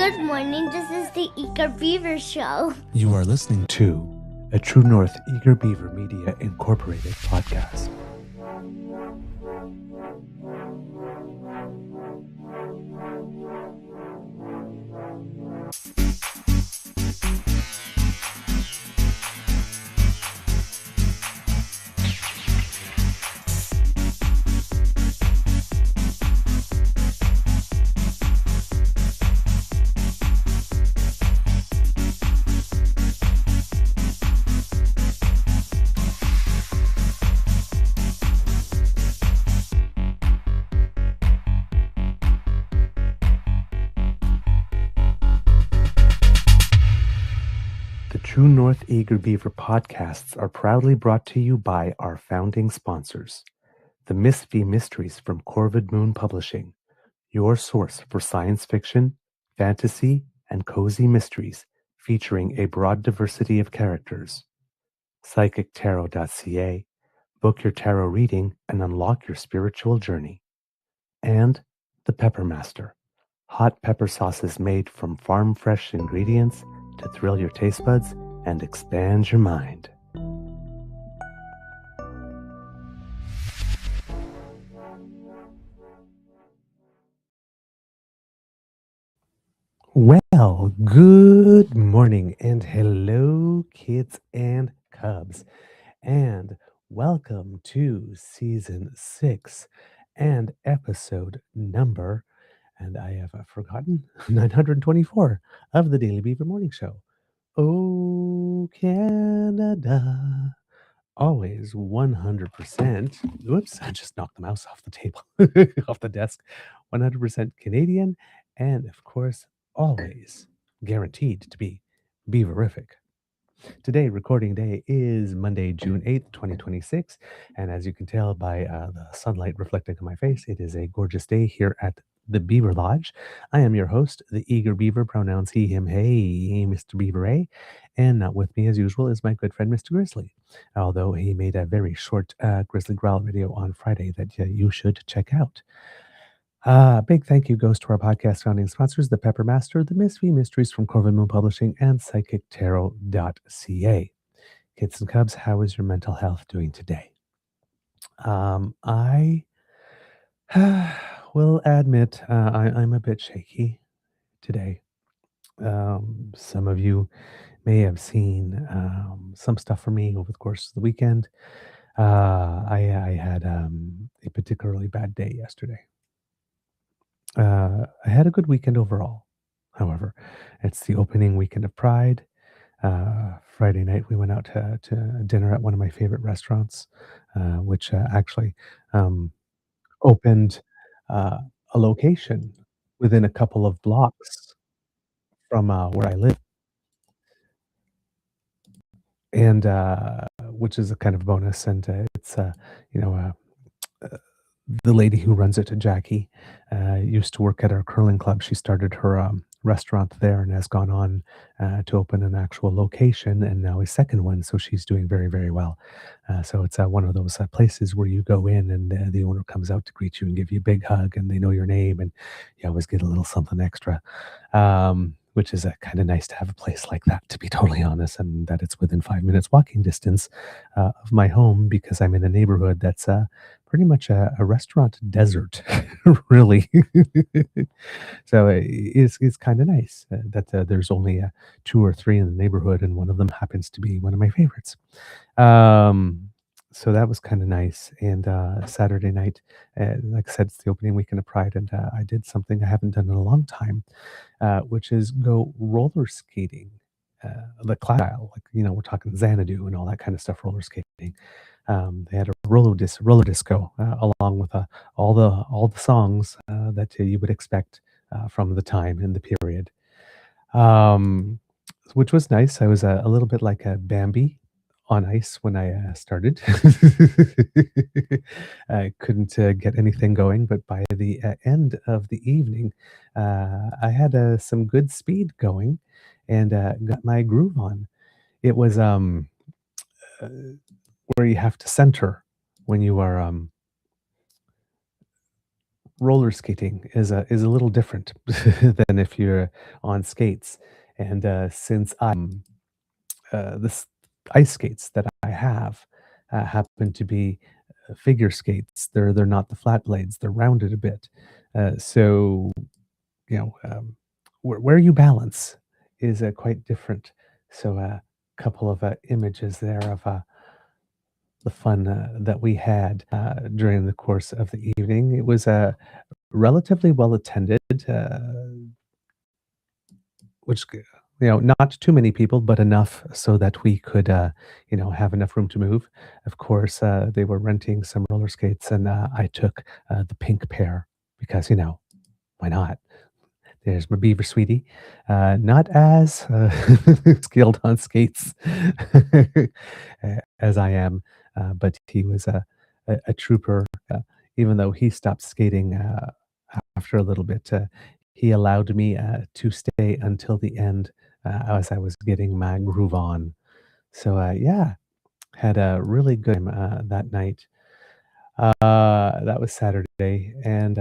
Good morning, this is the Eager Beaver Show. You are listening to a True North Eager Beaver Media Incorporated podcast. The True North Eager Beaver podcasts are proudly brought to you by our founding sponsors, the Miss V Mysteries from Corvid Moon Publishing, your source for science fiction, fantasy, and cozy mysteries featuring a broad diversity of characters. PsychicTarot.ca, book your tarot reading and unlock your spiritual journey. And the Pepper Master, hot pepper sauces made from farm fresh ingredients to thrill your taste buds and expand your mind. Well, good morning and hello, kids and cubs, and welcome to season 6 and episode number, and I have forgotten, 924 of the Daily Beaver Morning Show. Oh, Canada. Always 100%. Whoops, I just knocked the mouse off the table, off the desk. 100% Canadian, and of course, always guaranteed to be beaverific. Today, recording day is Monday, June 8th, 2026. And as you can tell by the sunlight reflecting on my face, it is a gorgeous day here at the Beaver Lodge. I am your host, the Eager Beaver, pronouns he, him, hey, Mr. Beaver A. And with me, as usual, is my good friend, Mr. Grizzly. Although he made a very short Grizzly Growl video on Friday that you should check out. Big thank you goes to our podcast founding sponsors, the Pepper Master, the Miss V Mysteries from Corvid Moon Publishing, and PsychicTarot.ca. Kids and Cubs, how is your mental health doing today? I will admit I'm a bit shaky today. Some of you may have seen some stuff from me over the course of the weekend. I had a particularly bad day yesterday. I had a good weekend overall. However, it's the opening weekend of Pride. Friday night, we went out to dinner at one of my favorite restaurants, which actually opened a location within a couple of blocks from where I live, and which is a kind of bonus. And it's you know the lady who runs it, Jackie, used to work at our curling club. She started her restaurant there and has gone on to open an actual location and now a second one. So she's doing very, very well. So it's one of those places where you go in and the owner comes out to greet you and give you a big hug and they know your name and you always get a little something extra. Which is kind of nice to have a place like that, to be totally honest, and that it's within 5 minutes walking distance of my home because I'm in a neighborhood that's pretty much a restaurant desert, really. So it's kind of nice that there's only 2 or 3 in the neighborhood, and one of them happens to be one of my favorites. So that was kind of nice. And Saturday night, like I said, it's the opening weekend of Pride, and I did something I haven't done in a long time, which is go roller skating, the class style, like we're talking Xanadu and all that kind of stuff. Roller skating. They had a roller disco along with all the songs that you would expect from the time and the period, which was nice. I was a little bit like a Bambi on ice when I started. I couldn't get anything going, but by the end of the evening, I had some good speed going and got my groove on. It was where you have to center when you are roller skating is a little different than if you're on skates. And since this ice skates that I have happen to be figure skates, they're not the flat blades; they're rounded a bit. So where you balance is quite different. So a couple of images there of the fun that we had during the course of the evening. It was relatively well attended, which not too many people, but enough so that we could have enough room to move. Of course, they were renting some roller skates, and I took the pink pair because why not? There's my Beaver sweetie, not as skilled on skates as I am, but he was a trooper. Even though he stopped skating after a little bit, he allowed me to stay until the end as I was getting my groove on. So yeah, had a really good time that night. That was Saturday, and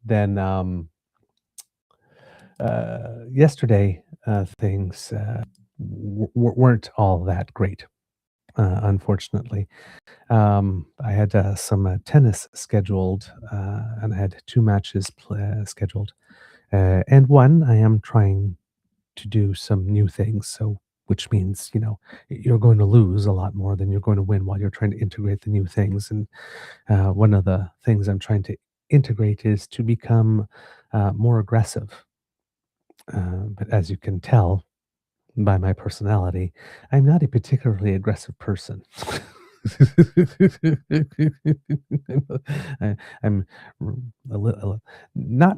then. Yesterday, things weren't all that great, unfortunately. I had some tennis scheduled, and I had two matches scheduled. And one, I am trying to do some new things. So, which means, you're going to lose a lot more than you're going to win while you're trying to integrate the new things. And one of the things I'm trying to integrate is to become more aggressive. But as you can tell by my personality, I'm not a particularly aggressive person. I'm not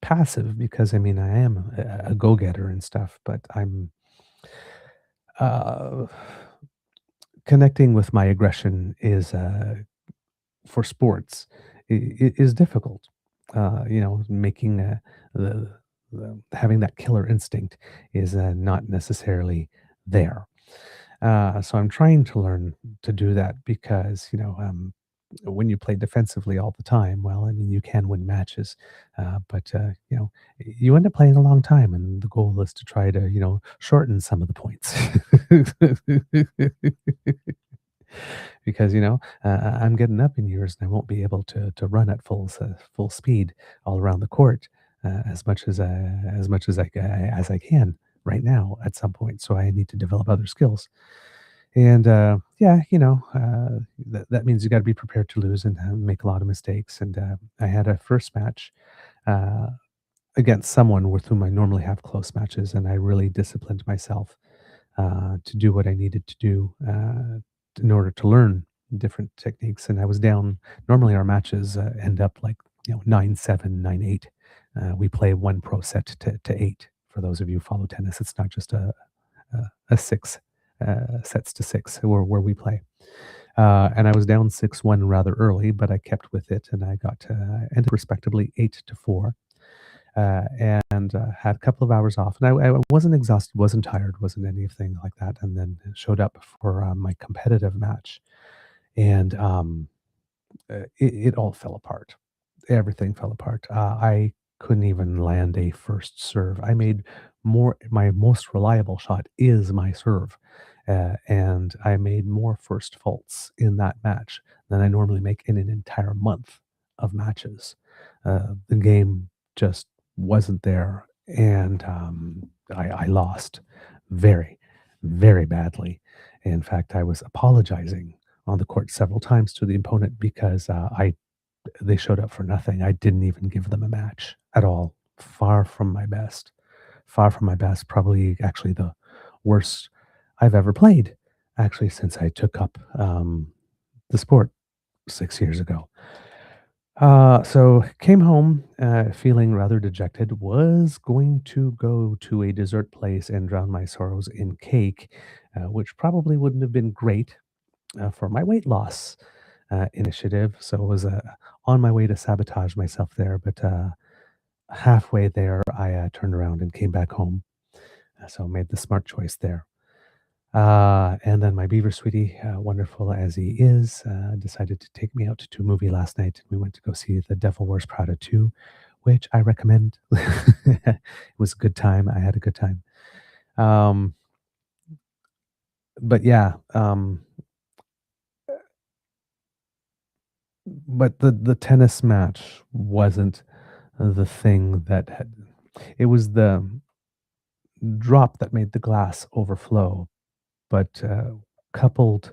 passive because I mean I am a go-getter and stuff, but I'm uh, connecting with my aggression is for sports is difficult. Making the having that killer instinct is not necessarily there. So I'm trying to learn to do that because when you play defensively all the time, well, I mean you can win matches, but you end up playing a long time, and the goal is to try to shorten some of the points. Because I'm getting up in years and I won't be able to run at full speed all around the court as much as I can right now at some point. So I need to develop other skills. And yeah, that means you got to be prepared to lose and make a lot of mistakes. And I had a first match uh, against someone with whom I normally have close matches, and I really disciplined myself to do what I needed to do in order to learn different techniques. And I was down. Normally, our matches end up like 9-7, 9-8. We play one pro set to eight. For those of you who follow tennis, it's not just a six sets to six where we play. And I was down 6-1 rather early, but I kept with it, and I got ended respectably 8-4 and had a couple of hours off. And I wasn't exhausted, wasn't tired, wasn't anything like that. And then showed up for my competitive match, and it all fell apart. Everything fell apart. I couldn't even land a first serve. I made more. My most reliable shot is my serve, and I made more first faults in that match than I normally make in an entire month of matches. The game just wasn't there, and I lost very, very badly. In fact, I was apologizing on the court several times to the opponent because I they showed up for nothing. I didn't even give them a match at all. Far from my best. Far from my best. Probably actually the worst I've ever played. Actually, since I took up the sport 6 years ago. So came home feeling rather dejected. Was going to go to a dessert place and drown my sorrows in cake, which probably wouldn't have been great for my weight loss initiative. So it was on my way to sabotage myself there, but halfway there, I turned around and came back home. So made the smart choice there. And then my Beaver sweetie, wonderful as he is, decided to take me out to a movie last night. We went to go see The Devil Wears Prada 2, which I recommend. It was a good time. I had a good time. Um, but yeah, but the tennis match wasn't the thing that had. It was the drop that made the glass overflow, but coupled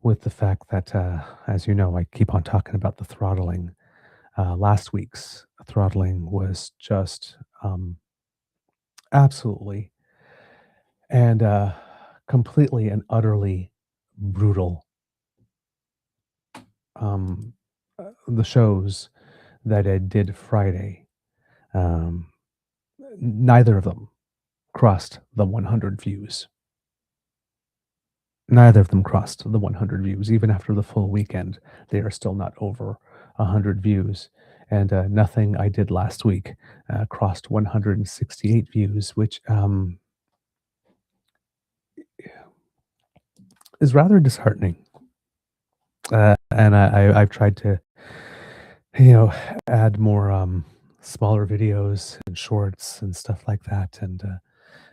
with the fact that, as you know, I keep on talking about the throttling. Last week's throttling was just absolutely and completely and utterly brutal. The shows that I did Friday, um, neither of them crossed the 100 views. Neither of them crossed the 100 views. Even after the full weekend, they are still not over 100 views. And nothing I did last week crossed 168 views, which is rather disheartening. And I've tried to, you know, add more smaller videos and shorts and stuff like that. And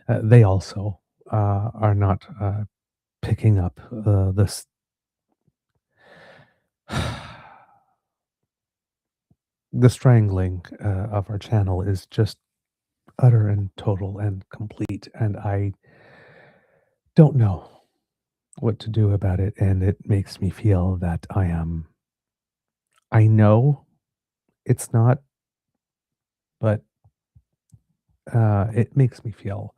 they also are not picking up this. The strangling of our channel is just utter and total and complete, and I don't know what to do about it, and it makes me feel that I know it's not, but it makes me feel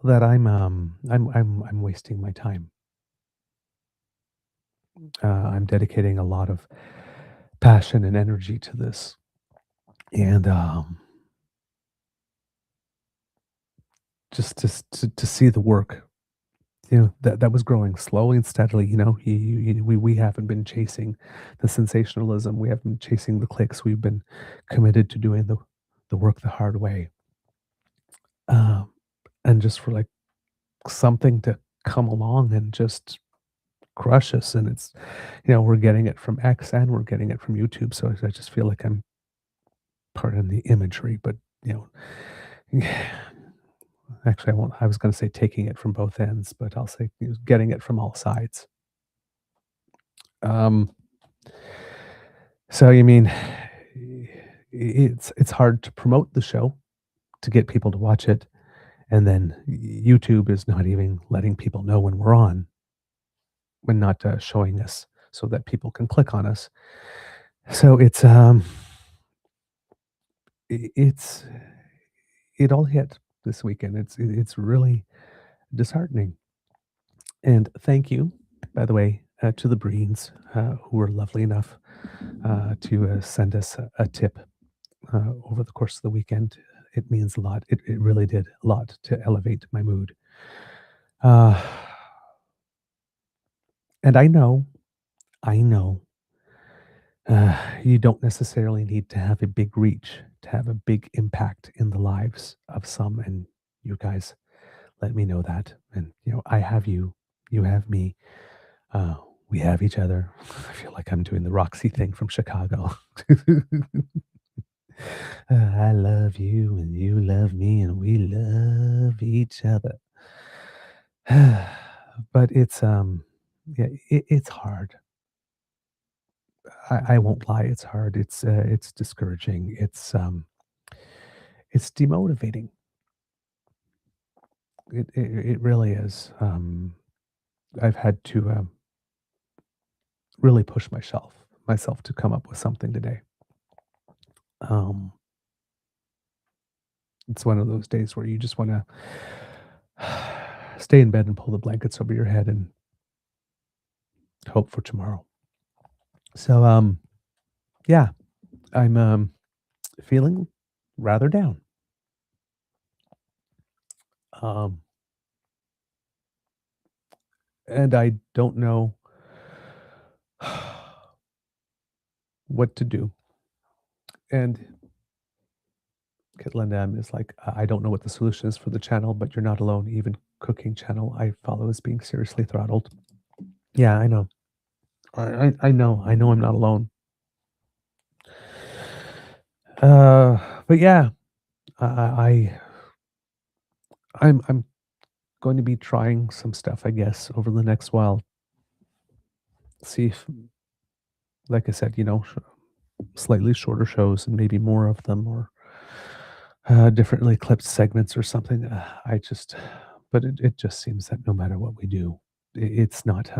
that I'm wasting my time. I'm dedicating a lot of passion and energy to this, and just to see the work, that was growing slowly and steadily. We haven't been chasing the sensationalism. We haven't been chasing the clicks. We've been committed to doing the work the hard way. Um, and just for like something to come along and just crush us. And it's, we're getting it from X and we're getting it from YouTube. So I just feel like I'm pardon the imagery, but actually I won't. I was going to say taking it from both ends, but I'll say getting it from all sides. Um, so you mean it's hard to promote the show to get people to watch it, and then YouTube is not even letting people know when we're on, when not showing us so that people can click on us. So it's it all hit this weekend. It's really disheartening. And thank you, by the way, to the Breens who were lovely enough to send us a tip over the course of the weekend. It means a lot. It really did a lot to elevate my mood. Uh, and I know, you don't necessarily need to have a big reach to have a big impact in the lives of some. And you guys let me know that. And, I have you, you have me. Uh, we have each other. I feel like I'm doing the Roxy thing from Chicago. I love you and you love me and we love each other. But yeah, it's hard. I won't lie, it's hard. It's discouraging. It's demotivating. It really is. I've had to really push myself to come up with something today. Um, it's one of those days where you just want to stay in bed and pull the blankets over your head and hope for tomorrow. So yeah, I'm feeling rather down. Um, and I don't know what to do. And Kit Lindam is like, I don't know what the solution is for the channel, but you're not alone. Even cooking channel I follow is being seriously throttled. Yeah, I know. I know. I know I'm not alone. But yeah, I'm going to be trying some stuff, I guess, over the next while. See if, like I said, slightly shorter shows and maybe more of them, or differently clipped segments or something. But it just seems that no matter what we do, it's not.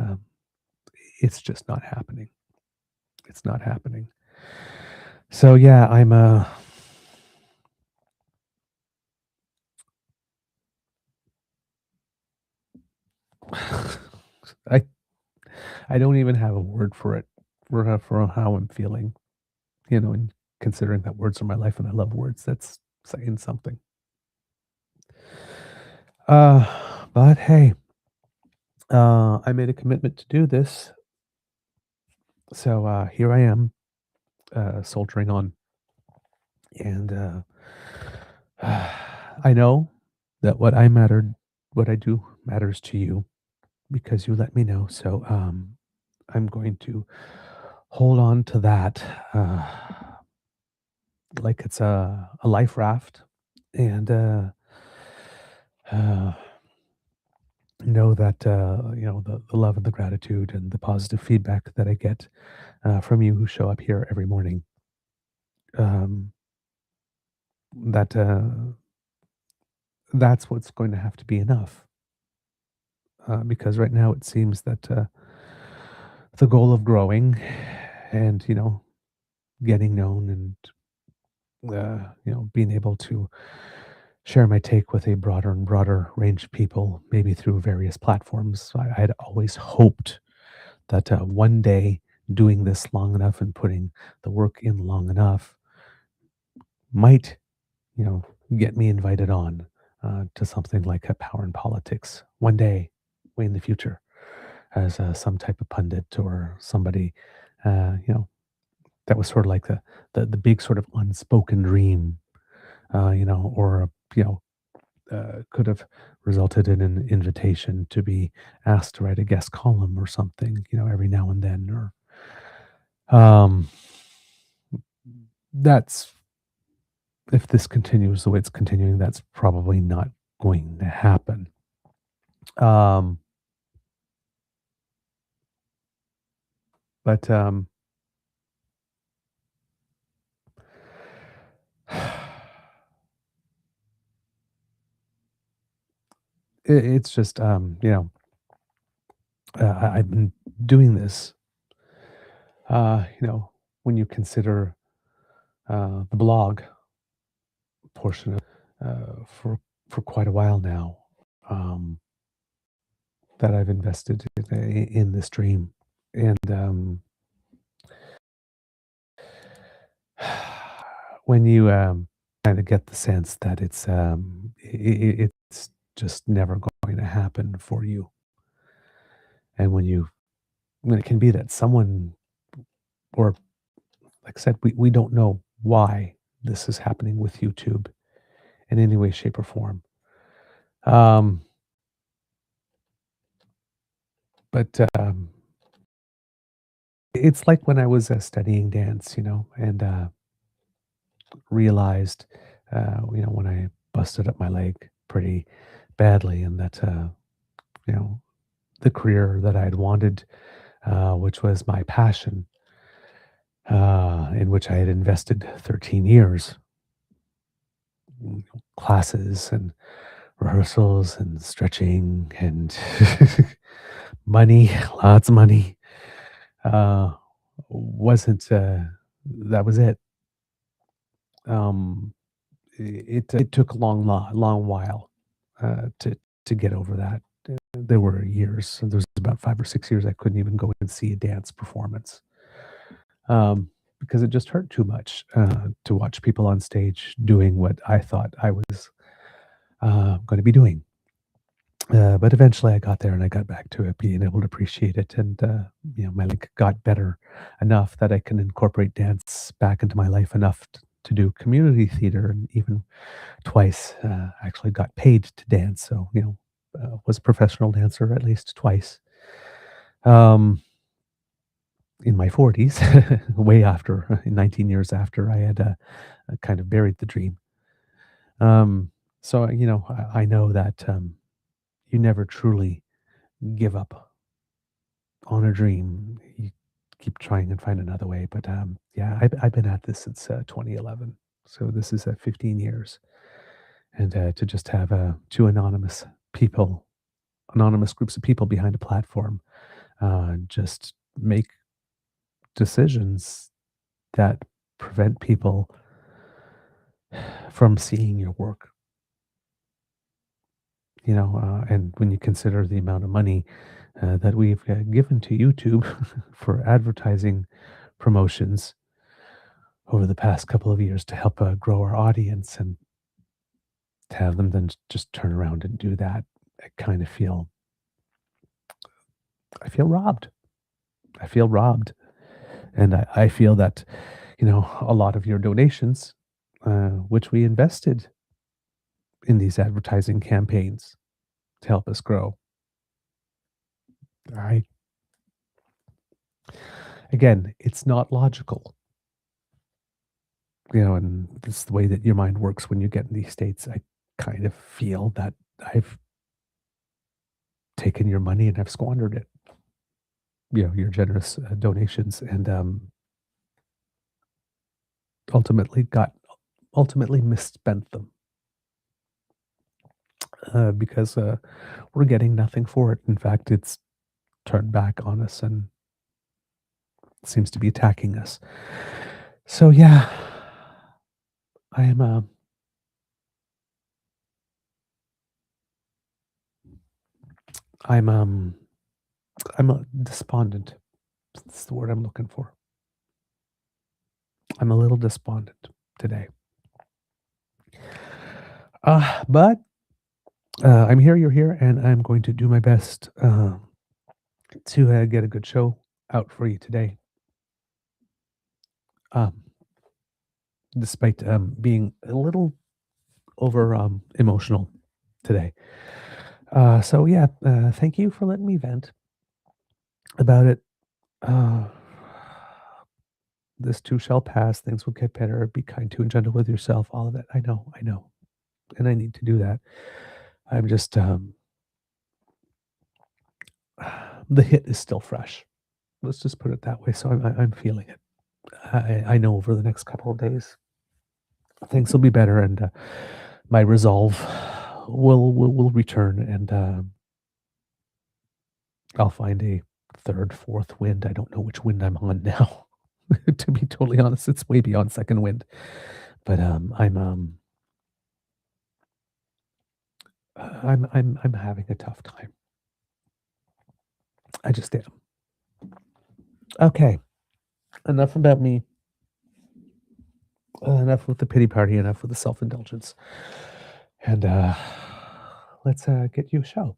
It's just not happening. It's not happening. So yeah, I'm I I don't even have a word for it, for how I'm feeling. And considering that words are my life and I love words, that's saying something. But hey, I made a commitment to do this, so here I am, soldiering on, and I know that what I do matters to you because you let me know. So I'm going to hold on to that, like it's a life raft, and uh, know that the love and the gratitude and the positive feedback that I get from you who show up here every morning. Um, that that's what's going to have to be enough, because right now it seems that the goal of growing and getting known and being able to share my take with a broader and broader range of people, maybe through various platforms. I had always hoped that one day doing this long enough and putting the work in long enough might, get me invited on to something like a Power in Politics one day, way in the future, as some type of pundit or somebody, that was sort of like the big sort of unspoken dream, or could have resulted in an invitation to be asked to write a guest column or something, every now and then, or that's if this continues the way it's continuing, that's probably not going to happen. But it's just I've been doing this. When you consider the blog portion of for quite a while now, that I've invested in this dream, and when you kind of get the sense that it's just never going to happen for you, and when it can be that someone, or like I said, we don't know why this is happening with YouTube in any way, shape, or form. But it's like when I was studying dance, and realized, when I busted up my leg pretty badly, and that, the career that I had wanted, which was my passion, in which I had invested 13 years, classes and rehearsals and stretching and money, lots of money, wasn't, that was it. Um, it took a long while to get over that. There were years. There was about 5 or 6 years I couldn't even go and see a dance performance, because it just hurt too much to watch people on stage doing what I thought I was going to be doing. But eventually I got there and I got back to it, being able to appreciate it. And, my leg got better enough that I can incorporate dance back into my life enough to do community theater, and even twice actually got paid to dance. So, was a professional dancer at least twice. Um, in my 40s, way after, 19 years after I had kind of buried the dream. So, I know that you never truly give up on a dream. You keep trying and find another way. But yeah, I've been at this since 2011. So this is 15 years. And to just have two anonymous groups of people behind a platform, just make decisions that prevent people from seeing your work. And when you consider the amount of money that we've given to YouTube for advertising promotions over the past couple of years to help grow our audience, and to have them then just turn around and do that, I feel robbed. I feel robbed. And I feel that, a lot of your donations, which we invested in these advertising campaigns to help us grow. Again, it's not logical, and this is the way that your mind works when you get in these states. I kind of feel that I've taken your money and I've squandered it. Your generous donations, and ultimately misspent them because we're getting nothing for it. In fact, it's turned back on us and seems to be attacking us. So yeah, I am I'm despondent. That's the word I'm looking for. I'm a little despondent today. But I'm here, you're here, and I'm going to do my best to get a good show out for you today. Despite being a little over emotional today. So yeah, thank you for letting me vent about it. This too shall pass. Things will get better. Be kind to and gentle with yourself. All of it. I know, and I need to do that. I'm just the hit is still fresh. Let's just put it that way. So I'm feeling it. I know over the next couple of days things will be better, and my resolve will return, and I'll find a third, fourth wind. I don't know which wind I'm on now. To be totally honest, it's way beyond second wind. But I'm having a tough time. I just am. Okay, enough about me. Enough with the pity party. Enough with the self-indulgence. And let's get you a show.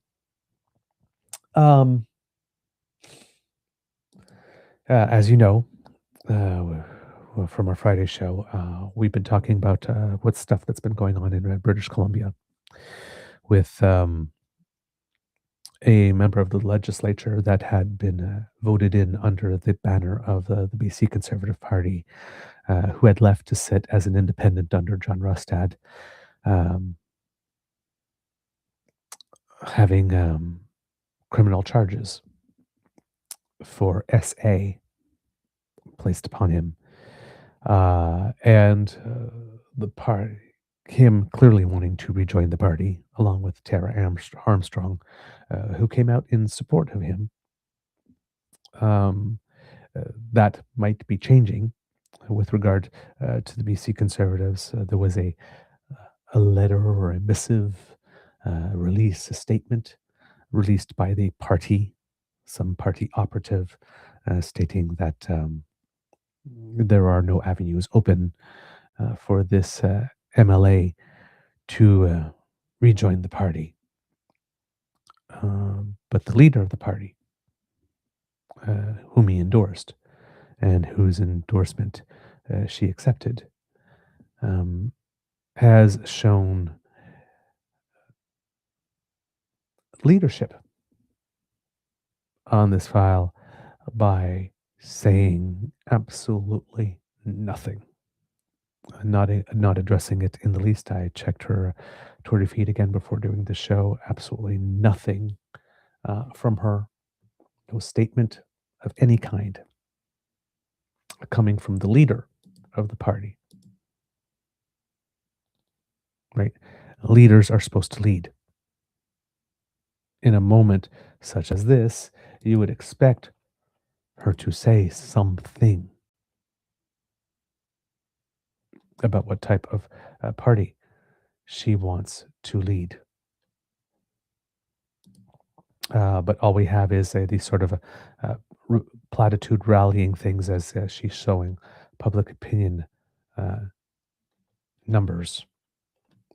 As you know, from our Friday show, we've been talking about what stuff that's been going on in British Columbia with a member of the legislature that had been voted in under the banner of the BC Conservative Party, who had left to sit as an independent under John Rustad, having criminal charges for SA placed upon him, and the party, him clearly wanting to rejoin the party, along with Tara Armstrong, who came out in support of him. That might be changing with regard to the BC Conservatives. There was a letter or a missive release, a statement released by the party, some party operative, stating that there are no avenues open for this MLA to rejoin the party. But the leader of the party, whom he endorsed and whose endorsement she accepted, has shown leadership on this file by saying absolutely nothing, not addressing it in the least. I checked her Twitter feed again before doing the show. Absolutely nothing from her. No statement of any kind coming from the leader of the party. Right? Leaders are supposed to lead. In a moment such as this, you would expect her to say something about what type of party she wants to lead. But all we have is these sort of platitude rallying things as she's showing public opinion numbers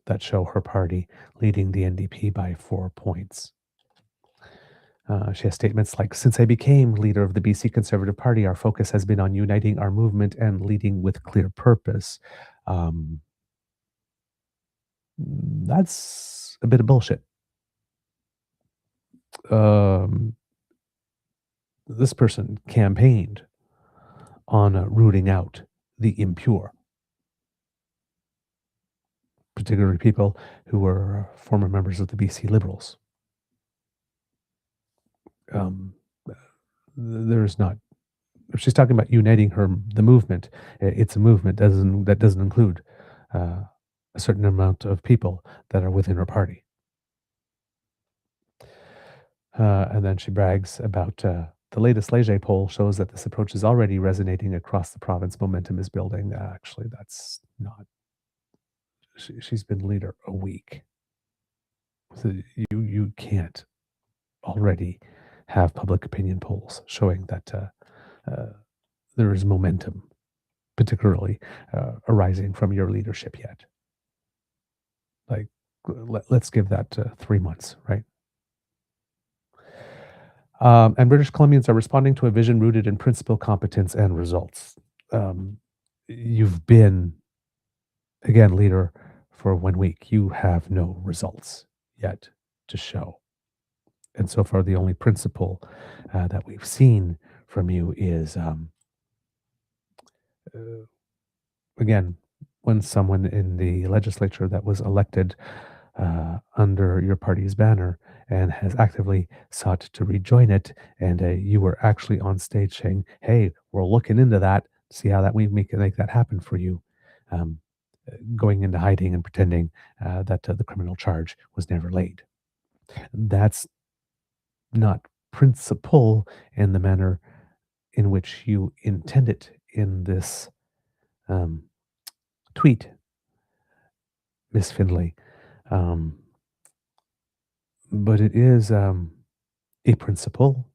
that show her party leading the NDP by 4 points. She has statements like, "Since I became leader of the BC Conservative Party, our focus has been on uniting our movement and leading with clear purpose." That's a bit of bullshit. This person campaigned on rooting out the impure, particularly people who were former members of the BC Liberals. There's not. If she's talking about uniting the movement, it's a movement that doesn't include a certain amount of people that are within her party. And then she brags about the latest Leger poll shows that this approach is already resonating across the province. Momentum is building. Actually, that's not. She's been leader a week. So you can't already have public opinion polls showing that there is momentum, particularly arising from your leadership yet. Like, let's give that 3 months, right? And British Columbians are responding to a vision rooted in principle, competence, and results. You've been, again, leader for 1 week. You have no results yet to show. And so far, the only principle that we've seen from you is, again, when someone in the legislature that was elected under your party's banner and has actively sought to rejoin it, and you were actually on stage saying, "Hey, we're looking into that, see how that we can make that happen for you," going into hiding and pretending that the criminal charge was never laid. That's not principle in the manner in which you intend it in this tweet, Miss Findlay. But it is a principle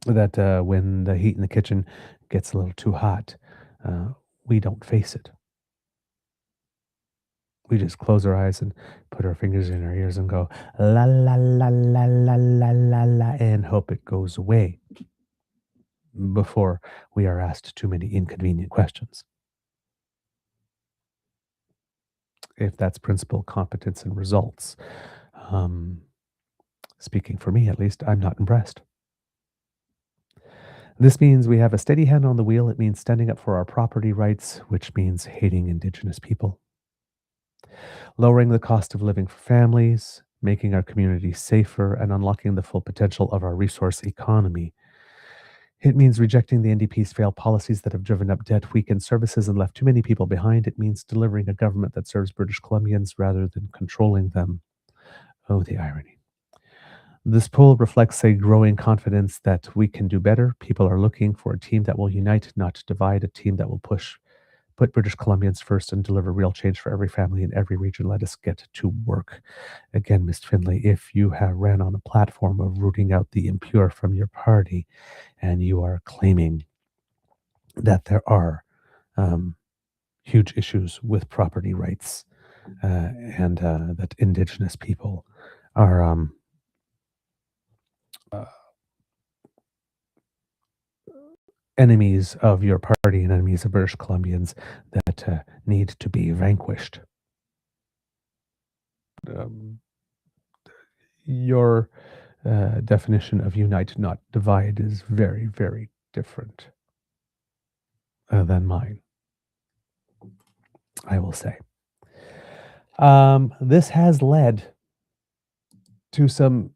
that when the heat in the kitchen gets a little too hot, we don't face it. We just close our eyes and put our fingers in our ears and go, la, la, la, la, la, la, la, la, and hope it goes away before we are asked too many inconvenient questions. If that's principle, competence, and results, speaking for me at least, I'm not impressed. This means we have a steady hand on the wheel. It means standing up for our property rights, which means hating Indigenous people, lowering the cost of living for families, making our communities safer, and unlocking the full potential of our resource economy. It means rejecting the NDP's failed policies that have driven up debt, weakened services, and left too many people behind. It means delivering a government that serves British Columbians rather than controlling them. Oh, the irony. This poll reflects a growing confidence that we can do better. People are looking for a team that will unite, not divide, a team that will put British Columbians first and deliver real change for every family in every region. Let us get to work. Again, Ms. Findlay, if you have ran on a platform of rooting out the impure from your party and you are claiming that there are huge issues with property rights and that Indigenous people are enemies of your party and enemies of British Columbians that need to be vanquished. Your definition of unite, not divide, is very, very different than mine, I will say. This has led to some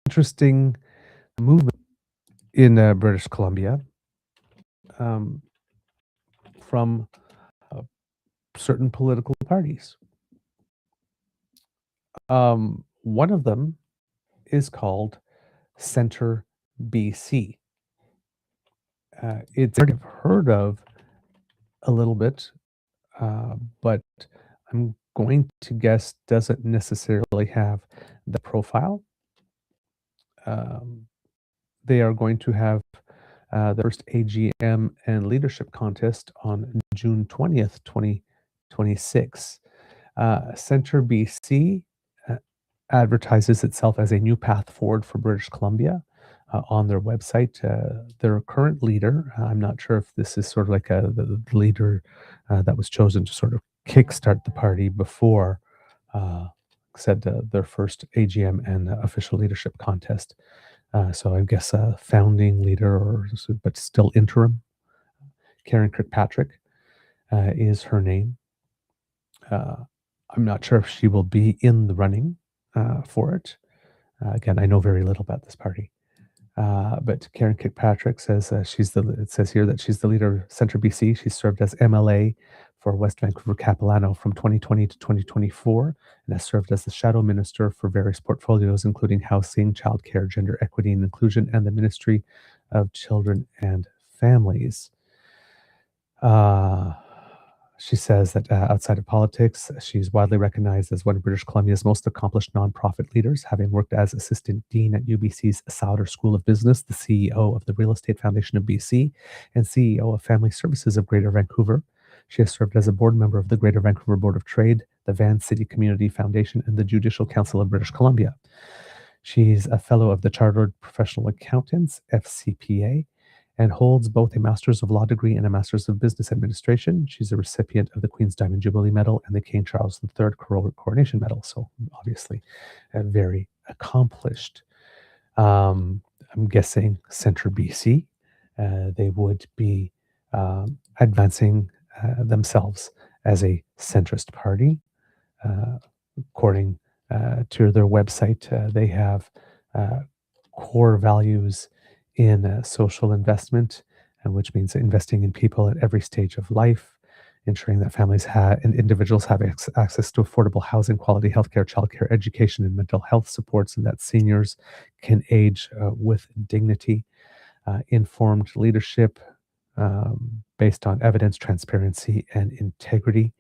interesting movement in British Columbia from certain political parties. One of them is called Centre BC. It's I've heard of a little bit, but I'm going to guess doesn't necessarily have the profile. They are going to have the first AGM and leadership contest on June 20th, 2026. Centre BC advertises itself as a new path forward for British Columbia on their website. Their current leader, I'm not sure if this is sort of like the leader that was chosen to sort of kickstart the party before said their first AGM and official leadership contest. So I guess a founding leader, but still interim. Karen Kirkpatrick is her name. I'm not sure if she will be in the running for it. Again, I know very little about this party. But Karen Kirkpatrick says it says here that she's the leader of Centre BC. She served as MLA for West Vancouver Capilano from 2020 to 2024 and has served as the shadow minister for various portfolios, including housing, childcare, gender equity and inclusion, and the Ministry of Children and Families. She says that outside of politics, she's widely recognized as one of British Columbia's most accomplished nonprofit leaders, having worked as assistant dean at UBC's Sauder School of Business, the CEO of the Real Estate Foundation of BC, and CEO of Family Services of Greater Vancouver. She has served as a board member of the Greater Vancouver Board of Trade, the Van City Community Foundation, and the Judicial Council of British Columbia. She's a fellow of the Chartered Professional Accountants, FCPA, and holds both a Master's of Law degree and a Master's of Business Administration. She's a recipient of the Queen's Diamond Jubilee Medal and the King Charles III Coronation Medal, so obviously very accomplished. I'm guessing Centre BC, they would be advancing themselves as a centrist party. According to their website, they have core values in social investment, which means investing in people at every stage of life, ensuring that families and individuals have access to affordable housing, quality healthcare, childcare, education, and mental health supports, and that seniors can age with dignity. Informed leadership based on evidence, transparency, and integrity.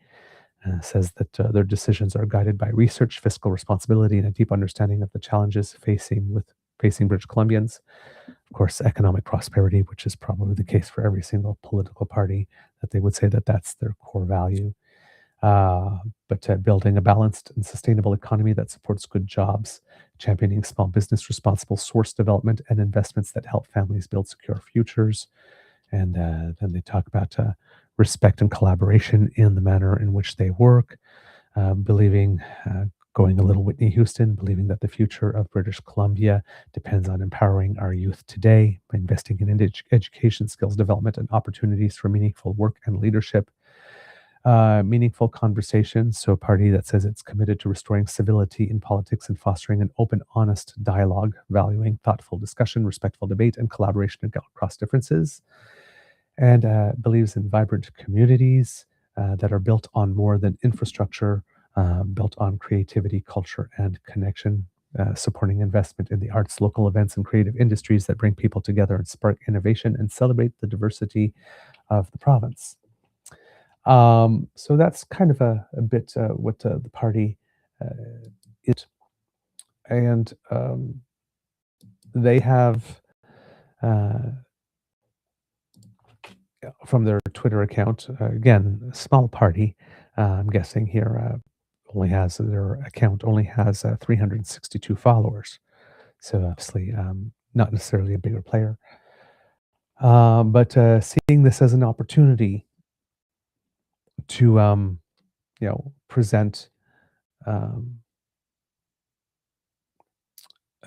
Says that their decisions are guided by research, fiscal responsibility, and a deep understanding of the challenges facing British Columbians. Of course, economic prosperity, which is probably the case for every single political party, that they would say that that's their core value. But building a balanced and sustainable economy that supports good jobs, championing small business, responsible source development, and investments that help families build secure futures. And then they talk about respect and collaboration in the manner in which they work, believing, going a little Whitney Houston, believing that the future of British Columbia depends on empowering our youth today by investing in education, skills development, and opportunities for meaningful work and leadership. Meaningful conversations, so a party that says it's committed to restoring civility in politics and fostering an open, honest dialogue, valuing thoughtful discussion, respectful debate, and collaboration across differences, and believes in vibrant communities that are built on more than infrastructure, built on creativity, culture, and connection, supporting investment in the arts, local events, and creative industries that bring people together and spark innovation and celebrate the diversity of the province. So that's kind of a bit what the party is. And they have, from their Twitter account, again, a small party, I'm guessing here, their account only has 362 followers. So obviously not necessarily a bigger player. But seeing this as an opportunity to, present um,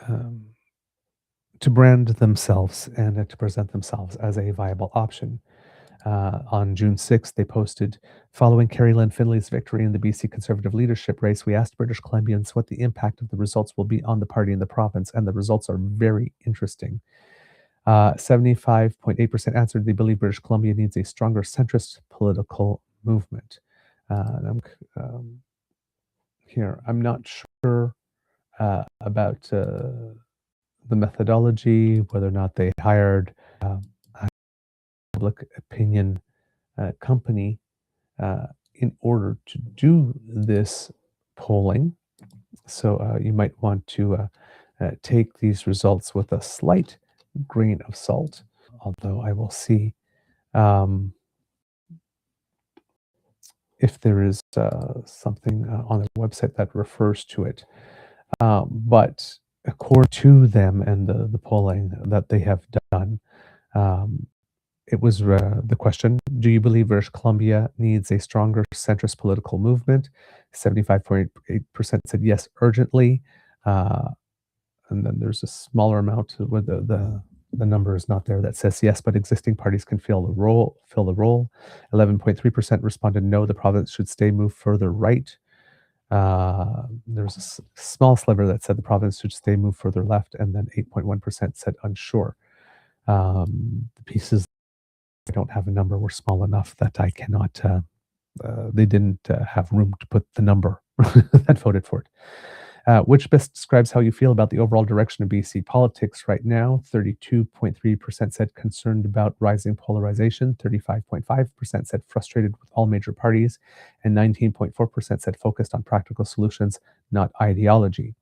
um, to brand themselves and to present themselves as a viable option. On June 6th, they posted, following Kerry-Lynne Findlay's victory in the BC Conservative leadership race, we asked British Columbians what the impact of the results will be on the party in the province, and the results are very interesting. 75.8% answered they believe British Columbia needs a stronger centrist political movement. Here, I'm not sure about the methodology, whether or not they hired a public opinion company in order to do this polling. So you might want to take these results with a slight grain of salt, although I will see if there is something on the website that refers to it. But according to them and the polling that they have done, it was the question, do you believe British Columbia needs a stronger centrist political movement? 75.8% said yes, urgently. And then there's a smaller amount where the number is not there that says yes, but existing parties can fill the role. 11.3% responded no, the province should stay move further right. There's a small sliver that said the province should stay move further left, and then 8.1% said unsure. The pieces I don't have a number were small enough that I cannot. They didn't have room to put the number that voted for it. Which best describes how you feel about the overall direction of BC politics right now? 32.3% said concerned about rising polarization, 35.5% said frustrated with all major parties, and 19.4% said focused on practical solutions, not ideology.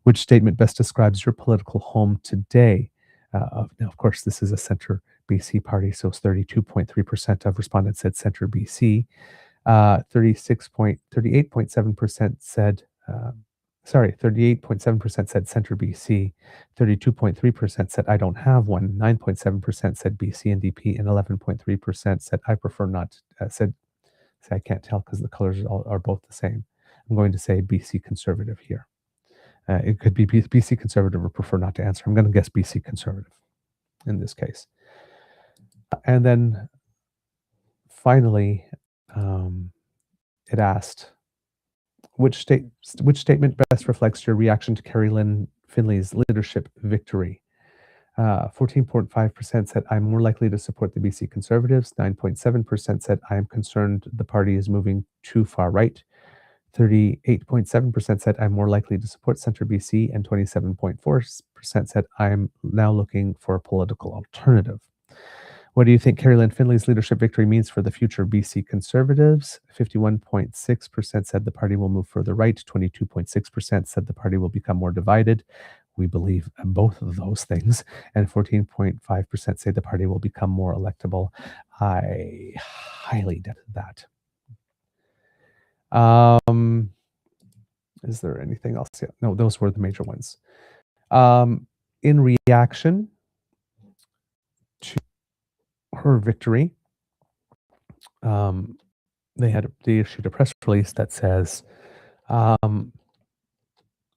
Which statement best describes your political home today? Now, of course, this is a Centre BC party, so 32.3% of respondents said Centre BC. 38.7% said 38.7% said Centre BC, 32.3% said I don't have one, 9.7% said BC and DP, and 11.3% said I prefer not, said, I can't tell because the colors are both the same. I'm going to say BC Conservative here. It could be BC Conservative or prefer not to answer. I'm going to guess BC Conservative in this case. And then finally, it asked, which statement best reflects your reaction to Kerry-Lynne Findlay's leadership victory? 14.5% said I'm more likely to support the BC Conservatives. 9.7% said I am concerned the party is moving too far right. 38.7% said I'm more likely to support Centre BC, and 27.4% said I'm now looking for a political alternative. What do you think Kerry-Lynne Findlay's leadership victory means for the future BC Conservatives? 51.6% said the party will move further right. 22.6% said the party will become more divided. We believe both of those things. And 14.5% say the party will become more electable. I highly doubt that. Is there anything else? Yeah, no, those were the major ones. In reaction to her victory, they issued a press release that says,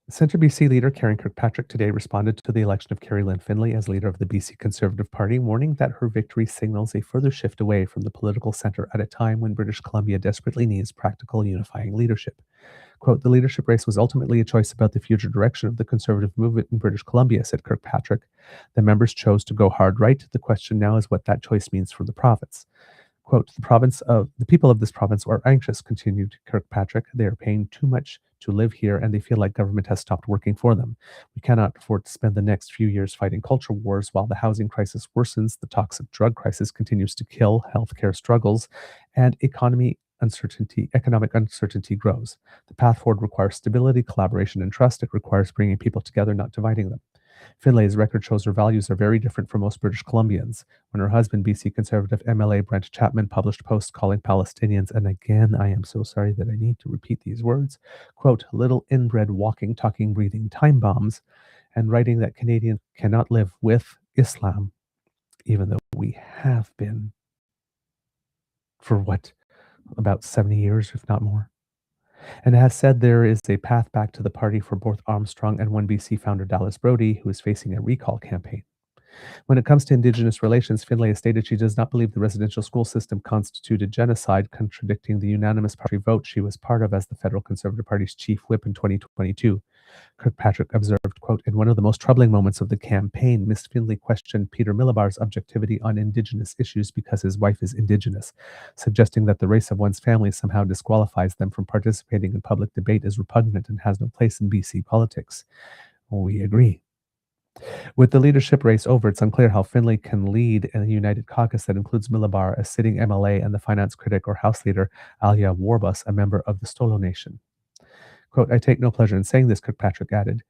Centre BC leader Karen Kirkpatrick today responded to the election of Kerry-Lynne Findlay as leader of the BC Conservative Party, warning that her victory signals a further shift away from the political centre at a time when British Columbia desperately needs practical unifying leadership. Quote, the leadership race was ultimately a choice about the future direction of the Conservative movement in British Columbia, said Kirkpatrick. The members chose to go hard right. The question now is what that choice means for the province. Quote, the people of this province are anxious, continued Kirkpatrick. They are paying too much to live here, and they feel like government has stopped working for them. We cannot afford to spend the next few years fighting culture wars while the housing crisis worsens, the toxic drug crisis continues to kill, healthcare struggles, and economic uncertainty grows. The path forward requires stability, collaboration, and trust. It requires bringing people together, not dividing them. Findlay's record shows her values are very different from most British Columbians. When her husband, BC Conservative MLA Brent Chapman, published posts calling Palestinians, and again, I am so sorry that I need to repeat these words, quote, little inbred walking, talking, breathing time bombs, and writing that Canadians cannot live with Islam, even though we have been for about 70 years, if not more. And has said there is a path back to the party for both Armstrong and 1BC founder Dallas Brody, who is facing a recall campaign. When it comes to Indigenous relations, Findlay has stated she does not believe the residential school system constituted genocide, contradicting the unanimous party vote she was part of as the Federal Conservative Party's chief whip in 2022. Kirkpatrick observed, quote, in one of the most troubling moments of the campaign, Miss Findlay questioned Peter Millibar's objectivity on Indigenous issues because his wife is Indigenous, suggesting that the race of one's family somehow disqualifies them from participating in public debate is repugnant and has no place in BC politics. We agree. With the leadership race over, it's unclear how Findlay can lead a united caucus that includes Millibar, a sitting MLA, and the finance critic or House leader, Alia Warbus, a member of the Stolo Nation. Quote, I take no pleasure in saying this, Kirkpatrick added.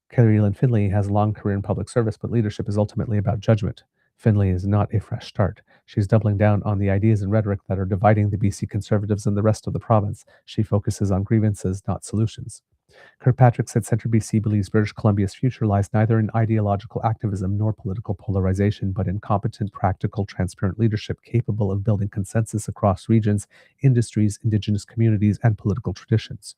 Kerry-Lynne Findlay has a long career in public service, but leadership is ultimately about judgment. Findlay is not a fresh start. She's doubling down on the ideas and rhetoric that are dividing the BC Conservatives and the rest of the province. She focuses on grievances, not solutions. Kirkpatrick said Centre BC believes British Columbia's future lies neither in ideological activism nor political polarization, but in competent, practical, transparent leadership capable of building consensus across regions, industries, Indigenous communities, and political traditions.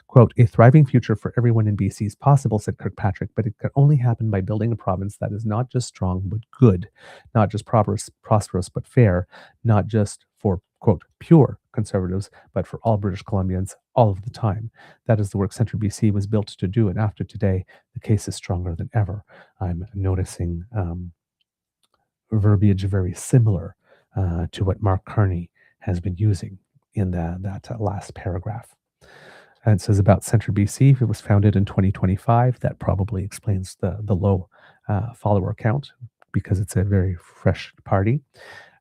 Quote, a thriving future for everyone in BC is possible, said Kirkpatrick, but it can only happen by building a province that is not just strong, but good, not just prosperous, but fair, not just for, quote, pure Conservatives, but for all British Columbians all of the time. That is the work Centre BC was built to do, and after today, the case is stronger than ever. I'm noticing verbiage very similar to what Mark Carney has been using in that last paragraph. And it says about Centre BC, it was founded in 2025. That probably explains the low follower count because it's a very fresh party.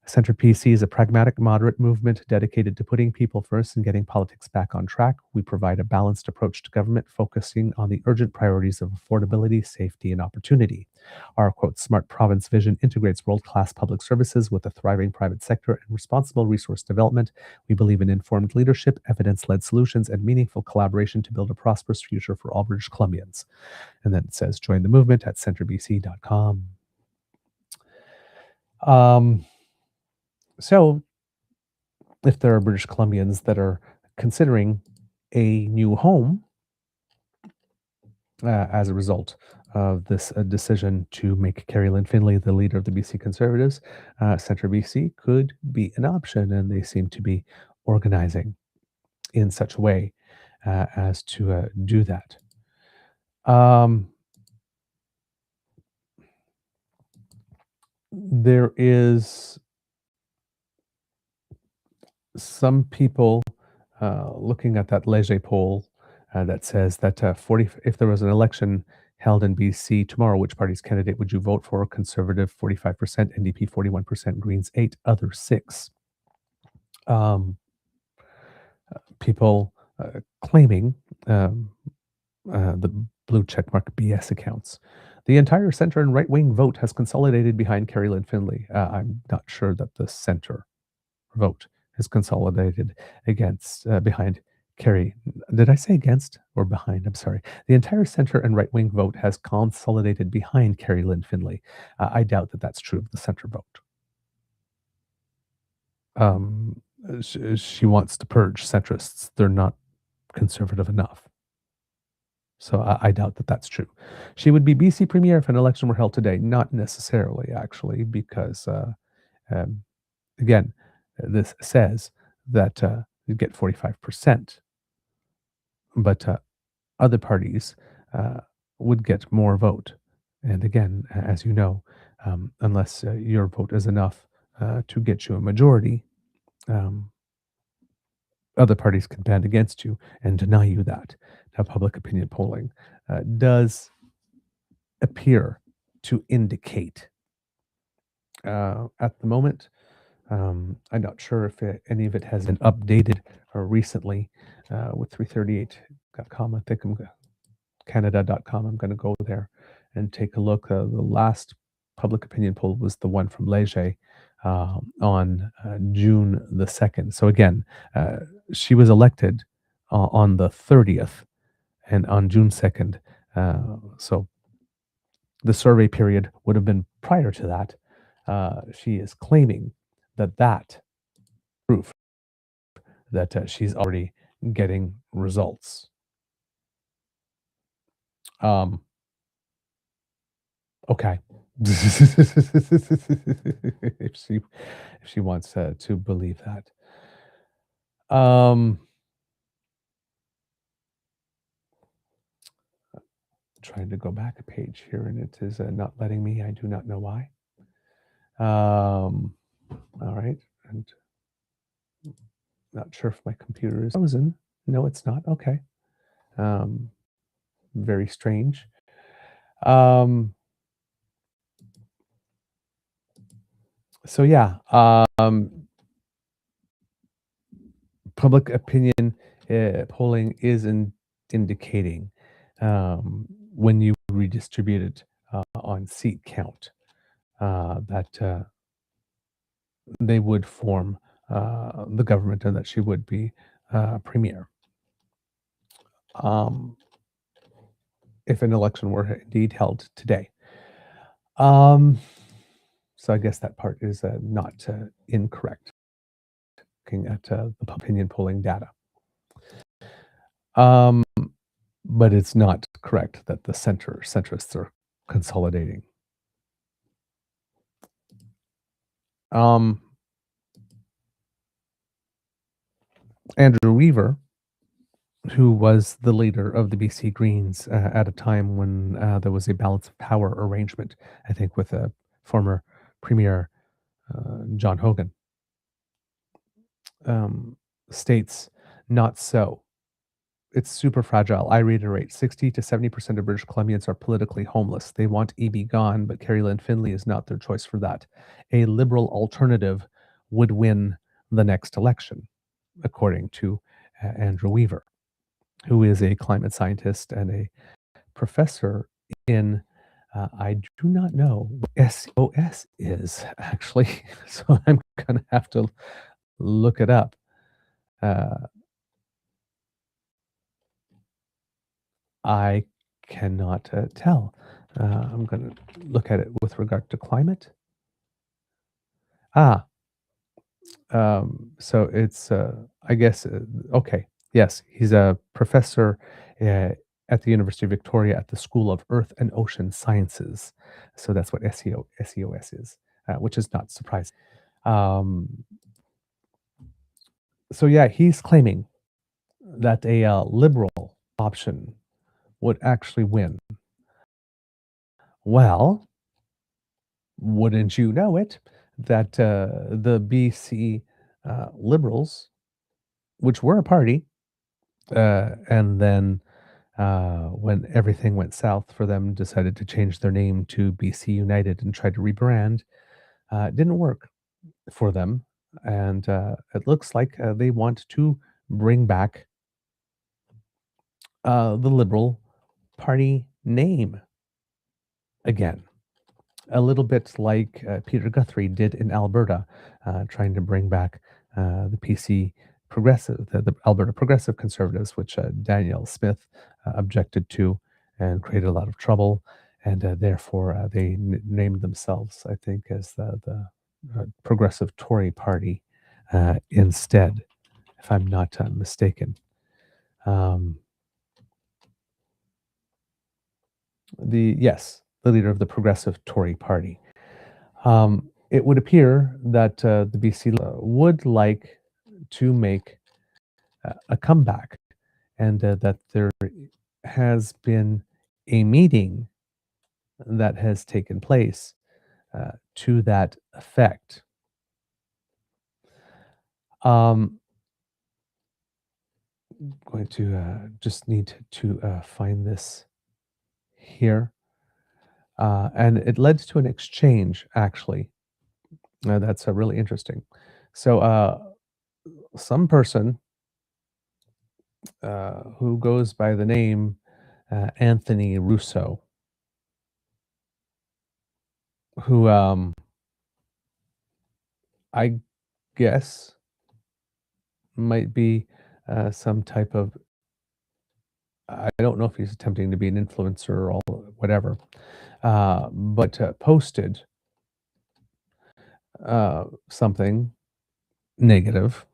Centre BC is a pragmatic, moderate movement dedicated to putting people first and getting politics back on track. We provide a balanced approach to government, focusing on the urgent priorities of affordability, safety, and opportunity. Our, quote, smart province vision integrates world-class public services with a thriving private sector and responsible resource development. We believe in informed leadership, evidence-led solutions, and meaningful collaboration to build a prosperous future for all British Columbians. And then it says, join the movement at centrebc.com. So, if there are British Columbians that are considering a new home as a result of this decision to make Kerry-Lynne Findlay the leader of the BC Conservatives, Centre BC could be an option, and they seem to be organizing in such a way as to do that. There is some people looking at that Léger poll that says that if there was an election held in BC tomorrow, which party's candidate would you vote for? Conservative 45%, NDP 41%, Greens 8%, other 6%. People claiming the blue checkmark BS accounts. The entire center and right-wing vote has consolidated behind Kerry-Lynne Findlay. I'm not sure that the center vote is consolidated behind Kerry. Did I say against or behind? I'm sorry. The entire center and right-wing vote has consolidated behind Kerry-Lynne Findlay. I doubt that that's true of the center vote. She wants to purge centrists. They're not conservative enough. So I doubt that that's true. She would be BC Premier if an election were held today. Not necessarily, actually, because, again, this says that you get 45%, but other parties would get more vote. And again, as you know, unless your vote is enough to get you a majority, other parties can band against you and deny you that. Now, public opinion polling does appear to indicate at the moment, I'm not sure if any of it has been updated recently with 338.com. I think Canada.com. I'm going to go there and take a look. The last public opinion poll was the one from Léger on June the 2nd. So again, she was elected on the 30th and on June 2nd. So the survey period would have been prior to that. she is claiming that proof that she's already getting results. Okay. if she wants to believe that. Trying to go back a page here, and it is not letting me. I do not know why. All right, and not sure if my computer is frozen. No, it's not. Okay. Very strange. So yeah, public opinion polling is indicating when you redistribute it on seat count that they would form the government and that she would be premier. If an election were indeed held today. So I guess that part is not incorrect, looking at the opinion polling data. But it's not correct that the centrists are consolidating. Andrew Weaver, who was the leader of the BC Greens at a time when there was a balance of power arrangement, I think, with former Premier John Hogan, states, not so. It's super fragile. I reiterate, 60 to 70% of British Columbians are politically homeless. They want EB gone, but Kerry-Lynne Findlay is not their choice for that. A Liberal alternative would win the next election, according to Andrew Weaver, who is a climate scientist and a professor in, I do not know what SOS is, actually, so I'm going to have to look it up. I cannot tell. I'm going to look at it with regard to climate. So it's, I guess, okay. Yes, he's a professor at the University of Victoria at the School of Earth and Ocean Sciences. So that's what SEOS is, which is not surprising. So yeah, he's claiming that a liberal option would actually win. Well, wouldn't you know it, that the BC Liberals, which were a party, and then when everything went south for them, decided to change their name to BC United and tried to rebrand. It didn't work for them, and it looks like they want to bring back the Liberal Party name again. A little bit like Peter Guthrie did in Alberta, trying to bring back the PC Progressive, the Alberta Progressive Conservatives, which Daniel Smith objected to and created a lot of trouble. And therefore, they named themselves, I think, as the Progressive Tory Party instead, if I'm not mistaken. The leader of the Progressive Tory Party. It would appear that the BC would like to make a comeback, and that there has been a meeting that has taken place to that effect. Going to just need to find this here. And it led to an exchange, actually. That's really interesting. So some person who goes by the name Anthony Russo, who I guess might be some type of, I don't know if he's attempting to be an influencer or whatever, but posted something negative,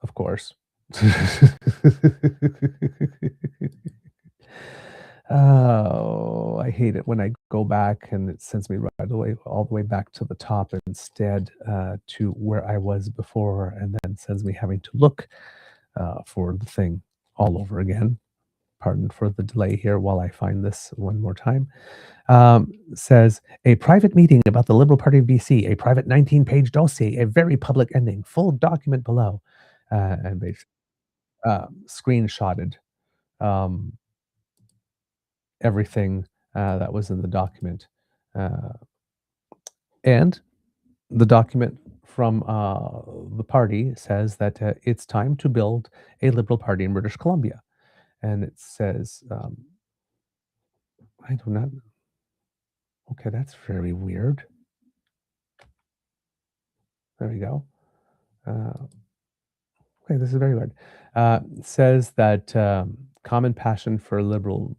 of course. Oh, I hate it when I go back and it sends me right away, all the way back to the top instead, to where I was before, and then sends me having to look for the thing all over again. Pardon for the delay here while I find this one more time. Says a private meeting about the Liberal Party of BC, a private 19-page dossier, a very public ending, full document below, and basically screenshotted um, everything that was in the document. Uh, and the document from the party says that it's time to build a Liberal Party in British Columbia. And it says, I do not, okay, that's very weird. There we go. Okay, this is very weird. Says that common passion for liberal,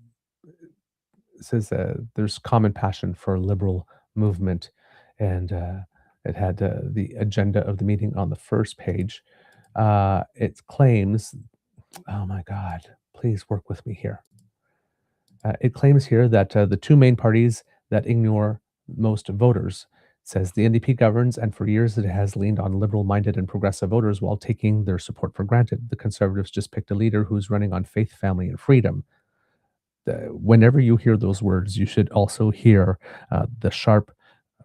says there's common passion for liberal movement, and it had the agenda of the meeting on the first page. It claims, oh my God, please work with me here. It claims here that the two main parties that ignore most voters, says the NDP governs, and for years it has leaned on liberal-minded and progressive voters while taking their support for granted. The Conservatives just picked a leader who's running on faith, family, and freedom. Whenever you hear those words, you should also hear the sharp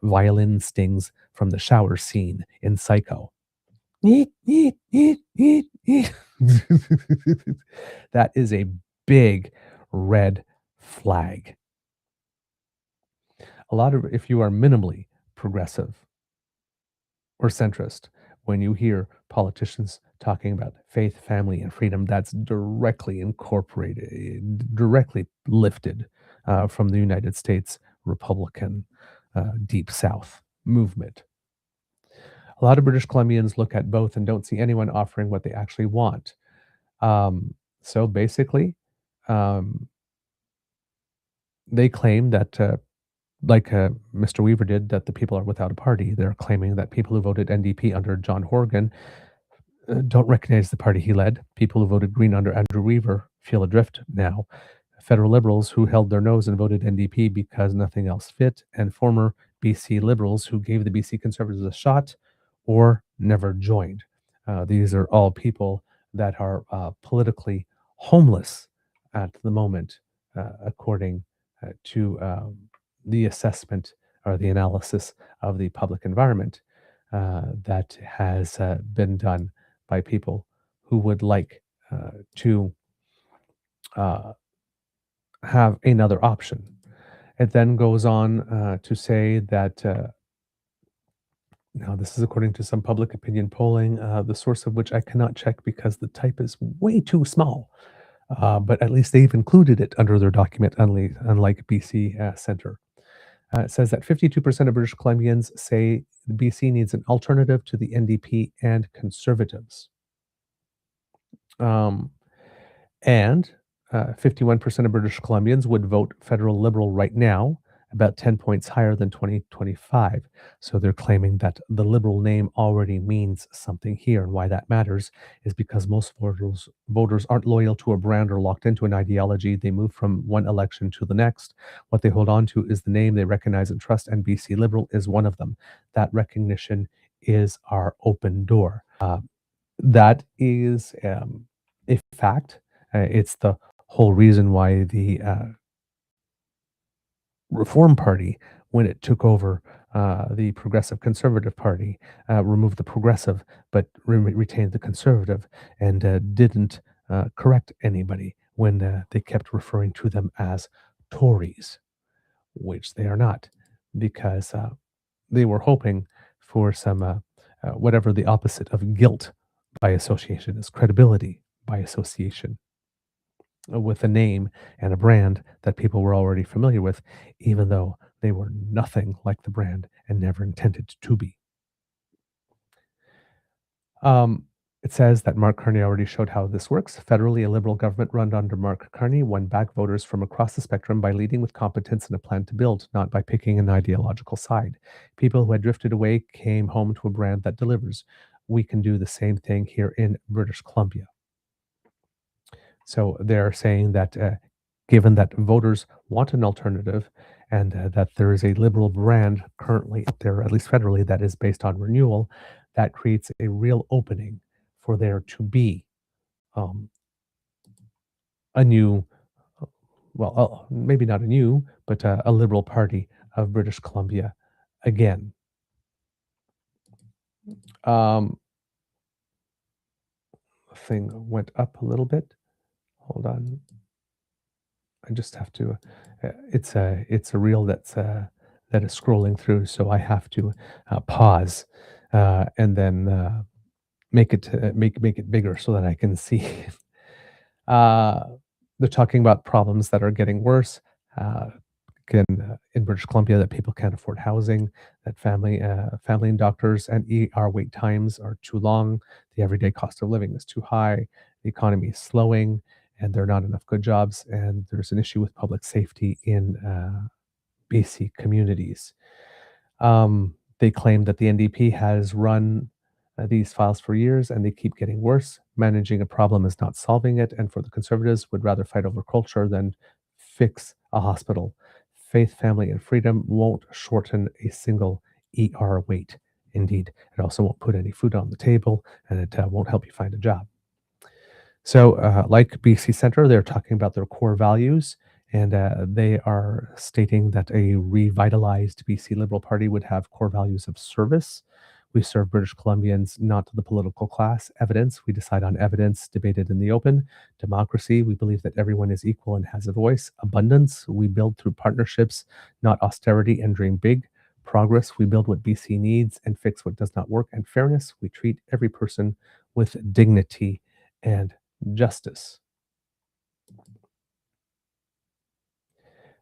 violin stings from the shower scene in Psycho. That is a big red flag. If you are minimally progressive or centrist, when you hear politicians talking about faith, family, and freedom, that's directly incorporated, directly lifted from the United States Republican Deep South movement. A lot of British Columbians look at both and don't see anyone offering what they actually want. So basically, they claim that, like Mr. Weaver did, that the people are without a party. They're claiming that people who voted NDP under John Horgan don't recognize the party he led. People who voted Green under Andrew Weaver feel adrift now. Federal Liberals who held their nose and voted NDP because nothing else fit, and former BC Liberals who gave the BC Conservatives a shot or never joined. These are all people that are politically homeless at the moment, according to the assessment or the analysis of the public environment that has been done by people who would like to have another option. It then goes on to say that, now this is according to some public opinion polling, the source of which I cannot check because the type is way too small. But at least they've included it under their document, unlike BC Centre. It says that 52% of British Columbians say the BC needs an alternative to the NDP and Conservatives. And 51% of British Columbians would vote federal Liberal right now, about 10 points higher than 2025. So they're claiming that the Liberal name already means something here. And why that matters is because most voters aren't loyal to a brand or locked into an ideology. They move from one election to the next. What they hold on to is the name they recognize and trust, and BC Liberal is one of them. That recognition is our open door. That is a fact. It's the whole reason why the Reform Party, when it took over the Progressive Conservative Party, removed the progressive but retained the conservative, and didn't correct anybody when they kept referring to them as Tories, which they are not, because they were hoping for some whatever the opposite of guilt by association is, credibility by association, with a name and a brand that people were already familiar with, even though they were nothing like the brand and never intended to be. It says that Mark Carney already showed how this works. Federally, a Liberal government run under Mark Carney won back voters from across the spectrum by leading with competence and a plan to build, not by picking an ideological side. People who had drifted away came home to a brand that delivers. We can do the same thing here in British Columbia. So they're saying that given that voters want an alternative and that there is a Liberal brand currently up there, at least federally, that is based on renewal, that creates a real opening for there to be um, a new, well, maybe not a new, but a Liberal Party of British Columbia again. Um, thing went up a little bit. Hold on. I just have to. It's a reel that is scrolling through, so I have to pause and then make it bigger so that I can see. uh, they're talking about problems that are getting worse. Uh, in British Columbia, that people can't afford housing, that family and doctors and ER wait times are too long, the everyday cost of living is too high, the economy is slowing, and there are not enough good jobs, and there's an issue with public safety in BC communities. They claim that the NDP has run these files for years and they keep getting worse. Managing a problem is not solving it, and for the Conservatives, would rather fight over culture than fix a hospital. Faith, family, and freedom won't shorten a single ER wait. Indeed, it also won't put any food on the table, and it won't help you find a job. So, like BC Centre, they're talking about their core values, and they are stating that a revitalized BC Liberal Party would have core values of service. We serve British Columbians, not the political class. Evidence, we decide on evidence debated in the open. Democracy, we believe that everyone is equal and has a voice. Abundance, we build through partnerships, not austerity, and dream big. Progress, we build what BC needs and fix what does not work. And fairness, we treat every person with dignity and justice.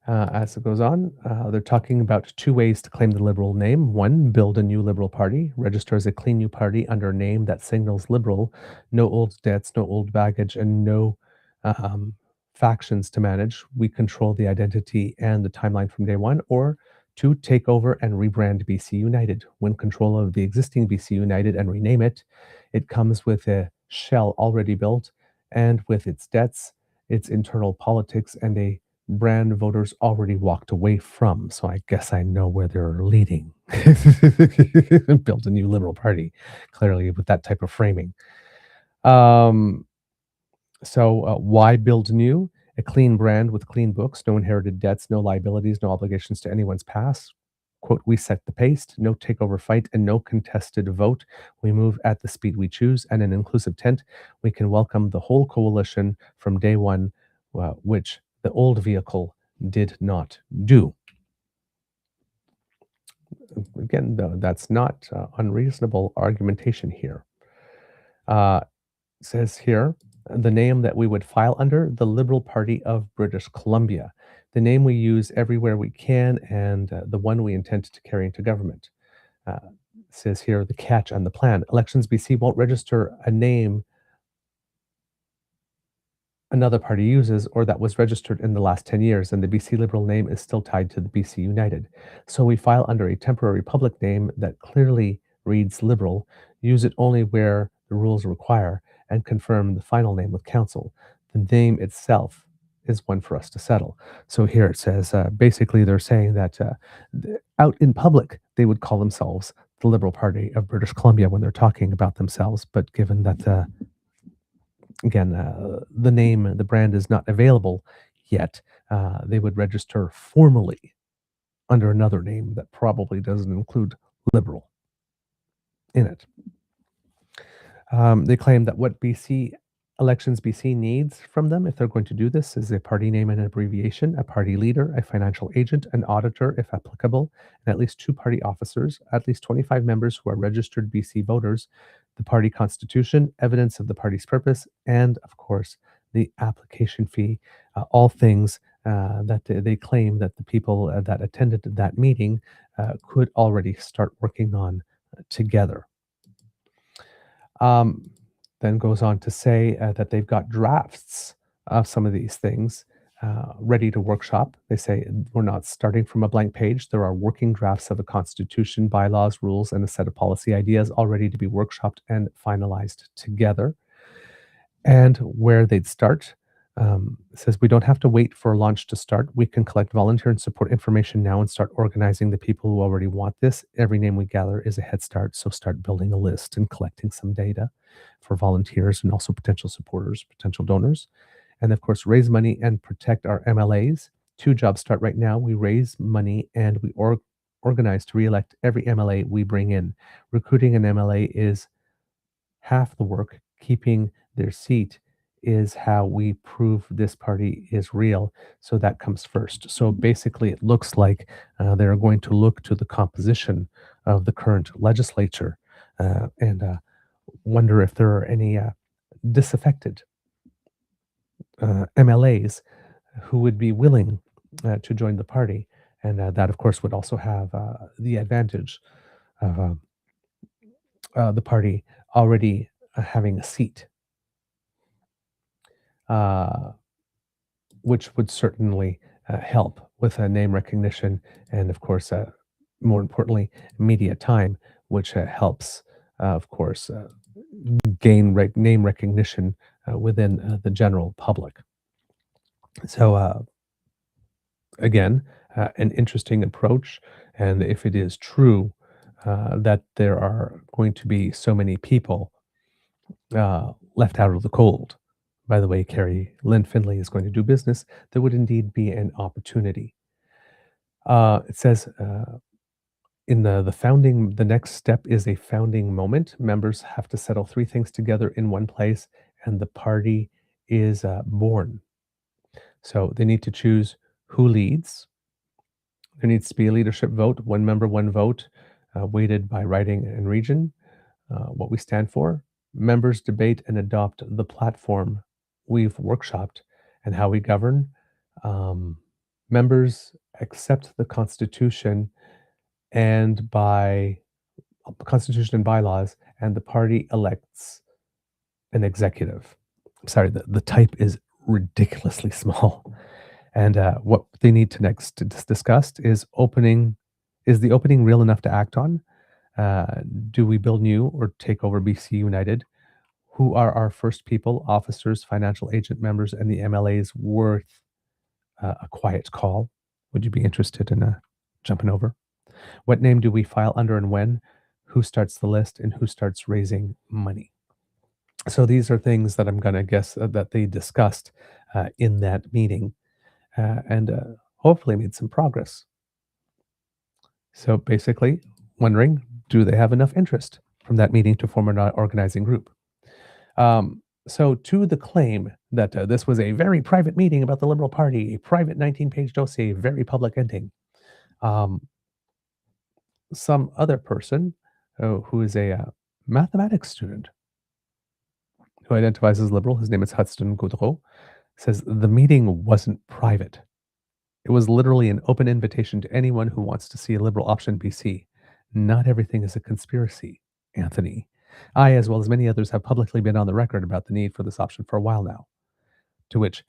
As it goes on, they're talking about two ways to claim the Liberal name. One, build a new Liberal Party, register as a clean new party under a name that signals Liberal, no old debts, no old baggage, and no factions to manage. We control the identity and the timeline from day one. Or two, take over and rebrand BC United. Win control of the existing BC United and rename it. It comes with a shell already built and with its debts, its internal politics, and a brand voters already walked away from. So I guess I know where they're leading. Build a new Liberal Party, clearly with that type of framing. So why build new? A clean brand with clean books, no inherited debts, no liabilities, no obligations to anyone's past. Quote, we set the pace, no takeover fight, and no contested vote. We move at the speed we choose, and an inclusive tent. We can welcome the whole coalition from day one, which the old vehicle did not do. Again, though, that's not unreasonable argumentation here. Says here, the name that we would file under, the Liberal Party of British Columbia, the name we use everywhere we can, and the one we intend to carry into government. Says here, the catch on the plan. Elections BC won't register a name another party uses or that was registered in the last 10 years, and the BC Liberal name is still tied to the BC United. So we file under a temporary public name that clearly reads Liberal, use it only where the rules require, and confirm the final name with council. The name itself is one for us to settle. So here it says, basically they're saying that out in public, they would call themselves the Liberal Party of British Columbia when they're talking about themselves, but given that again, the name, the brand is not available yet, they would register formally under another name that probably doesn't include Liberal in it. They claim that what Elections BC needs from them, if they're going to do this, is a party name and an abbreviation, a party leader, a financial agent, an auditor, if applicable, and at least 2 party officers, at least 25 members who are registered BC voters, the party constitution, evidence of the party's purpose, and of course, the application fee, all things that they claim that the people that attended that meeting could already start working on together. then goes on to say that they've got drafts of some of these things ready to workshop. They say we're not starting from a blank page. There are working drafts of a constitution, bylaws, rules, and a set of policy ideas all ready to be workshopped and finalized together. And where they'd start says we don't have to wait for launch to start. We can collect volunteer and support information now and start organizing the people who already want this. Every name we gather is a head start. So start building a list and collecting some data for volunteers and also potential supporters, potential donors. And of course, raise money and protect our MLAs. Two jobs start right now. We raise money and we organize to re-elect every MLA we bring in. Recruiting an MLA is half the work. Keeping their seat is how we prove this party is real. So that comes first. So basically, it looks like they're going to look to the composition of the current legislature and wonder if there are any disaffected MLAs who would be willing to join the party. And that, of course, would also have the advantage of the party already having a seat, which would certainly help with name recognition and, of course, more importantly, media time, which helps, of course, gain name recognition within the general public. So, again, an interesting approach. And if it is true that there are going to be so many people left out of the cold, by the way, Kerry-Lynne Findlay is going to do business, there would indeed be an opportunity. It says in the founding, the next step is a founding moment. Members have to settle three things together in one place, and the party is born. So they need to choose who leads. There needs to be a leadership vote, one member, one vote, weighted by riding and region, what we stand for. Members debate and adopt the platform we've workshopped and how we govern. Members accept the Constitution and Constitution and bylaws, and the party elects an executive. I'm sorry, the type is ridiculously small. And what they need to next discuss is the opening real enough to act on? Do we build new or take over BC United? Who are our first people, officers, financial agent members, and the MLAs worth a quiet call? Would you be interested in jumping over? What name do we file under and when? Who starts the list and who starts raising money? So these are things that I'm going to guess that they discussed in that meeting and hopefully made some progress. So basically, wondering, do they have enough interest from that meeting to form an organizing group? So to the claim that this was a very private meeting about the Liberal Party, a private 19-page dossier, very public ending, some other person who is a mathematics student who identifies as liberal, his name is Hudson Goudreau, says the meeting wasn't private. It was literally an open invitation to anyone who wants to see a liberal option BC. Not everything is a conspiracy, Anthony. I, as well as many others, have publicly been on the record about the need for this option for a while now. To which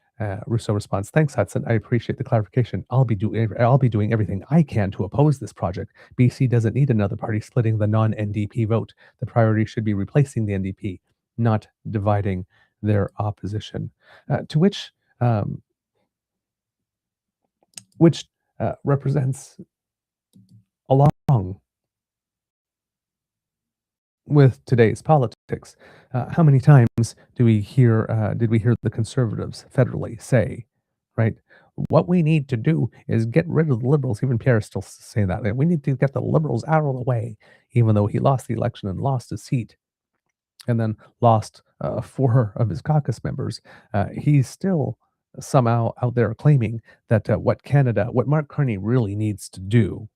Rousseau responds, "Thanks, Hudson. I appreciate the clarification. I'll be doing everything I can to oppose this project. BC doesn't need another party splitting the non-NDP vote. The priority should be replacing the NDP, not dividing their opposition." To which represents along with today's politics. How many times did we hear the conservatives federally say, right? What we need to do is get rid of the liberals. Even Pierre is still saying that. We need to get the liberals out of the way, even though he lost the election and lost his seat, and then lost 4 of his caucus members. He's still somehow out there claiming that what Mark Carney really needs to do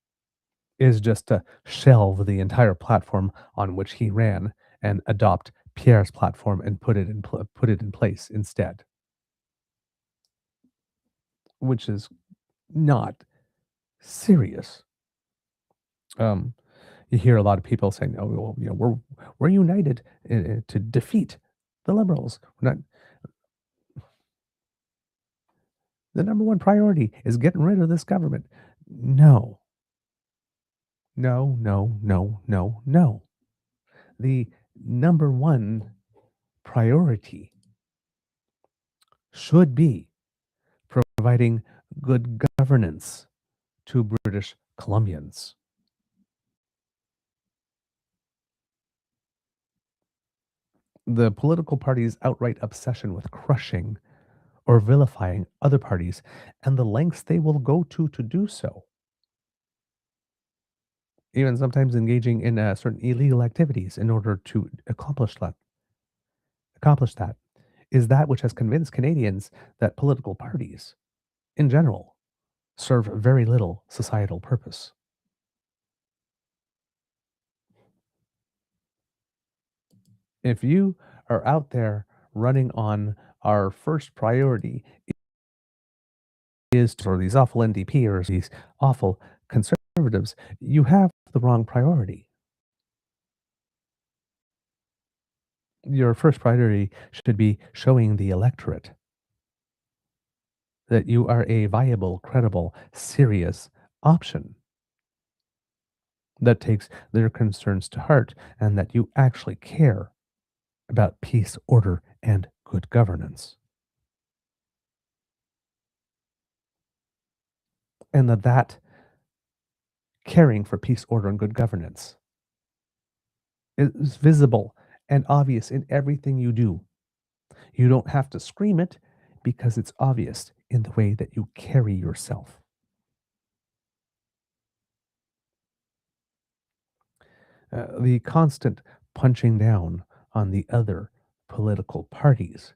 is just to shelve the entire platform on which he ran and adopt Pierre's platform and put it in place instead, which is not serious. You hear a lot of people saying, "Oh, well, we're united to defeat the Liberals. We're not, the number one priority is getting rid of this government. No, no, no, no, no, no. The number one priority should be providing good governance to British Columbians. The political party's outright obsession with crushing or vilifying other parties and the lengths they will go to do so, even sometimes engaging in certain illegal activities in order to accomplish that, is that which has convinced Canadians that political parties, in general, serve very little societal purpose. If you are out there running on our first priority is for these awful NDPers, these awful conservatives, you have the wrong priority. Your first priority should be showing the electorate that you are a viable, credible, serious option that takes their concerns to heart and that you actually care about peace, order, and good governance. And that caring for peace, order, and good governance is visible and obvious in everything you do. You don't have to scream it because it's obvious in the way that you carry yourself. The constant punching down on the other political parties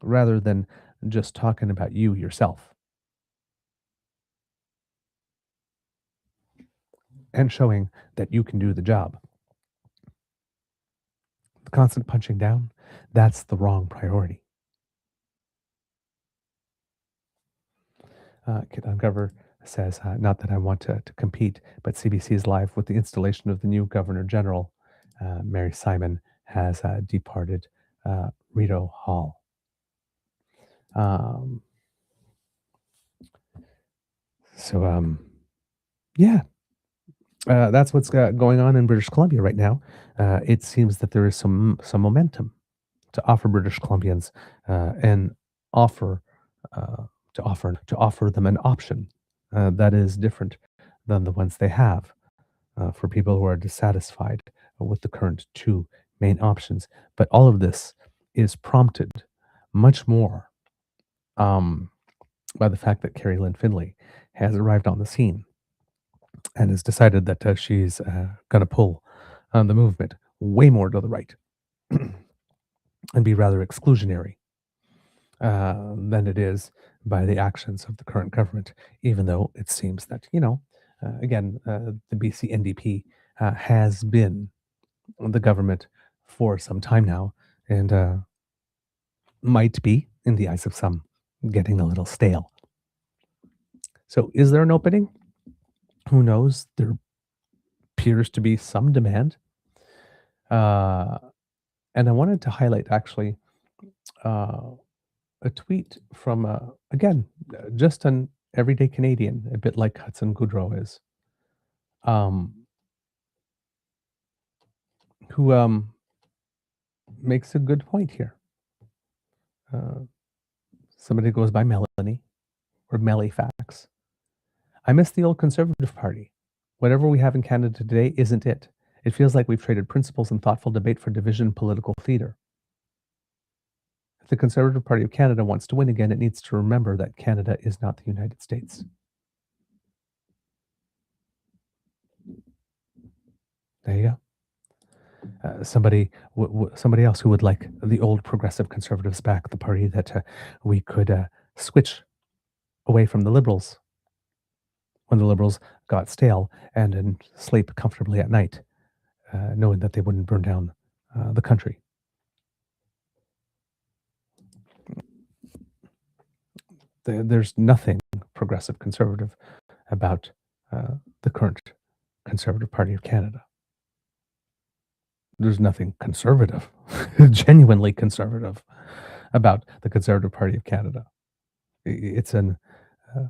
rather than just talking about you yourself and showing that you can do the job. The constant punching down, that's the wrong priority. Kit Uncover says, not that I want to compete, but CBC is live with the installation of the new Governor General. Mary Simon has departed Rideau Hall. Yeah, that's what's going on in British Columbia right now. It seems that there is some momentum to offer British Columbians and to offer them an option that is different than the ones they have for people who are dissatisfied with the current two main options. But all of this is prompted much more by the fact that Kerry-Lynne Findlay has arrived on the scene and has decided that she's going to pull the movement way more to the right and be rather exclusionary than it is by the actions of the current government, even though it seems that, again, the BC NDP has been the government for some time now and might be, in the eyes of some, getting a little stale. So is there an opening? Who knows? There appears to be some demand. And I wanted to highlight actually a tweet from, again, just an everyday Canadian, a bit like Hudson Goodrow is, who makes a good point here. Somebody goes by Melanie or Mellyfax. I miss the old Conservative Party. Whatever we have in Canada today isn't it. It feels like we've traded principles and thoughtful debate for division political theater. If the Conservative Party of Canada wants to win again, it needs to remember that Canada is not the United States. There you go. Somebody else who would like the old progressive Conservatives back, the party that we could switch away from the Liberals when the Liberals got stale and sleep comfortably at night, knowing that they wouldn't burn down the country. There's nothing progressive conservative about the current Conservative Party of Canada. There's nothing conservative genuinely conservative about the Conservative Party of Canada. It's an uh,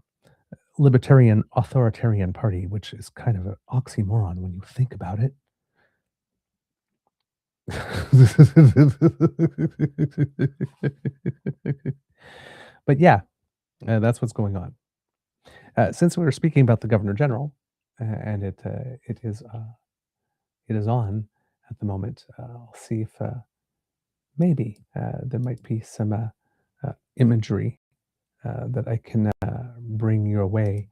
libertarian authoritarian party, which is kind of an oxymoron when you think about it. But yeah, that's what's going on. Since we were speaking about the Governor General, and it is on at the moment, I'll see if maybe there might be some imagery that I can bring your way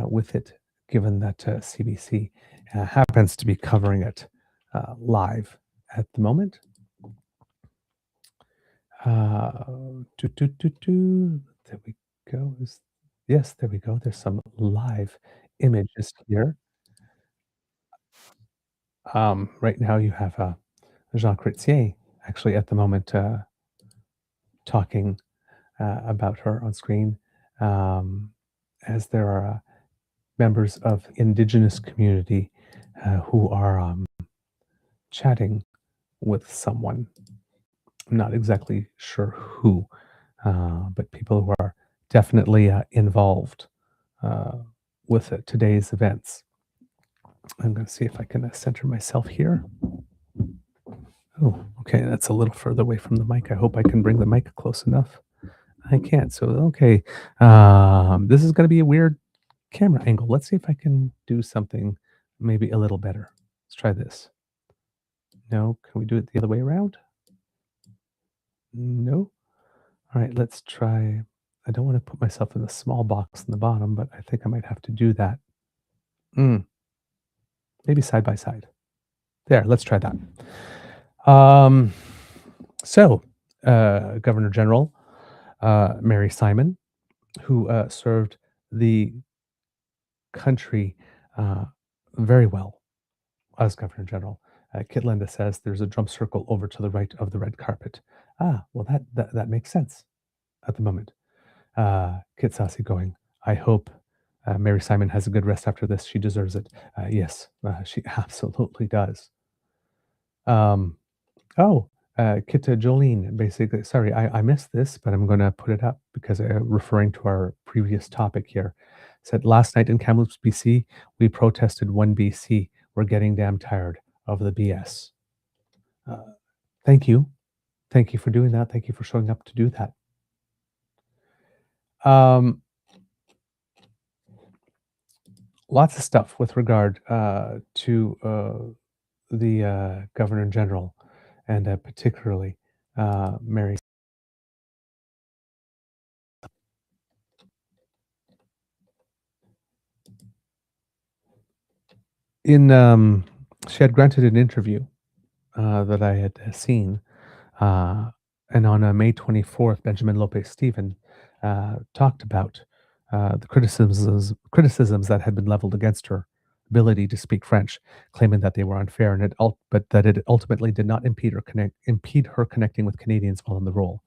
with it, given that CBC happens to be covering it live at the moment. There we go. Yes, there we go. There's some live images here. Right now, you have Jean Chrétien actually at the moment talking about her on screen, as there are members of Indigenous community who are chatting with someone. I'm not exactly sure who, but people who are definitely involved with today's events. I'm going to see if I can center myself here. Oh, okay, that's a little further away from the mic. I hope I can bring the mic close enough. I can't. So, okay, this is going to be a weird camera angle. Let's see if I can do something maybe a little better. Let's try this. No, can we do it the other way around? No. All right, let's try. I don't want to put myself in the small box in the bottom, but I think I might have to do that. Maybe side by side. There, let's try that. So, Governor General Mary Simon, who served the country very well as Governor General. Kit Linda says there's a drum circle over to the right of the red carpet. Well, that makes sense at the moment. Kit Sassy going, I hope Mary Simon has a good rest after this. She deserves it. Yes, she absolutely does. Kit Jolene, basically, sorry, I missed this, but I'm going to put it up because referring to our previous topic here, said last night in Kamloops, BC, we protested 1BC. We're getting damn tired of the BS. Thank you. Thank you for doing that. Thank you for showing up to do that. Lots of stuff with regard to the Governor General and particularly Mary. She had granted an interview that I had seen, and on May 24th, Benjamin Lopez Stephen talked about the criticisms that had been leveled against her ability to speak French, claiming that they were unfair, but that it ultimately did not impede her connecting with Canadians while in the role.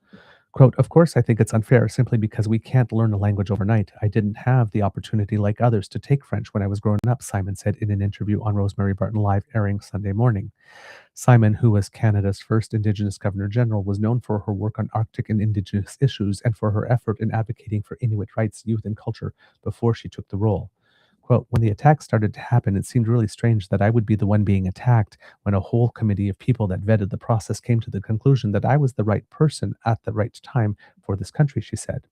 Quote, of course, I think it's unfair simply because we can't learn a language overnight. I didn't have the opportunity like others to take French when I was growing up, Simon said in an interview on Rosemary Barton Live airing Sunday morning. Simon, who was Canada's first Indigenous Governor General, was known for her work on Arctic and Indigenous issues and for her effort in advocating for Inuit rights, youth, and culture before she took the role. Quote, when the attacks started to happen, it seemed really strange that I would be the one being attacked when a whole committee of people that vetted the process came to the conclusion that I was the right person at the right time for this country, she said.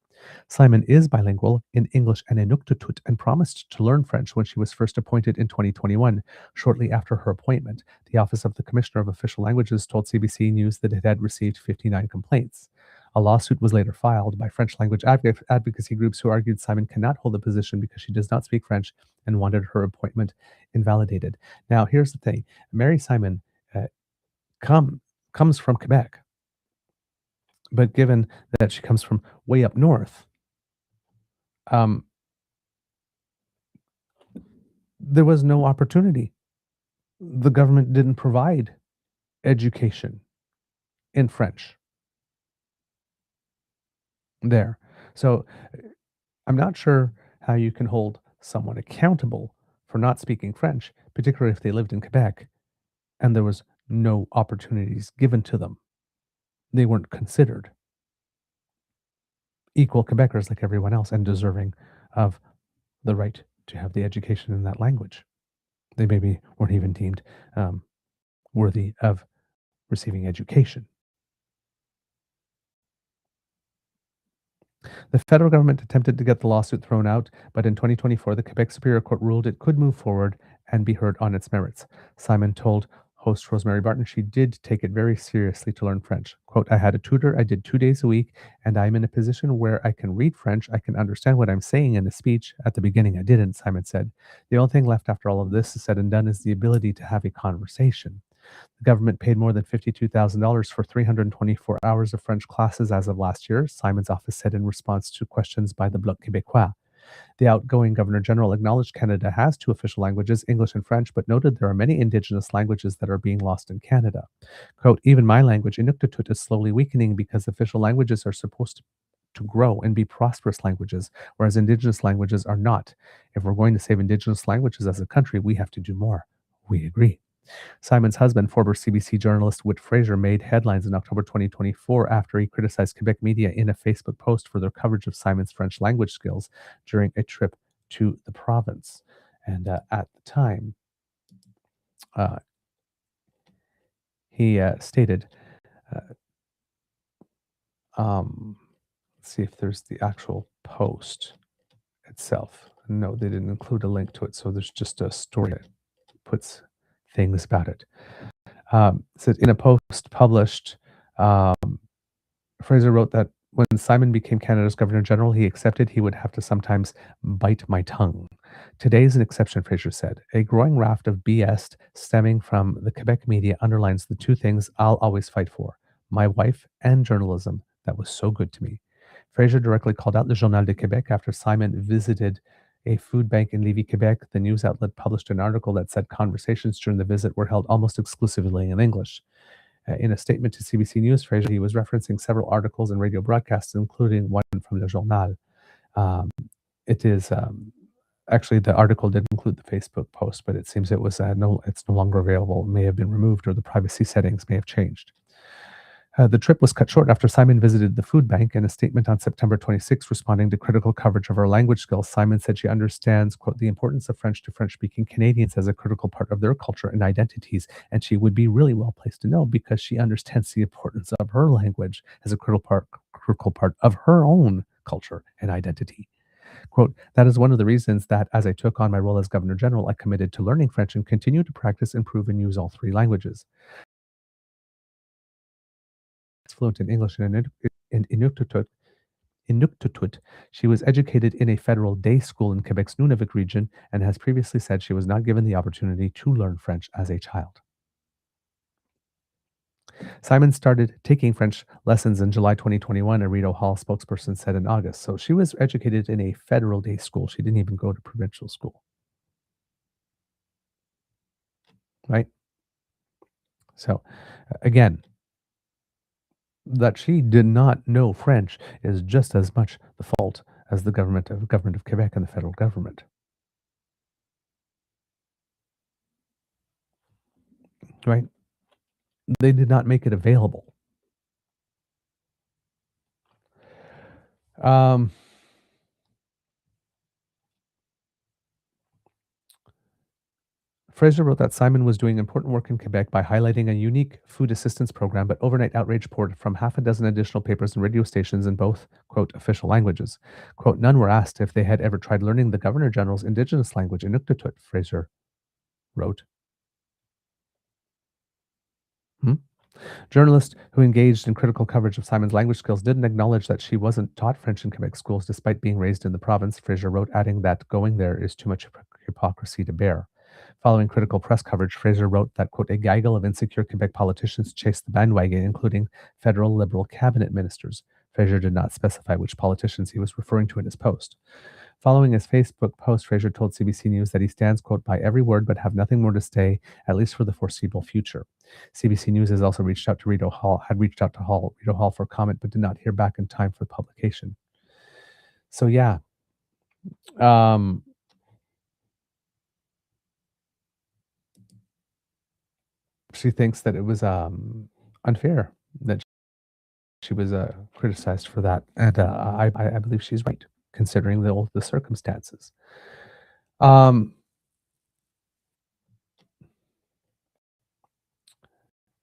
Simon is bilingual in English and Inuktitut and promised to learn French when she was first appointed in 2021. Shortly after her appointment, the Office of the Commissioner of Official Languages told CBC News that it had received 59 complaints. A lawsuit was later filed by French language advocacy groups who argued Simon cannot hold the position because she does not speak French and wanted her appointment invalidated. Now, here's the thing. Mary Simon comes from Quebec, but given that she comes from way up north, there was no opportunity. The government didn't provide education in French there. So I'm not sure how you can hold someone accountable for not speaking French, particularly if they lived in Quebec and there was no opportunities given to them. They weren't considered equal Quebecers like everyone else and deserving of the right to have the education in that language. They maybe weren't even deemed worthy of receiving education. The federal government attempted to get the lawsuit thrown out, but in 2024, the Quebec Superior Court ruled it could move forward and be heard on its merits. Simon told host Rosemary Barton she did take it very seriously to learn French. Quote, I had a tutor, I did 2 days a week, and I'm in a position where I can read French, I can understand what I'm saying in a speech. At the beginning, I didn't, Simon said. The only thing left after all of this is said and done is the ability to have a conversation. The government paid more than $52,000 for 324 hours of French classes as of last year, Simon's office said in response to questions by the Bloc Québécois. The outgoing Governor General acknowledged Canada has two official languages, English and French, but noted there are many Indigenous languages that are being lost in Canada. Quote, even my language, Inuktitut, is slowly weakening because official languages are supposed to grow and be prosperous languages, whereas Indigenous languages are not. If we're going to save Indigenous languages as a country, we have to do more. We agree. Simon's husband, former CBC journalist Whit Fraser, made headlines in October 2024 after he criticized Quebec media in a Facebook post for their coverage of Simon's French language skills during a trip to the province. And at the time, uh, he stated, let's see if there's the actual post itself. No, they didn't include a link to it, so there's just a story that puts things about it. So in a post published, Fraser wrote that when Simon became Canada's Governor General, he accepted he would have to sometimes bite my tongue. Today's an exception, Fraser said. A growing raft of BS stemming from the Quebec media underlines the two things I'll always fight for, my wife and journalism that was so good to me. Fraser directly called out the Journal de Québec after Simon visited a food bank in Lévis, Quebec. The news outlet published an article that said conversations during the visit were held almost exclusively in English. In a statement to CBC News, Fraser, he was referencing several articles and radio broadcasts, including one from Le Journal. It is actually the article did include the Facebook post, but it seems it's no longer available. It may have been removed, or the privacy settings may have changed. The trip was cut short after Simon visited the food bank. In a statement on September 26, responding to critical coverage of her language skills, Simon said she understands, quote, the importance of French to French-speaking Canadians as a critical part of their culture and identities, and she would be really well placed to know because she understands the importance of her language as a critical part of her own culture and identity. Quote, that is one of the reasons that as I took on my role as Governor General, I committed to learning French and continue to practice, improve, and use all three languages. Fluent in English and Inuktitut. She was educated in a federal day school in Quebec's Nunavut region and has previously said she was not given the opportunity to learn French as a child. Simon started taking French lessons in July 2021, a Rideau Hall spokesperson said in August. So she was educated in a federal day school. She didn't even go to provincial school. Right? So, again, that she did not know French is just as much the fault as the government of Quebec and the federal government. Right? They did not make it available. Fraser wrote that Simon was doing important work in Quebec by highlighting a unique food assistance program, but overnight outrage poured from half a dozen additional papers and radio stations in both, quote, official languages. Quote, none were asked if they had ever tried learning the Governor General's Indigenous language, Inuktitut, Fraser wrote. Journalists who engaged in critical coverage of Simon's language skills didn't acknowledge that she wasn't taught French in Quebec schools despite being raised in the province, Fraser wrote, adding that going there is too much hypocrisy to bear. Following critical press coverage, Fraser wrote that, quote, a gaggle of insecure Quebec politicians chased the bandwagon, including federal Liberal cabinet ministers. Fraser did not specify which politicians he was referring to in his post. Following his Facebook post, Fraser told CBC News that he stands, quote, by every word but have nothing more to say, at least for the foreseeable future. CBC News has also reached out to Rideau Hall for comment, but did not hear back in time for publication. So yeah, she thinks that it was unfair that she was criticized for that, and I believe she's right considering the circumstances.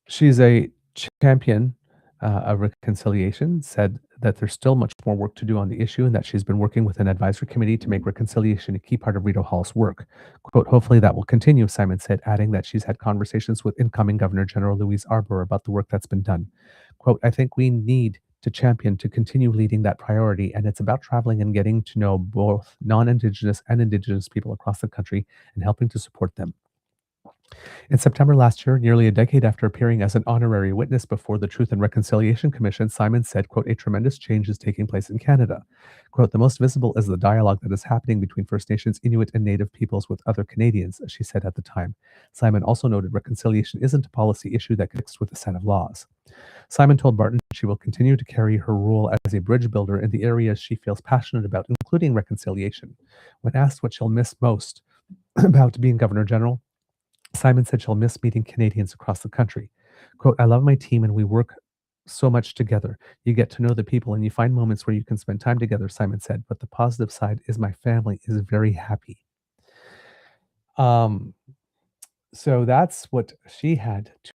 She's a champion of reconciliation, said that there's still much more work to do on the issue and that she's been working with an advisory committee to make reconciliation a key part of Rito Hall's work. Quote, hopefully that will continue, Simon said, adding that she's had conversations with incoming Governor General Louise Arbour about the work that's been done. Quote, I think we need to champion to continue leading that priority, and it's about traveling and getting to know both non-Indigenous and Indigenous people across the country and helping to support them. In September last year, nearly a decade after appearing as an honorary witness before the Truth and Reconciliation Commission, Simon said, quote, a tremendous change is taking place in Canada. Quote, the most visible is the dialogue that is happening between First Nations, Inuit, and Native peoples with other Canadians, she said at the time. Simon also noted reconciliation isn't a policy issue that connects with a set of laws. Simon told Barton she will continue to carry her role as a bridge builder in the areas she feels passionate about, including reconciliation. When asked what she'll miss most about being Governor General, Simon said she'll miss meeting Canadians across the country. Quote, I love my team and we work so much together. You get to know the people and you find moments where you can spend time together, Simon said. But the positive side is my family is very happy. So that's what she had to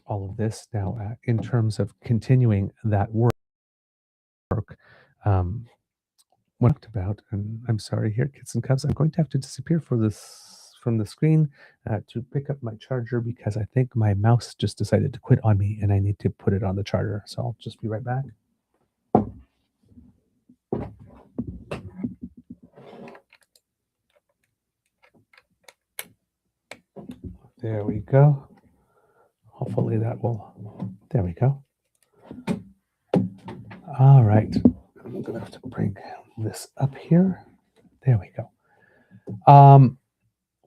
all of this. Now, in terms of continuing that work, what about, and I'm sorry here, kids and cubs, I'm going to have to disappear for this from the screen to pick up my charger because I think my mouse just decided to quit on me and I need to put it on the charger. So I'll just be right back. There we go. Hopefully that will, there we go. All right. I'm going to have to bring this up here. There we go.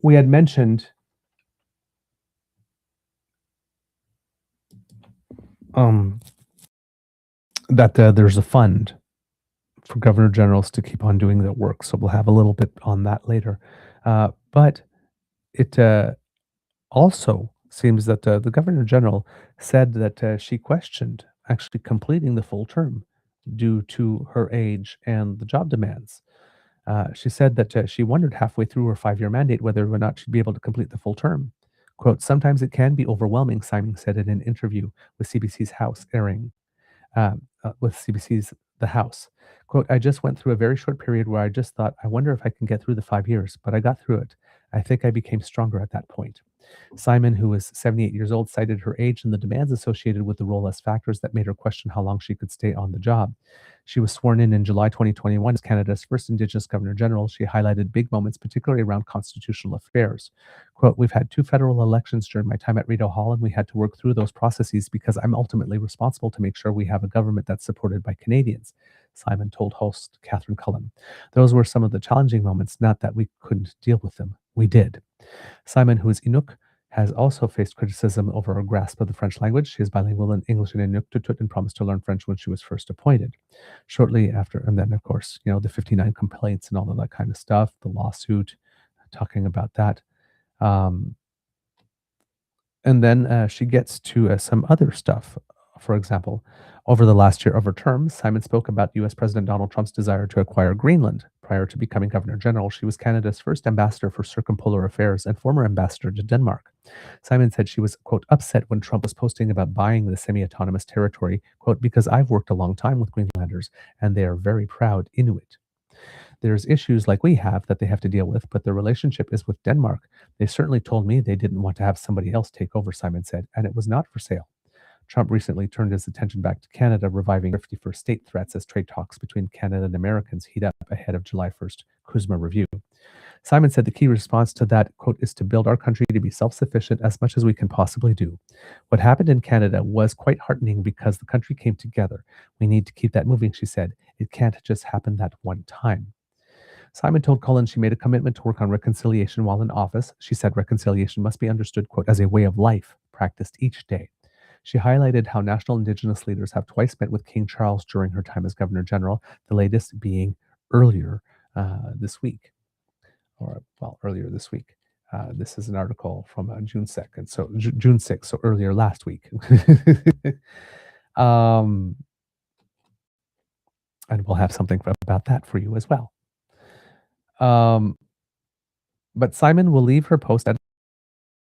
We had mentioned that there's a fund for governor generals to keep on doing their work. So we'll have a little bit on that later. But it also seems that the governor general said that she questioned actually completing the full term due to her age and the job demands. She said that she wondered halfway through her 5-year mandate whether or not she'd be able to complete the full term. Quote, sometimes it can be overwhelming, Simon said in an interview with CBC's House airing with CBC's The House. Quote, I just went through a very short period where I just thought, I wonder if I can get through the 5 years, but I got through it. I think I became stronger at that point. Simon, who was 78 years old, cited her age and the demands associated with the role as factors that made her question how long she could stay on the job. She was sworn in July 2021 as Canada's first Indigenous Governor General. She highlighted big moments, particularly around constitutional affairs. Quote, we've had 2 federal elections during my time at Rito Hall, and we had to work through those processes because I'm ultimately responsible to make sure we have a government that's supported by Canadians, Simon told host Catherine Cullen. Those were some of the challenging moments, not that we couldn't deal with them. We did. Simon, who is Inuk, has also faced criticism over her grasp of the French language. She is bilingual in English and Inuktitut and promised to learn French when she was first appointed. Shortly after, and then of course, the 59 complaints and all of that kind of stuff, the lawsuit, talking about that. And then she gets to some other stuff. For example, over the last year of her term, Simon spoke about U.S. President Donald Trump's desire to acquire Greenland. Prior to becoming Governor General, she was Canada's first ambassador for circumpolar affairs and former ambassador to Denmark. Simon said she was, quote, upset when Trump was posting about buying the semi-autonomous territory, quote, because I've worked a long time with Greenlanders and they are very proud Inuit. There's issues like we have that they have to deal with, but their relationship is with Denmark. They certainly told me they didn't want to have somebody else take over, Simon said, and it was not for sale. Trump recently turned his attention back to Canada, reviving 51st state threats as trade talks between Canada and Americans heat up ahead of July 1st CUSMA review. Simon said the key response to that, quote, is to build our country to be self-sufficient as much as we can possibly do. What happened in Canada was quite heartening because the country came together. We need to keep that moving, she said. It can't just happen that one time. Simon told Cullen she made a commitment to work on reconciliation while in office. She said reconciliation must be understood, quote, as a way of life practiced each day. She highlighted how national Indigenous leaders have twice met with King Charles during her time as Governor General, the latest being earlier this week. This is an article from June 2nd, so June 6th, so earlier last week. um, and we'll have something about that for you as well. But Simon will leave her post at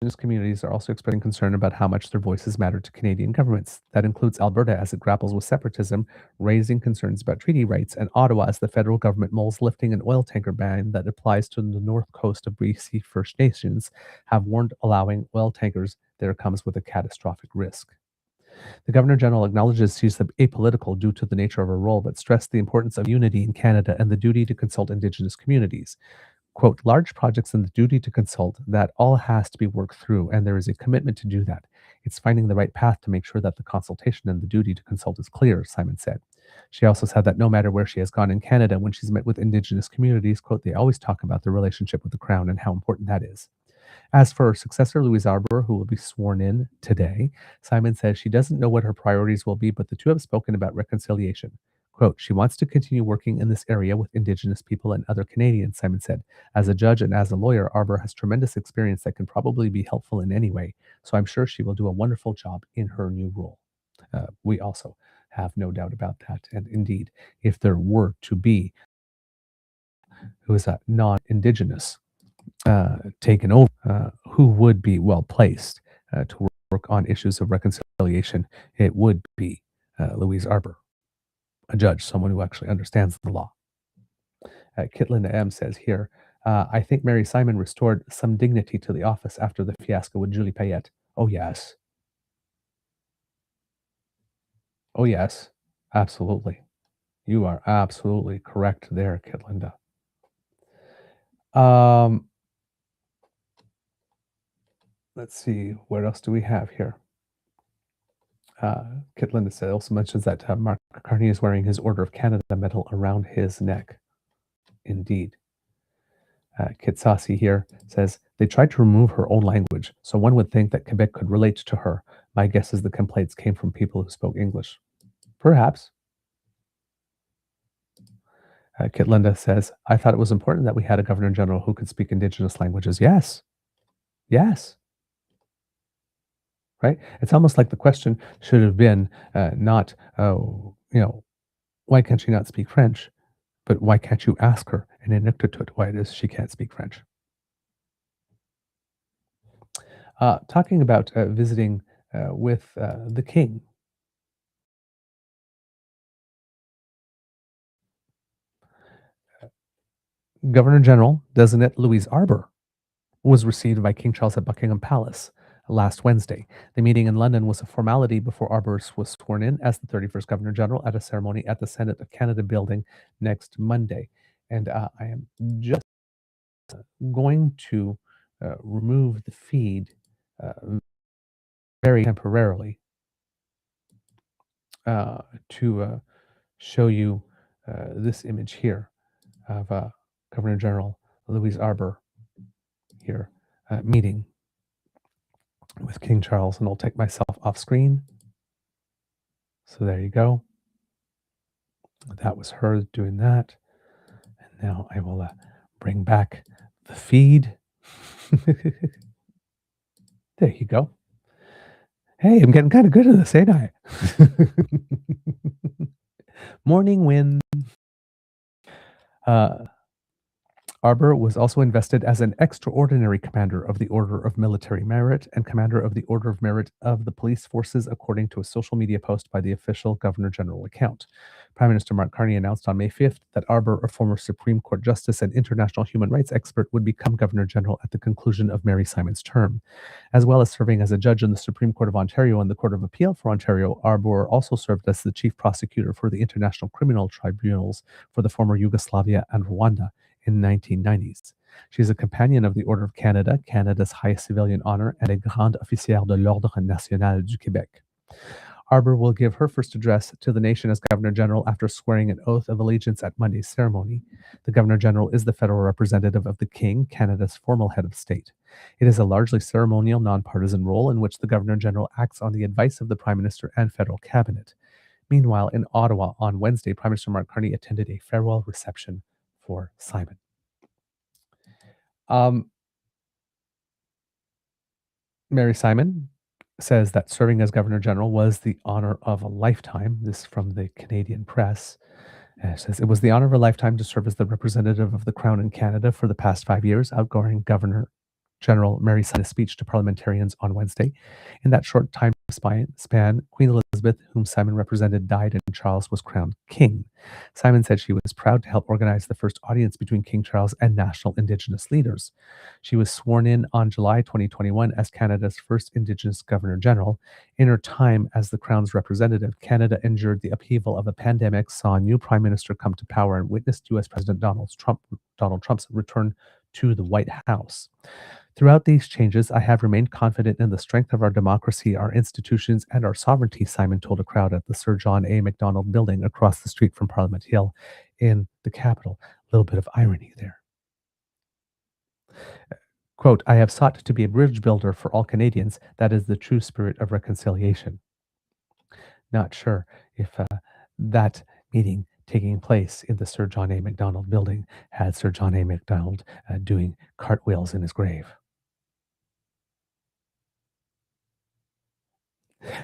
Indigenous communities are also expressing concern about how much their voices matter to Canadian governments. That includes Alberta as it grapples with separatism, raising concerns about treaty rights, and Ottawa as the federal government mulls lifting an oil tanker ban that applies to the north coast of BC First Nations, have warned allowing oil tankers there comes with a catastrophic risk. The Governor General acknowledges she's apolitical due to the nature of her role, but stressed the importance of unity in Canada and the duty to consult Indigenous communities. Quote, large projects and the duty to consult, that all has to be worked through, and there is a commitment to do that. It's finding the right path to make sure that the consultation and the duty to consult is clear, Simon said. She also said that no matter where she has gone in Canada, when she's met with Indigenous communities, quote, they always talk about the relationship with the Crown and how important that is. As for her successor, Louise Arbour, who will be sworn in today, Simon says she doesn't know what her priorities will be, but the two have spoken about reconciliation. Quote, she wants to continue working in this area with Indigenous people and other Canadians, Simon said. As a judge and as a lawyer, Arbour has tremendous experience that can probably be helpful in any way, so I'm sure she will do a wonderful job in her new role. We also have no doubt about that. And indeed, if there were to be who is a non-Indigenous taken over, who would be well placed to work on issues of reconciliation, it would be Louise Arbour, a judge, someone who actually understands the law. Kitlinda M says here, I think Mary Simon restored some dignity to the office after the fiasco with Julie Payette. Oh, yes. Oh, yes. Absolutely. You are absolutely correct there, Kitlinda. Let's see, what else do we have here? Kit Linda also mentions that Mark Carney is wearing his Order of Canada medal around his neck. Indeed. Kit Saucy here says, they tried to remove her own language, so one would think that Quebec could relate to her. My guess is the complaints came from people who spoke English. Perhaps. Kit Linda says, I thought it was important that we had a Governor General who could speak Indigenous languages. Yes. Yes. Right? It's almost like the question should have been not, why can't she not speak French? But why can't you ask her in Inuktitut why it is she can't speak French? Talking about visiting with the king. Governor General designate Louise Arbour was received by King Charles at Buckingham Palace last Wednesday. The meeting in London was a formality before Arbour was sworn in as the 31st Governor General at a ceremony at the Senate of Canada building next Monday. And I am just going to remove the feed very temporarily to show you this image here of Governor General Louise Arbour here meeting with King Charles, and I'll take myself off screen. So there you go. That was her doing that. And now I will bring back the feed. There you go. Hey, I'm getting kind of good at this, ain't I? Morning wind. Arbour was also invested as an extraordinary commander of the Order of Military Merit and commander of the Order of Merit of the Police Forces, according to a social media post by the official Governor General account. Prime Minister Mark Carney announced on May 5th that Arbour, a former Supreme Court justice and international human rights expert, would become Governor General at the conclusion of Mary Simon's term. As well as serving as a judge in the Supreme Court of Ontario and the Court of Appeal for Ontario, Arbour also served as the chief prosecutor for the International Criminal Tribunals for the former Yugoslavia and Rwanda in the 1990s. She is a companion of the Order of Canada, Canada's highest civilian honor, and a Grande Officière de l'Ordre National du Québec. Arbour will give her first address to the nation as Governor General after swearing an oath of allegiance at Monday's ceremony. The Governor General is the federal representative of the King, Canada's formal head of state. It is a largely ceremonial, nonpartisan role in which the Governor General acts on the advice of the Prime Minister and federal cabinet. Meanwhile, in Ottawa on Wednesday, Prime Minister Mark Carney attended a farewell reception for Simon. Mary Simon says that serving as Governor General was the honor of a lifetime. This from the Canadian Press. It says it was the honor of a lifetime to serve as the representative of the Crown in Canada for the past 5 years. Outgoing Governor General Mary Simon speech to parliamentarians on Wednesday. In that short time span, Queen Elizabeth, whom Simon represented, died and Charles was crowned king. Simon said she was proud to help organize the first audience between King Charles and national Indigenous leaders. She was sworn in on July 2021 as Canada's first Indigenous Governor General. In her time as the Crown's representative, Canada endured the upheaval of a pandemic, saw a new Prime Minister come to power, and witnessed U.S. President Donald Trump's return to the White House. Throughout these changes, I have remained confident in the strength of our democracy, our institutions, and our sovereignty, Simon told a crowd at the Sir John A. Macdonald building across the street from Parliament Hill in the capital. A little bit of irony there. Quote, I have sought to be a bridge builder for all Canadians. That is the true spirit of reconciliation. Not sure if that meeting taking place in the Sir John A. Macdonald building had Sir John A. Macdonald doing cartwheels in his grave.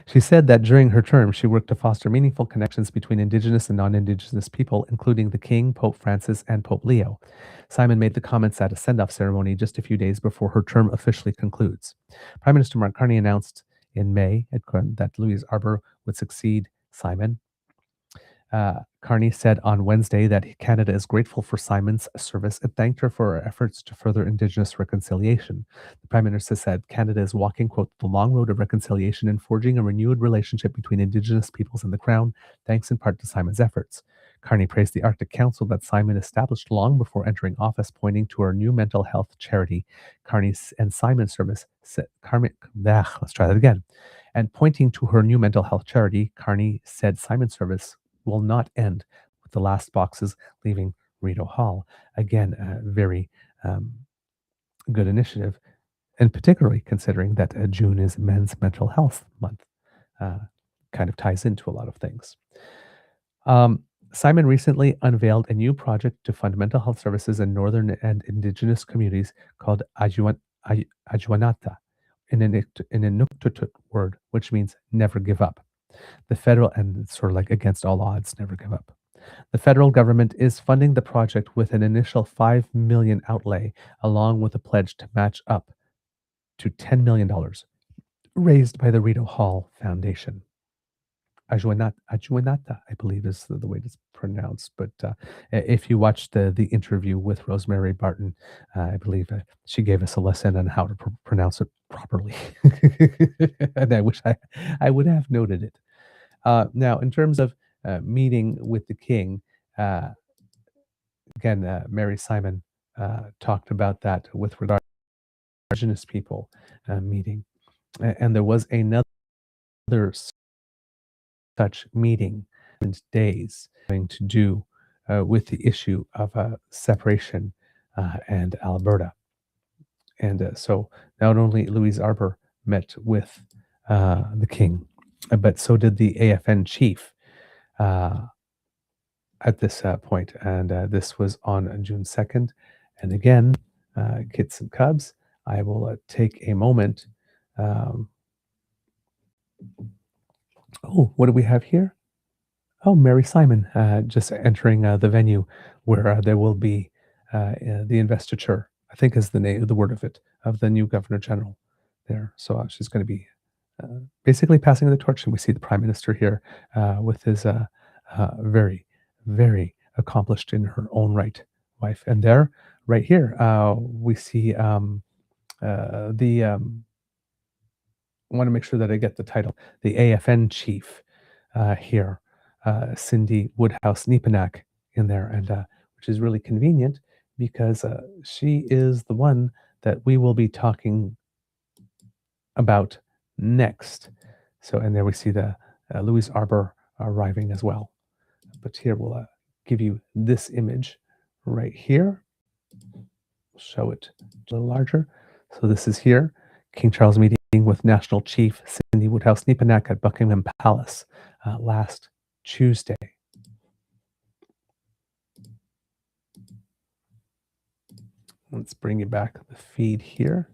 She said that during her term, she worked to foster meaningful connections between Indigenous and non-Indigenous people, including the King, Pope Francis, and Pope Leo. Simon made the comments at a send-off ceremony just a few days before her term officially concludes. Prime Minister Mark Carney announced in May that Louise Arbour would succeed Simon. Carney said on Wednesday that Canada is grateful for Simon's service and thanked her for her efforts to further Indigenous reconciliation. The Prime Minister said Canada is walking, quote, the long road of reconciliation and forging a renewed relationship between Indigenous peoples and the Crown, thanks in part to Simon's efforts. Carney praised the Arctic Council that Simon established long before entering office, pointing to her new mental health charity. Carney's and Simon's service said, let's try that again. And pointing to her new mental health charity, Carney said Simon's service will not end with the last boxes leaving Rideau Hall. Again, a very good initiative, and particularly considering that June is Men's Mental Health Month. Kind of ties into a lot of things. Simon recently unveiled a new project to fund mental health services in Northern and Indigenous communities called Ajuanata, in an Inuktitut word, which means never give up. The federal, and it's sort of like against all odds, never give up. The federal government is funding the project with an initial $5 million outlay, along with a pledge to match up to $10 million raised by the Rideau Hall Foundation. Ajuanata, I believe is the way it's pronounced. But if you watched the interview with Rosemary Barton, I believe she gave us a lesson on how to pronounce it properly. And I wish I would have noted it. Now, in terms of meeting with the king, again, Mary Simon talked about that with regard to Indigenous people meeting. And there was another such meeting in days having to do with the issue of separation and Alberta. And so not only Louise Arbour met with the king, but so did the AFN chief at this point. And this was on June 2nd. And again, kids and cubs, I will take a moment. Oh, what do we have here? Oh, Mary Simon just entering the venue where there will be the investiture, I think is the name, the word of it, of the new Governor General there. So she's going to be basically passing the torch. And we see the Prime Minister here with his very, very accomplished in her own right wife. And there, right here, we see I want to make sure that I get the title, the AFN chief here, Cindy Woodhouse Nepanak in there, and which is really convenient because she is the one that we will be talking about next. So, and there we see the Louise Arbour arriving as well. But here we'll give you this image right here. Show it a little larger. So this is here, King Charles meeting with National Chief Cindy Woodhouse Nepanak at Buckingham Palace last Tuesday. Let's bring you back the feed here.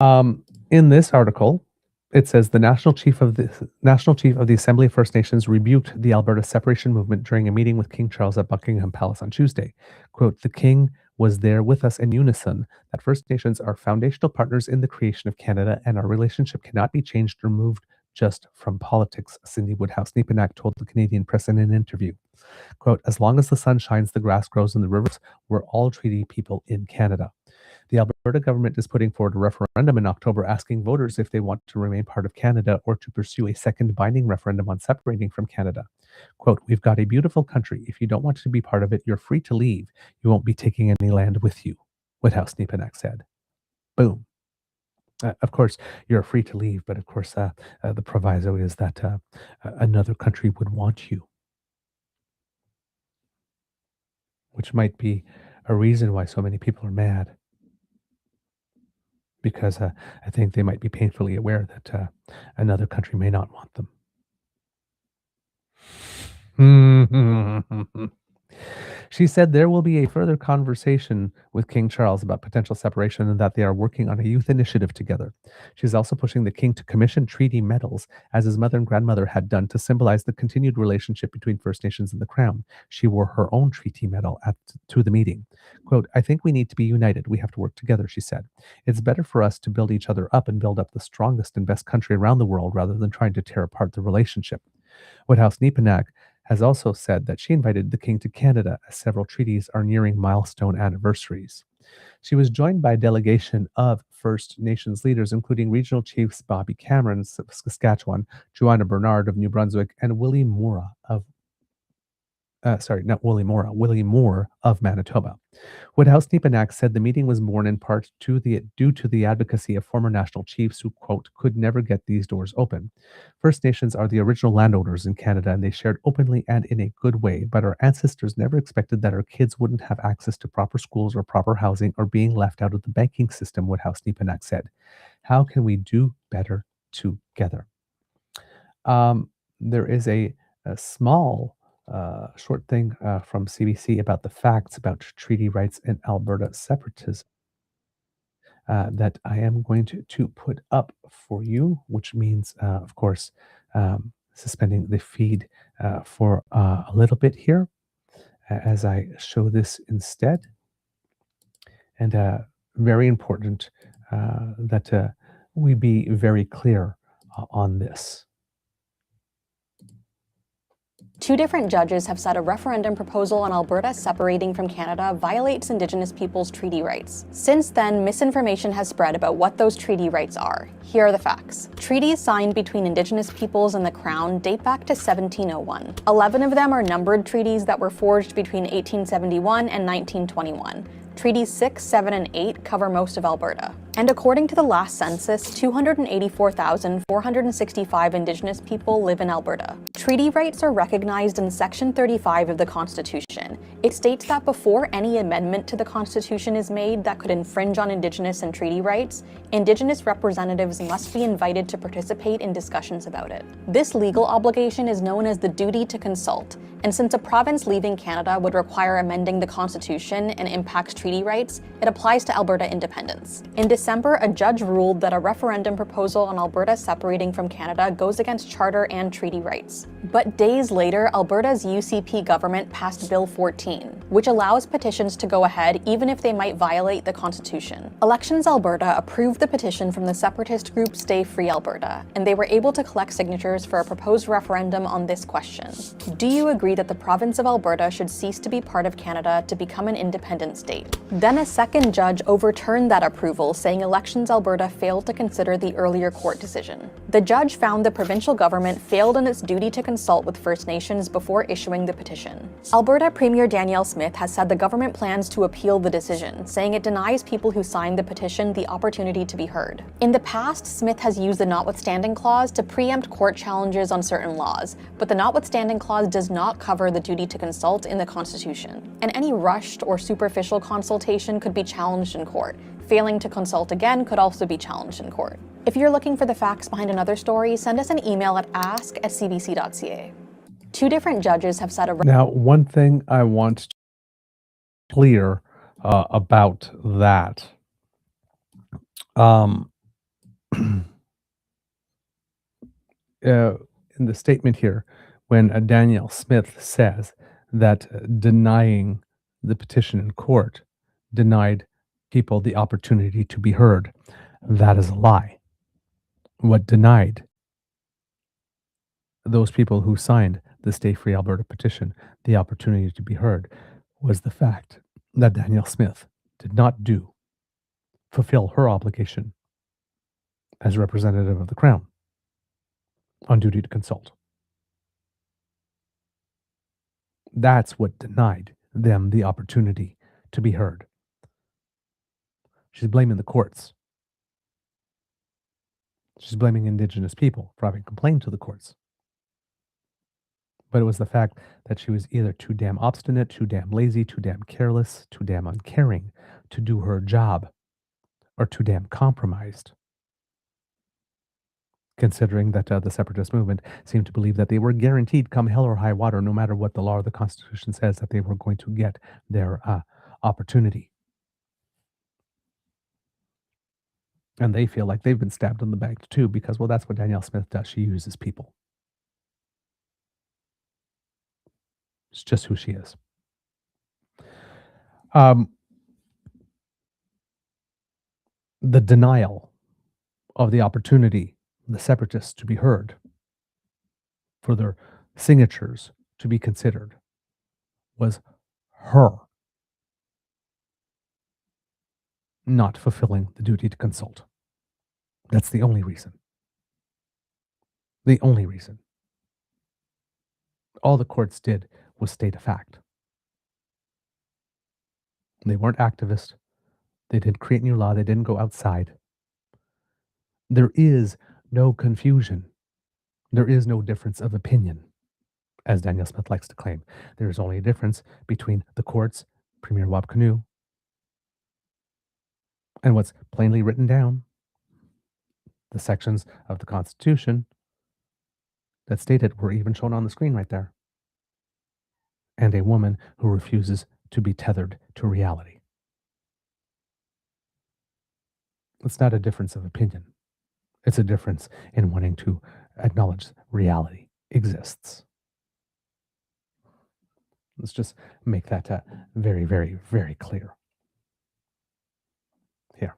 In this article, it says the National Chief of the Assembly of First Nations rebuked the Alberta separation movement during a meeting with King Charles at Buckingham Palace on Tuesday. Quote, "The King was there with us in unison that First Nations are foundational partners in the creation of Canada, and our relationship cannot be changed or moved just from politics," Cindy Woodhouse-Nepenak told the Canadian press in an interview. Quote, "As long as the sun shines, the grass grows, and the rivers, we're all treaty people in Canada." The Alberta government is putting forward a referendum in October asking voters if they want to remain part of Canada or to pursue a second binding referendum on separating from Canada. Quote, "We've got a beautiful country. If you don't want to be part of it, you're free to leave. You won't be taking any land with you," Woodhouse-Nepenak said. Boom. Of course, you're free to leave, but of course, the proviso is that another country would want you, which might be a reason why so many people are mad. Because I think they might be painfully aware that another country may not want them. She said there will be a further conversation with King Charles about potential separation and that they are working on a youth initiative together. She's also pushing the king to commission treaty medals, as his mother and grandmother had done, to symbolize the continued relationship between First Nations and the Crown. She wore her own treaty medal to the meeting. Quote, "I think we need to be united. We have to work together," she said. "It's better for us to build each other up and build up the strongest and best country around the world rather than trying to tear apart the relationship." Woodhouse-Nepenak has also said that she invited the king to Canada as several treaties are nearing milestone anniversaries. She was joined by a delegation of First Nations leaders, including regional chiefs Bobby Cameron of Saskatchewan, Joanna Bernard of New Brunswick, and Willie Moore of Willie Moore of Manitoba. Woodhouse-Nepenak said the meeting was born in part due to the advocacy of former national chiefs who, quote, "could never get these doors open. First Nations are the original landowners in Canada, and they shared openly and in a good way, but our ancestors never expected that our kids wouldn't have access to proper schools or proper housing or being left out of the banking system," Woodhouse-Nepenak said. "How can we do better together?" There is a small short thing from CBC about the facts about treaty rights and Alberta separatism that I am going to put up for you, which means, of course, suspending the feed for a little bit here as I show this instead. And very important that we be very clear on this. Two different judges have said a referendum proposal on Alberta separating from Canada violates Indigenous peoples' treaty rights. Since then, misinformation has spread about what those treaty rights are. Here are the facts. Treaties signed between Indigenous peoples and the Crown date back to 1701. 11 of them are numbered treaties that were forged between 1871 and 1921. Treaties 6, 7, and 8 cover most of Alberta. And according to the last census, 284,465 Indigenous people live in Alberta. Treaty rights are recognized in Section 35 of the Constitution. It states that before any amendment to the Constitution is made that could infringe on Indigenous and treaty rights, Indigenous representatives must be invited to participate in discussions about it. This legal obligation is known as the duty to consult, and since a province leaving Canada would require amending the Constitution and impacts treaty rights, it applies to Alberta independence. In December, a judge ruled that a referendum proposal on Alberta separating from Canada goes against charter and treaty rights. But days later, Alberta's UCP government passed Bill 14, which allows petitions to go ahead even if they might violate the Constitution. Elections Alberta approved the petition from the separatist group Stay Free Alberta, and they were able to collect signatures for a proposed referendum on this question. Do you agree that the province of Alberta should cease to be part of Canada to become an independent state? Then a second judge overturned that approval, saying Elections Alberta failed to consider the earlier court decision. The judge found the provincial government failed in its duty to consult with First Nations before issuing the petition. Alberta Premier Danielle Smith has said the government plans to appeal the decision, saying it denies people who signed the petition the opportunity to be heard. In the past, Smith has used the notwithstanding clause to preempt court challenges on certain laws, but the notwithstanding clause does not cover the duty to consult in the Constitution, and any rushed or superficial consultation could be challenged in court. Failing to consult again could also be challenged in court. If you're looking for the facts behind another story, send us an email at ask@cbc.ca. Two different judges have said Now, one thing I want to clear about that. in the statement here, when Danielle Smith says that denying the petition in court denied people the opportunity to be heard, that is a lie. What denied those people who signed the Stay Free Alberta petition the opportunity to be heard was the fact that Danielle Smith did not fulfill her obligation as representative of the Crown on duty to consult. That's what denied them the opportunity to be heard. She's blaming the courts. She's blaming Indigenous people for having complained to the courts. But it was the fact that she was either too damn obstinate, too damn lazy, too damn careless, too damn uncaring to do her job, or too damn compromised. Considering that the separatist movement seemed to believe that they were guaranteed, come hell or high water, no matter what the law or the Constitution says, that they were going to get their opportunity. And they feel like they've been stabbed in the back too, because, well, that's what Danielle Smith does. She uses people. It's just who she is. The denial of the opportunity of the separatists to be heard, for their signatures to be considered, was her not fulfilling the duty to consult. That's the only reason. The only reason. All the courts did was state a fact. They weren't activists. They didn't create new law. They didn't go outside. There is no confusion. There is no difference of opinion, as Danielle Smith likes to claim. There is only a difference between the courts, Premier Wab Kinew, and what's plainly written down, the sections of the Constitution that stated were even shown on the screen right there, and a woman who refuses to be tethered to reality. It's not a difference of opinion. It's a difference in wanting to acknowledge reality exists. Let's just make that very, very, very clear here.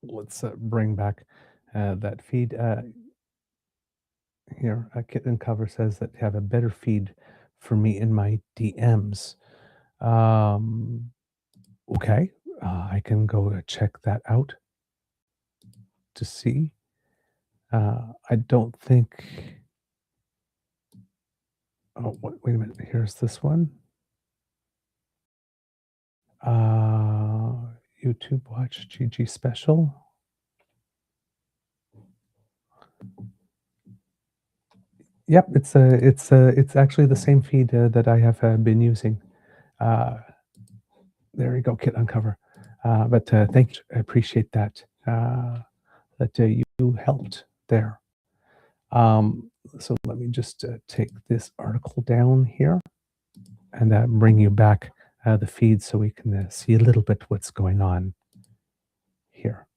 Let's bring back that feed here. Kitten Cover says that you have a better feed for me in my DMs. Okay, I can go check that out to see. I don't think. Oh, wait a minute. Here's this one. YouTube Watch GG Special. Yep, it's actually the same feed that I have been using. There you go, Kit Uncover. But thank you. I appreciate that. That you helped there. So let me just take this article down here and bring you back the feed so we can see a little bit what's going on here.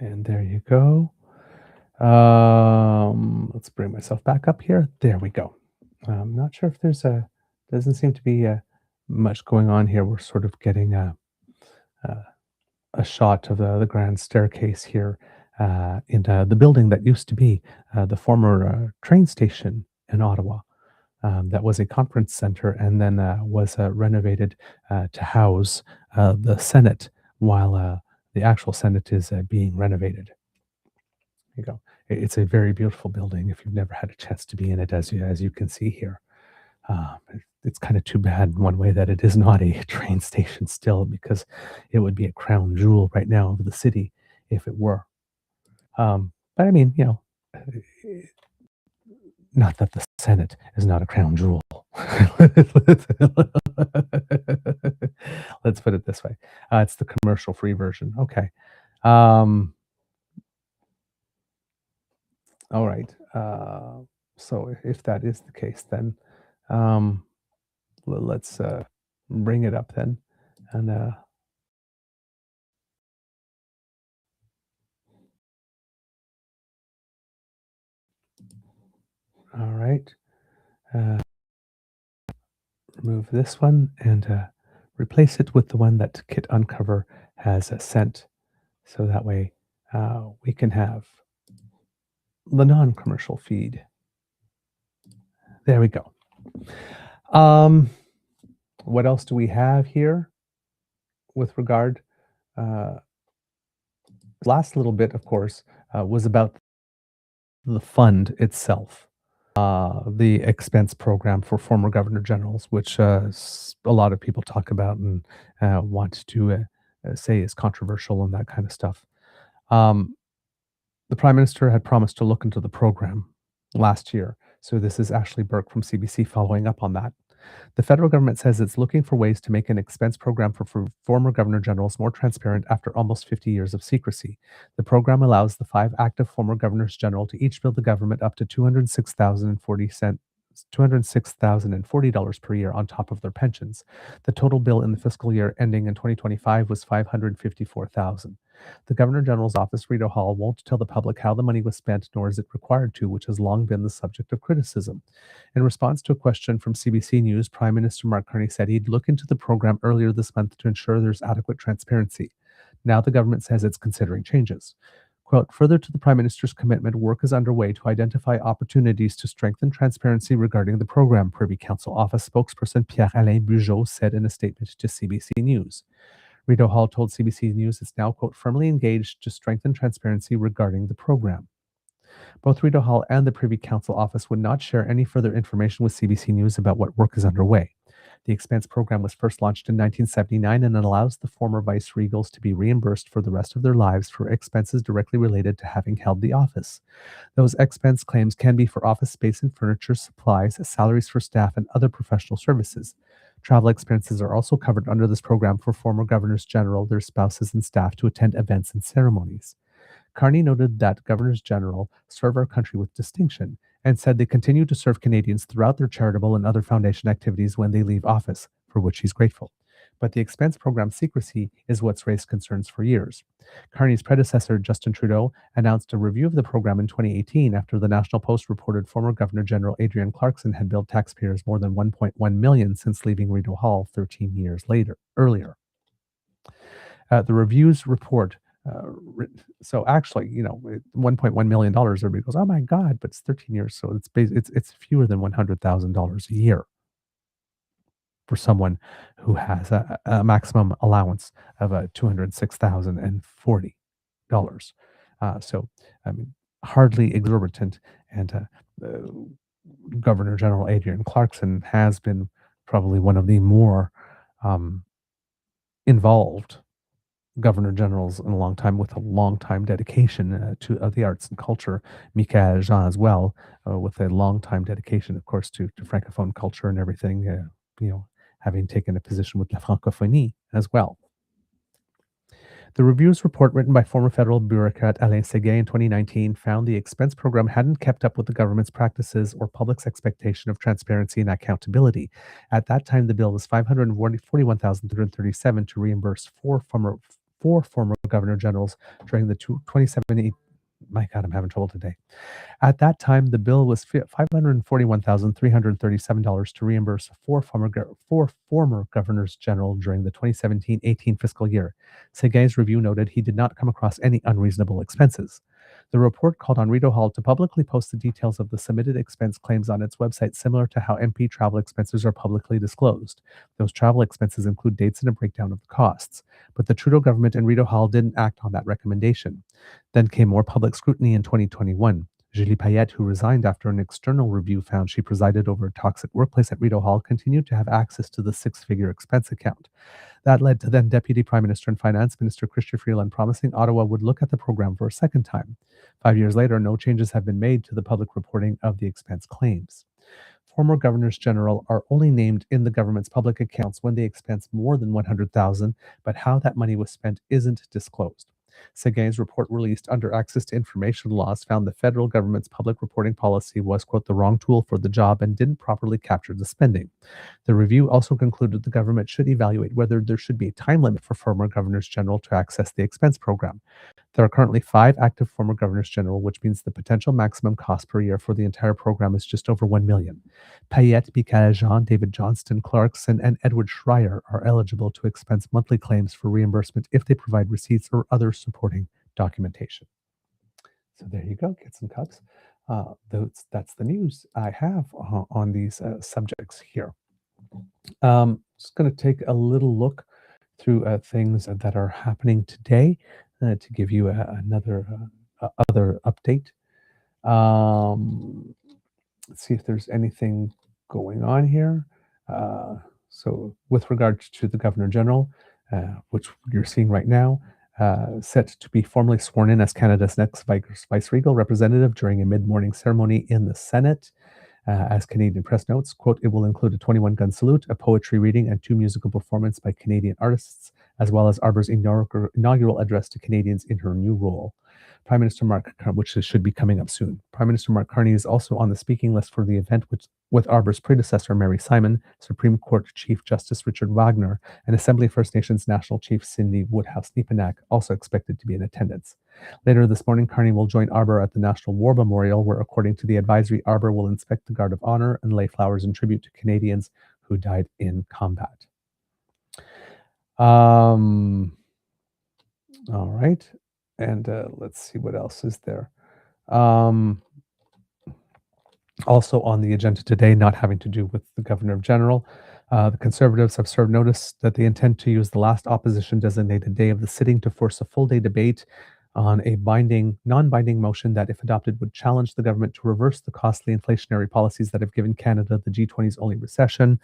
And there you go. Let's bring myself back up here. There we go. I'm not sure if there's doesn't seem to be much going on here. We're sort of getting a shot of the grand staircase here in the building that used to be the former train station in Ottawa. That was a conference center and then was renovated to house the Senate while the actual Senate is being renovated. There you go. It's a very beautiful building if you've never had a chance to be in it, as you can see here. It's kind of too bad in one way that it is not a train station still, because it would be a crown jewel right now of the city if it were. But I mean, you know, not that the Senate is not a crown jewel. Let's put it this way. It's the commercial-free version. Okay. All right. So if that is the case, then um, let's bring it up then. And all right. Remove this one and replace it with the one that Kit Uncover has sent. So that way we can have the non-commercial feed. There we go. What else do we have here with regard? Last little bit, of course, was about the fund itself. The expense program for former governor generals, which a lot of people talk about and want to say is controversial and that kind of stuff. The Prime Minister had promised to look into the program last year. So this is Ashley Burke from CBC following up on that. The federal government says it's looking for ways to make an expense program for former governor generals more transparent after almost 50 years of secrecy. The program allows the 5 active former governors general to each bill the government up to $206,040 per year on top of their pensions. The total bill in the fiscal year ending in 2025 was $554,000. The Governor General's office, Rideau Hall, won't tell the public how the money was spent, nor is it required to, which has long been the subject of criticism. In response to a question from CBC News, Prime Minister Mark Carney said he'd look into the program earlier this month to ensure there's adequate transparency. Now the government says it's considering changes. Quote, further to the Prime Minister's commitment, work is underway to identify opportunities to strengthen transparency regarding the program, Privy Council Office spokesperson Pierre-Alain Bugeaud said in a statement to CBC News. Rideau Hall told CBC News it's now, quote, firmly engaged to strengthen transparency regarding the program. Both Rideau Hall and the Privy Council Office would not share any further information with CBC News about what work is underway. The expense program was first launched in 1979 and it allows the former vice-regals to be reimbursed for the rest of their lives for expenses directly related to having held the office. Those expense claims can be for office space and furniture, supplies, salaries for staff, and other professional services. Travel expenses are also covered under this program for former governors general, their spouses, and staff to attend events and ceremonies. Carney noted that governors general serve our country with distinction and said they continue to serve Canadians throughout their charitable and other foundation activities when they leave office, for which he's grateful. But the expense program secrecy is what's raised concerns for years. Carney's predecessor, Justin Trudeau, announced a review of the program in 2018 after the National Post reported former Governor General Adrienne Clarkson had billed taxpayers more than $1.1 million since leaving Rideau Hall 13 years earlier. The review's report so actually, $1.1 million, everybody goes, oh my God, but it's 13 years. So it's fewer than $100,000 a year for someone who has a maximum allowance of $206,040. So, I mean, hardly exorbitant. And Governor General Adrienne Clarkson has been probably one of the more involved governor generals in a long time, with a long time dedication to the arts and culture. Michael Jean as well, with a long time dedication, of course, to francophone culture and everything. Having taken a position with La Francophonie as well. The review's report, written by former federal bureaucrat Alain Séguin in 2019, found the expense program hadn't kept up with the government's practices or public's expectation of transparency and accountability. At that time, the bill was $541,337 to reimburse four former governor generals during the 2017. My God, I'm having trouble today. At that time, the bill was $541,337 to reimburse four former governors general during the 2017-18 fiscal year. Séguin's review noted he did not come across any unreasonable expenses. The report called on Rideau Hall to publicly post the details of the submitted expense claims on its website, similar to how MP travel expenses are publicly disclosed. Those travel expenses include dates and a breakdown of the costs. But the Trudeau government and Rideau Hall didn't act on that recommendation. Then came more public scrutiny in 2021. Julie Payette, who resigned after an external review found she presided over a toxic workplace at Rideau Hall, continued to have access to the six-figure expense account. That led to then Deputy Prime Minister and Finance Minister Chrystia Freeland promising Ottawa would look at the program for a second time. 5 years later, no changes have been made to the public reporting of the expense claims. Former governors general are only named in the government's public accounts when they expense more than $100,000, but how that money was spent isn't disclosed. Seguin's report released under access to information laws found the federal government's public reporting policy was, quote, the wrong tool for the job and didn't properly capture the spending. The review also concluded the government should evaluate whether there should be a time limit for former governors general to access the expense program. There are currently 5 active former governors general, which means the potential maximum cost per year for the entire program is just over $1 million. Payette, Michael Jean, David Johnston, Clarkson, and Edward Schreier are eligible to expense monthly claims for reimbursement if they provide receipts or other supporting documentation. So there you go, kids and cubs. That's the news I have on these subjects here. Just going to take a little look through things that are happening today to give you another other update. Let's see if there's anything going on here. So with regard to the Governor General, which you're seeing right now, set to be formally sworn in as Canada's next vice-regal representative during a mid-morning ceremony in the Senate. As Canadian Press notes, quote, it will include a 21-gun salute, a poetry reading, and 2 musical performances by Canadian artists, as well as Arbour's inaugural address to Canadians in her new role. Prime Minister Mark, which should be coming up soon. Prime Minister Mark Carney is also on the speaking list for the event, with Arbour's predecessor, Mary Simon, Supreme Court Chief Justice Richard Wagner, and Assembly First Nations National Chief Cindy Woodhouse-Nepanak also expected to be in attendance. Later this morning, Carney will join Arbour at the National War Memorial, where, according to the advisory, Arbour will inspect the Guard of Honour and lay flowers in tribute to Canadians who died in combat. All right. And let's see what else is there. Also on the agenda today, not having to do with the Governor General, the Conservatives have served notice that they intend to use the last opposition-designated day of the sitting to force a full-day debate on a non-binding motion that, if adopted, would challenge the government to reverse the costly inflationary policies that have given Canada the G20's only recession.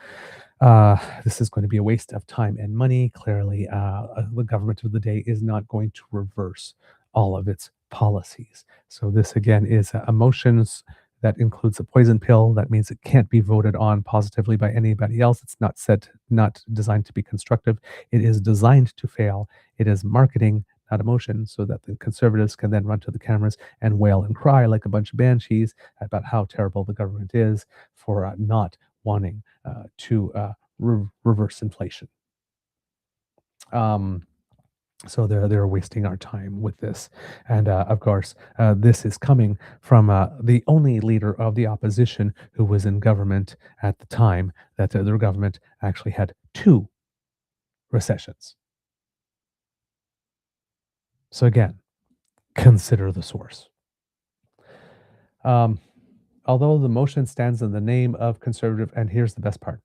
This is going to be a waste of time and money. Clearly, the government of the day is not going to reverse all of its policies. So this, again, is a motion that includes a poison pill. That means it can't be voted on positively by anybody else. It's not designed to be constructive. It is designed to fail. It is marketing, not emotion, so that the Conservatives can then run to the cameras and wail and cry like a bunch of banshees about how terrible the government is for not wanting to reverse inflation. So they're wasting our time with this. And of course, this is coming from the only leader of the opposition who was in government at the time that their government actually had 2 recessions. So again, consider the source. Although the motion stands in the name of Conservative, and here's the best part.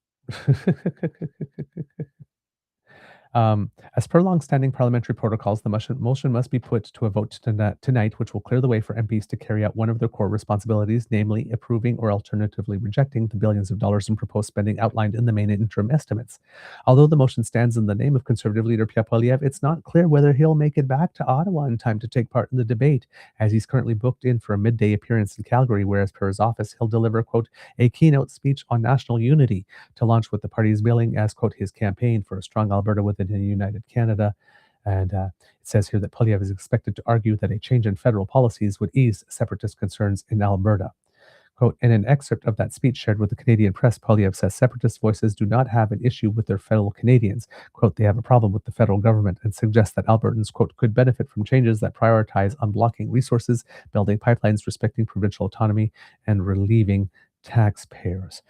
As per long-standing parliamentary protocols, the motion must be put to a vote tonight, which will clear the way for MPs to carry out one of their core responsibilities, namely approving or alternatively rejecting the billions of dollars in proposed spending outlined in the main interim estimates. Although the motion stands in the name of Conservative leader Pierre Poilievre, it's not clear whether he'll make it back to Ottawa in time to take part in the debate, as he's currently booked in for a midday appearance in Calgary, where, as per his office, he'll deliver, quote, a keynote speech on national unity to launch what the party is billing as, quote, his campaign for a strong Alberta within a united Canada. And it says here that Poilievre is expected to argue that a change in federal policies would ease separatist concerns in Alberta. Quote, in an excerpt of that speech shared with the Canadian press, Poilievre says separatist voices do not have an issue with their fellow Canadians. Quote, they have a problem with the federal government, and suggests that Albertans, quote, could benefit from changes that prioritize unblocking resources, building pipelines, respecting provincial autonomy, and relieving taxpayers.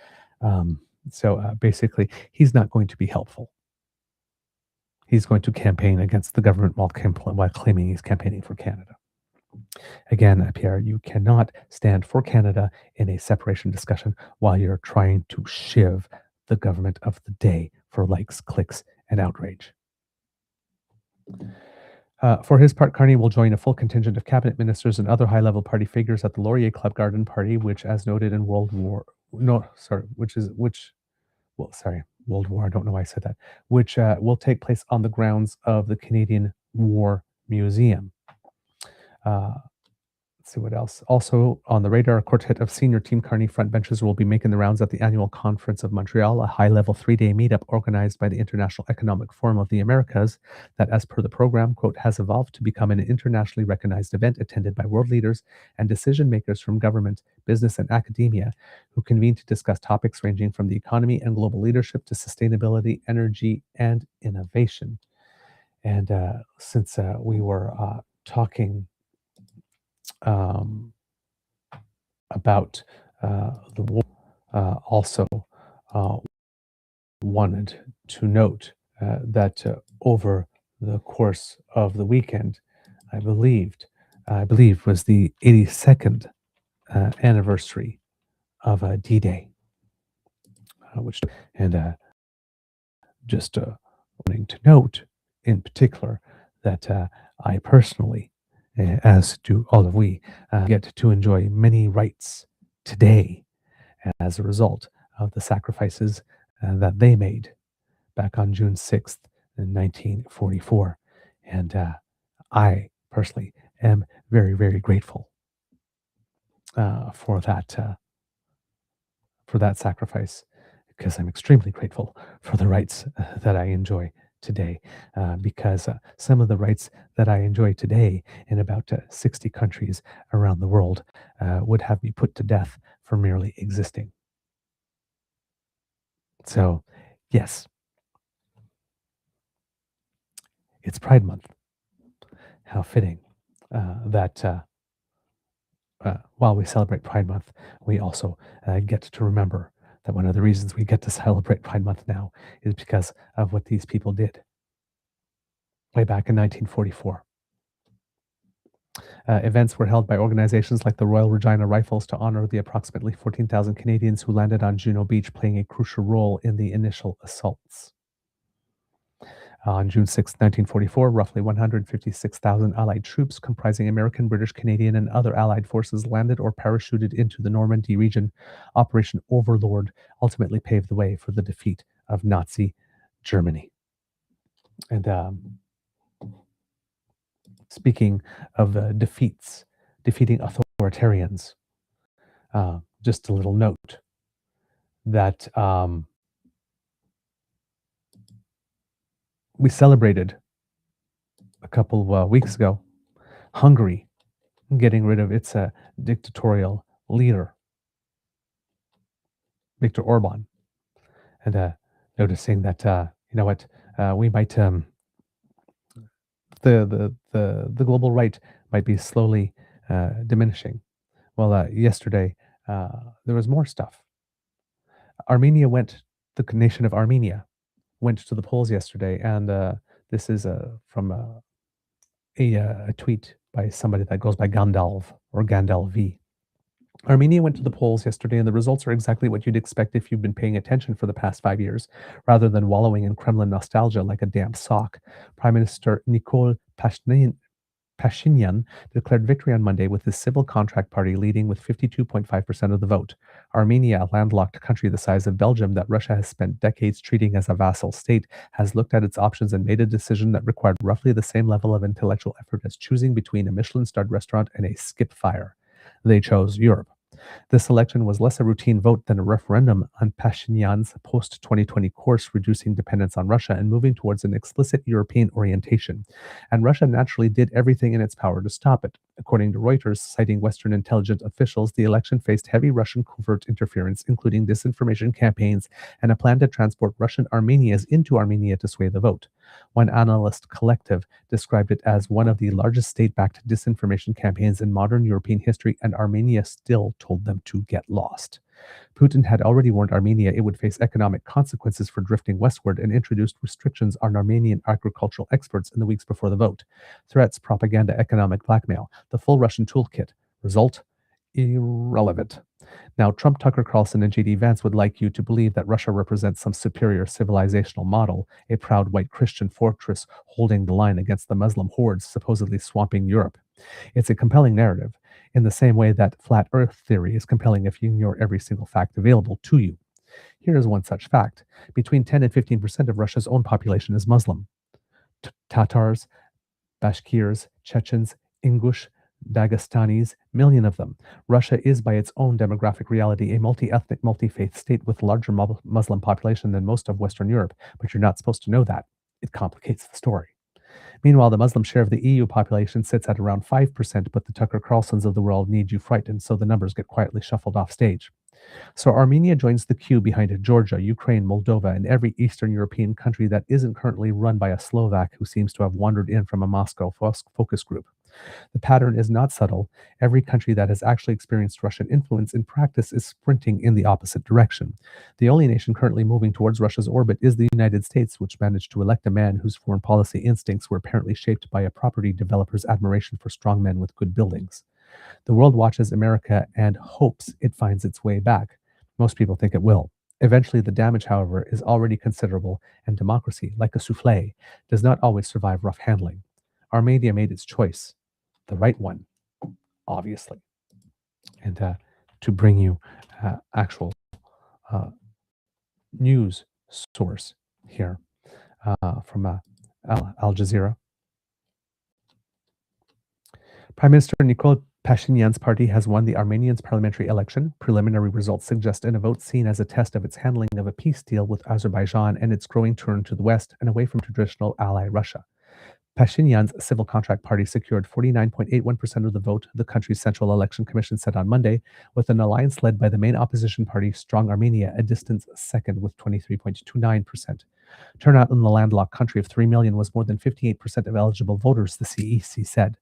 So basically, he's not going to be helpful. He's going to campaign against the government while claiming he's campaigning for Canada. Again, Pierre, you cannot stand for Canada in a separation discussion while you're trying to shiv the government of the day for likes, clicks, and outrage. For his part, Carney will join a full contingent of cabinet ministers and other high-level party figures at the Laurier Club Garden Party, which, as noted in World War, I don't know why I said that, which will take place on the grounds of the Canadian War Museum. Let's see what else. Also on the radar, a quartet of senior Team Carney frontbenchers will be making the rounds at the annual Conference of Montreal, a high-level 3-day meetup organized by the International Economic Forum of the Americas that, as per the program, quote, has evolved to become an internationally recognized event attended by world leaders and decision makers from government, business, and academia who convene to discuss topics ranging from the economy and global leadership to sustainability, energy, and innovation. And since we were talking about the war, also wanted to note that over the course of the weekend, I believe was the 82nd anniversary of D-Day, which and just wanting to note in particular that I personally, as do all of we, get to enjoy many rights today as a result of the sacrifices that they made back on June 6th in 1944. And I personally am very, very grateful for that sacrifice, because I'm extremely grateful for the rights that I enjoy today, because some of the rights that I enjoy today in about 60 countries around the world would have me put to death for merely existing. So, yes, it's Pride Month. How fitting that while we celebrate Pride Month, we also get to remember that one of the reasons we get to celebrate Pride Month now is because of what these people did way back in 1944. Events were held by organizations like the Royal Regina Rifles to honor the approximately 14,000 Canadians who landed on Juno Beach, playing a crucial role in the initial assaults. On June 6, 1944, roughly 156,000 Allied troops comprising American, British, Canadian, and other Allied forces landed or parachuted into the Normandy region. Operation Overlord ultimately paved the way for the defeat of Nazi Germany. And speaking of defeating authoritarians, just a little note that we celebrated a couple of weeks ago Hungary getting rid of its dictatorial leader, Viktor Orban, and noticing that you know what, we might the global right might be slowly diminishing. Well, yesterday there was more stuff. The nation of Armenia went to the polls yesterday, and this is from a tweet by somebody that goes by Gandalv or Gandalv. Armenia went to the polls yesterday, and the results are exactly what you'd expect if you've been paying attention for the past 5 years, rather than wallowing in Kremlin nostalgia like a damp sock. Prime Minister Nikol Pashinyan declared victory on Monday, with his civil contract party leading with 52.5% of the vote. Armenia, a landlocked country the size of Belgium that Russia has spent decades treating as a vassal state, has looked at its options and made a decision that required roughly the same level of intellectual effort as choosing between a Michelin-starred restaurant and a skip fire. They chose Europe. This election was less a routine vote than a referendum on Pashinyan's post-2020 course, reducing dependence on Russia and moving towards an explicit European orientation. And Russia naturally did everything in its power to stop it. According to Reuters, citing Western intelligence officials, the election faced heavy Russian covert interference, including disinformation campaigns and a plan to transport Russian Armenians into Armenia to sway the vote. One analyst collective described it as one of the largest state-backed disinformation campaigns in modern European history, and Armenia still told them to get lost. Putin had already warned Armenia it would face economic consequences for drifting westward and introduced restrictions on Armenian agricultural exports in the weeks before the vote. Threats, propaganda, economic blackmail, the full Russian toolkit. Result? Irrelevant. Now, Trump, Tucker Carlson, and J.D. Vance would like you to believe that Russia represents some superior civilizational model, a proud white Christian fortress holding the line against the Muslim hordes supposedly swamping Europe. It's a compelling narrative, in the same way that flat earth theory is compelling if you ignore every single fact available to you. Here is one such fact. Between 10 and 15% of Russia's own population is Muslim. Tatars, Bashkirs, Chechens, Ingush, Dagestanis, million of them. Russia is, by its own demographic reality, a multi-ethnic, multi-faith state with a larger Muslim population than most of Western Europe, but you're not supposed to know that. It complicates the story. Meanwhile, the Muslim share of the EU population sits at around 5%, but the Tucker Carlsons of the world need you frightened, so the numbers get quietly shuffled off stage. So Armenia joins the queue behind Georgia, Ukraine, Moldova, and every Eastern European country that isn't currently run by a Slovak who seems to have wandered in from a Moscow focus group. The pattern is not subtle. Every country that has actually experienced Russian influence in practice is sprinting in the opposite direction. The only nation currently moving towards Russia's orbit is the United States, which managed to elect a man whose foreign policy instincts were apparently shaped by a property developer's admiration for strong men with good buildings. The world watches America and hopes it finds its way back. Most people think it will. Eventually, the damage, however, is already considerable, and democracy, like a souffle, does not always survive rough handling. Armenia made its choice. The right one, obviously. And to bring you actual news source here from Al Jazeera. Prime Minister Nikol Pashinyan's party has won the Armenian parliamentary election. Preliminary results suggest in a vote seen as a test of its handling of a peace deal with Azerbaijan and its growing turn to the west and away from traditional ally Russia. Pashinyan's Civil Contract Party secured 49.81% of the vote, the country's Central Election Commission said on Monday, with an alliance led by the main opposition party, Strong Armenia, a distant second with 23.29%. Turnout in the landlocked country of 3 million was more than 58% of eligible voters, the CEC said.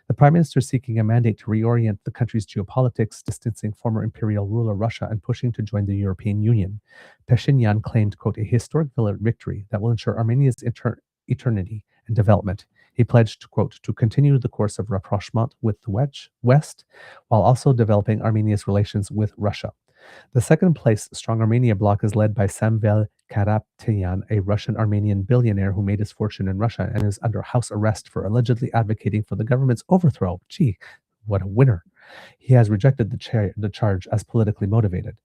The Prime Minister is seeking a mandate to reorient the country's geopolitics, distancing former imperial ruler Russia and pushing to join the European Union. Pashinyan claimed, quote, a historic victory that will ensure Armenia's eternity and development. He pledged, quote, to continue the course of rapprochement with the West, while also developing Armenia's relations with Russia. The second place Strong Armenia bloc is led by Samvel Karapetyan, a Russian-Armenian billionaire who made his fortune in Russia and is under house arrest for allegedly advocating for the government's overthrow. Gee, what a winner. He has rejected the charge as politically motivated.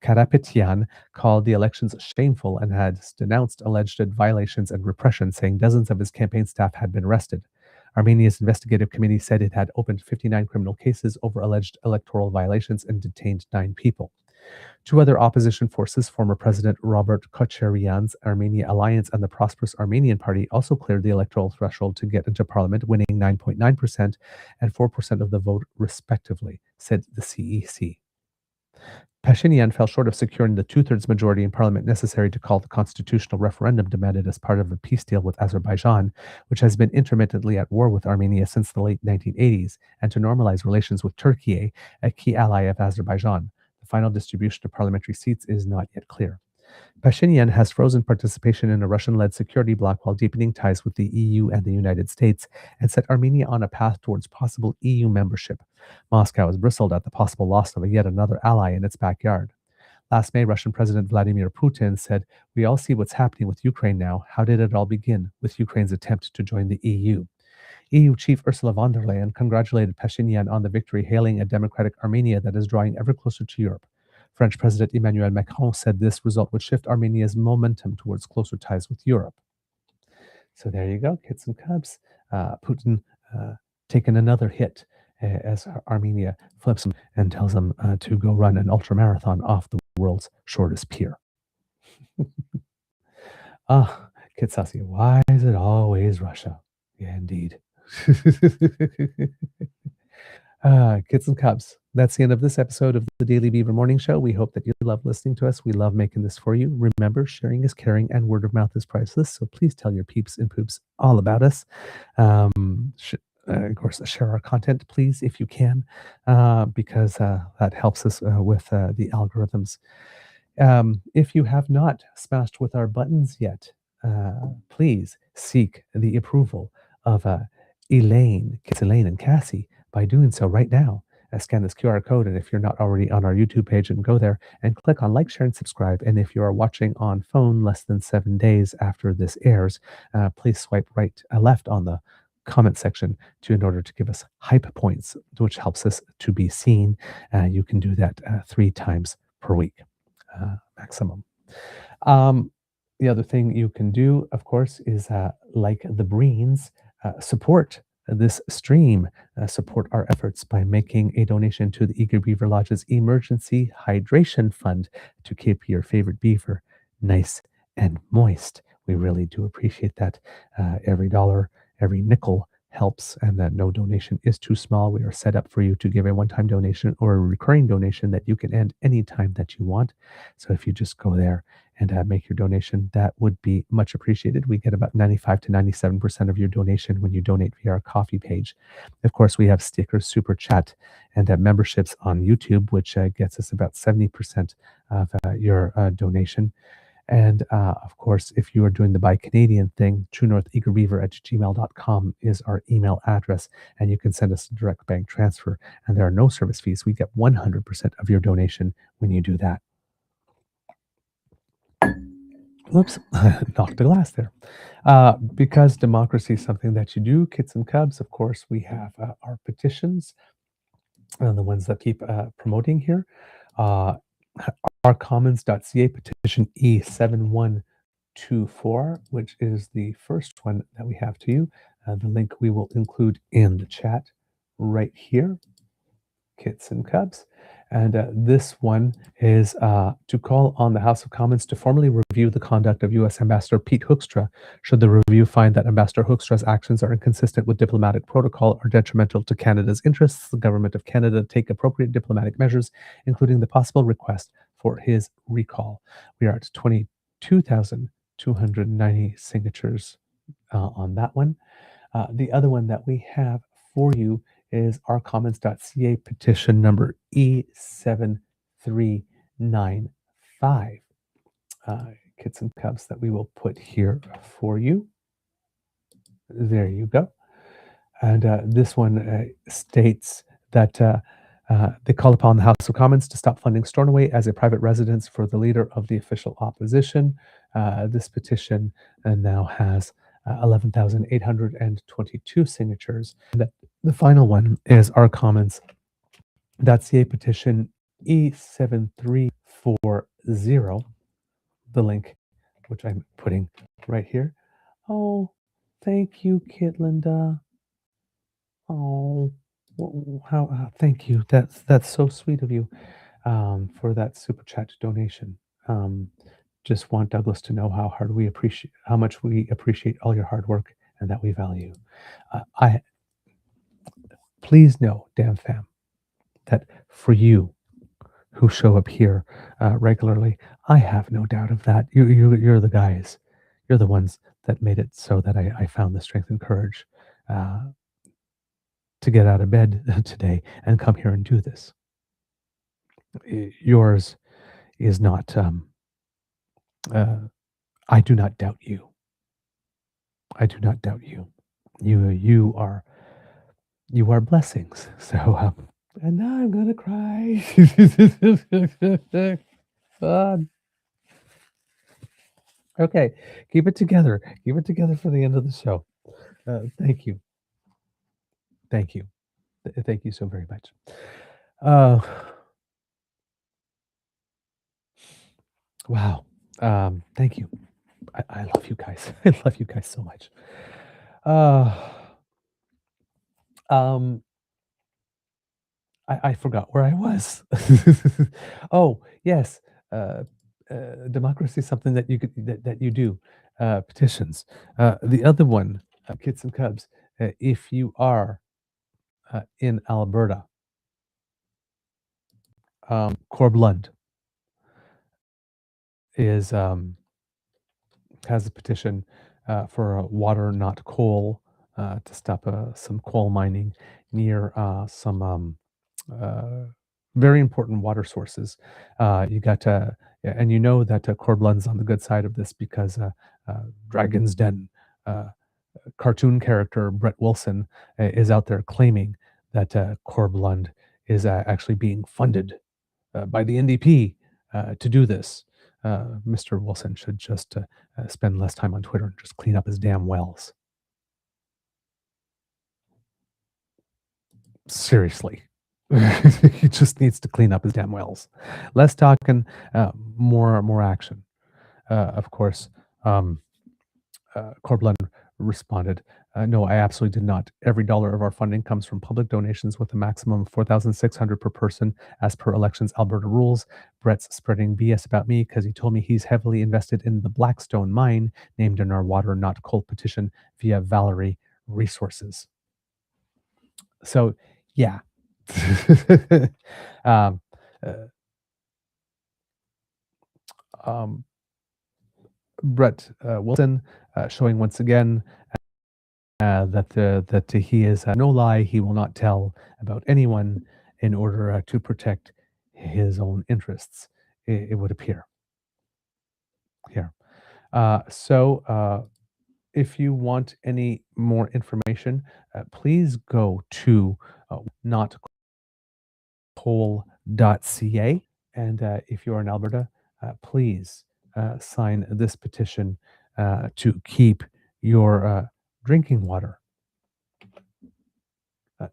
Karapetyan called the elections shameful and has denounced alleged violations and repression, saying dozens of his campaign staff had been arrested. Armenia's investigative committee said it had opened 59 criminal cases over alleged electoral violations and detained 9 people. 2 other opposition forces, former President Robert Kocheryan's Armenia Alliance and the Prosperous Armenian Party, also cleared the electoral threshold to get into parliament, winning 9.9% and 4% of the vote, respectively, said the CEC. Pashinyan fell short of securing the 2/3 majority in parliament necessary to call the constitutional referendum demanded as part of a peace deal with Azerbaijan, which has been intermittently at war with Armenia since the late 1980s, and to normalize relations with Turkey, a key ally of Azerbaijan. The final distribution of parliamentary seats is not yet clear. Pashinyan has frozen participation in a Russian-led security bloc while deepening ties with the EU and the United States, and set Armenia on a path towards possible EU membership. Moscow has bristled at the possible loss of yet another ally in its backyard. Last May, Russian President Vladimir Putin said, "We all see what's happening with Ukraine now. How did it all begin? With Ukraine's attempt to join the EU." EU Chief Ursula von der Leyen congratulated Pashinyan on the victory, hailing a democratic Armenia that is drawing ever closer to Europe. French President Emmanuel Macron said this result would shift Armenia's momentum towards closer ties with Europe. So there you go, kids and cubs. Putin taking another hit as Armenia flips him and tells him to go run an ultramarathon off the world's shortest pier. Kid Sassy, why is it always Russia? Yeah, indeed. Kids and cubs, that's the end of this episode of the Daily Beaver Morning Show. We hope that you love listening to us. We love making this for you. Remember, sharing is caring and word of mouth is priceless. So please tell your peeps and poops all about us. Of course, share our content, please, if you can, because that helps us with the algorithms. If you have not smashed with our buttons yet, please seek the approval of Elaine and Cassie by doing so right now. Scan this QR code, and if you're not already on our YouTube page, and go there and click on like, share, and subscribe. And if you are watching on phone less than 7 days after this airs, please swipe left on the comment section in order to give us hype points, which helps us to be seen. You can do that 3 times per week, maximum. The other thing you can do, of course, is like the Breens, support this stream support our efforts by making a donation to the Eager Beaver Lodge's Emergency Hydration Fund to keep your favorite beaver nice and moist. We really do appreciate that. Every dollar, every nickel helps, and that no donation is too small. We are set up for you to give a one-time donation or a recurring donation that you can end anytime that you want. So if you just go there and make your donation, that would be much appreciated. We get about 95 to 97% of your donation when you donate via our coffee page. Of course, we have stickers, super chat, and memberships on YouTube, which gets us about 70% of your donation. And of course, if you are doing the Buy Canadian thing, truenortheagerbeaver@gmail.com is our email address, and you can send us a direct bank transfer, and there are no service fees. We get 100% of your donation when you do that. Whoops, knocked the glass there. Because democracy is something that you do, kids and cubs, of course, we have our petitions, the ones that keep promoting here. Ourcommons.ca petition E7124, which is the first one that we have to you. The link we will include in the chat right here, kits and cubs. And this one is to call on the House of Commons to formally review the conduct of U.S. Ambassador Pete Hoekstra. Should the review find that Ambassador Hoekstra's actions are inconsistent with diplomatic protocol or detrimental to Canada's interests, the Government of Canada take appropriate diplomatic measures, including the possible request for his recall. We are at 22,290 signatures on that one. The other one that we have for you is ourcommons.ca petition number E7395. Kits and cubs that we will put here for you. There you go. And this one states that they call upon the House of Commons to stop funding Stornoway as a private residence for the leader of the official opposition. This petition now has 11,822 signatures. And the final one is ourcommons.ca petition E7340, the link which I'm putting right here. Oh, thank you, Kit Linda. Oh, thank you. That's so sweet of you for that super chat donation. Just want Douglas to know how much we appreciate all your hard work and that we value. Please know, DamFam, that for you who show up here regularly, I have no doubt of that. You're the guys. You're the ones that made it so that I found the strength and courage to get out of bed today and come here and do this. Yours is not, I do not doubt you. I do not doubt you. You are blessings. So, and now I'm gonna cry. Okay, keep it together. Keep it together for the end of the show. Thank you. Thank you. Thank you so very much. Wow. Thank you. I love you guys. I love you guys so much. I forgot where I was. Oh, yes. Democracy is something that you do. Petitions. The other one, kids and cubs. If you are in Alberta, Corb Lund has a petition for water, not coal, to stop some coal mining near some very important water sources. You got and you know that Corb Lund's on the good side of this because Dragon's Den cartoon character Brett Wilson is out there claiming that Corb Lund is actually being funded by the NDP to do this. Mr. Wilson should just spend less time on Twitter and just clean up his damn wells. Seriously. He just needs to clean up his damn wells. Less talking, more action. Of course, Corb Lund responded, no, I absolutely did not. Every dollar of our funding comes from public donations with a maximum of 4,600 per person as per elections Alberta rules. Brett's spreading BS about me because he told me he's heavily invested in the Blackstone mine named in our water not coal petition via Valerie Resources. So, yeah. um, Brett Wilson showing once again that he is no lie, he will not tell about anyone in order to protect his own interests, it would appear. Here. So if you want any more information, please go to notcoal.ca. And if you're in Alberta, please sign this petition to keep your drinking water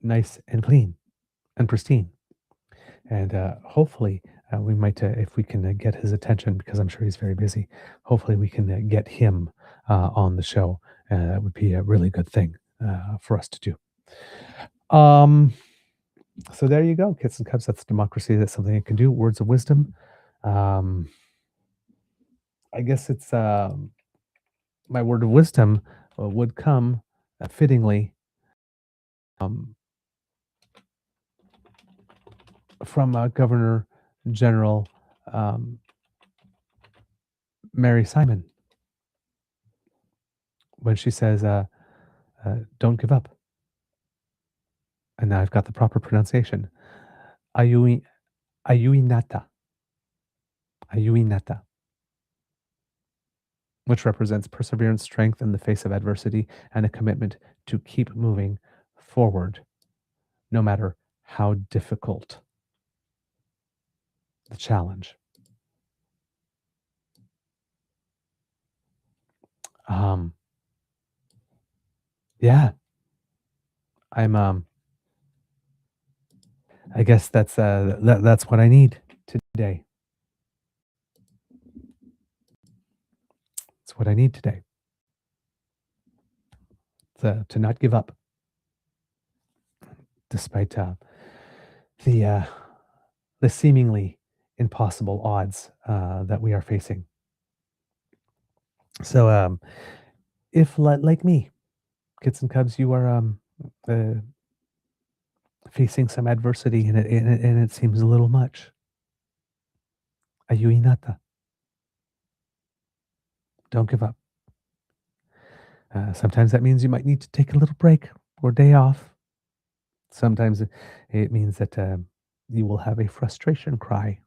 nice and clean and pristine. And hopefully we might, if we can get his attention, because I'm sure he's very busy, hopefully we can get him on the show. That would be a really good thing for us to do. So there you go, kits and cubs. That's democracy. That's something you can do. Words of wisdom. I guess it's my word of wisdom would come fittingly from Governor General Mary Simon when she says, don't give up. And now I've got the proper pronunciation. Ayuinata, which represents perseverance, strength in the face of adversity, and a commitment to keep moving forward, no matter how difficult the challenge. Yeah, I'm I guess that's what I need today. That's what I need today. To not give up, despite the seemingly impossible odds that we are facing. So, if like me, kits and cubs, you are facing some adversity and it seems a little much, ayuinata. Don't give up. Sometimes that means you might need to take a little break or day off. Sometimes it means that you will have a frustration cry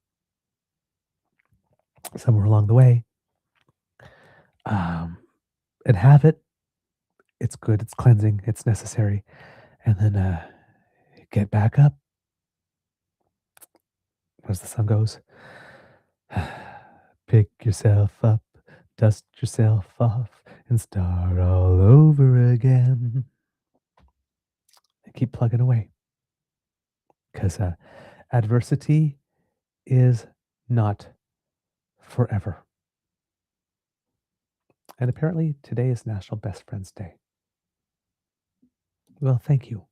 somewhere along the way. And have it. It's good, it's cleansing, it's necessary. And then get back up. As the sun goes, pick yourself up, dust yourself off, and start all over again. And keep plugging away. Because adversity is not forever. And apparently today is National Best Friends Day. Well, thank you,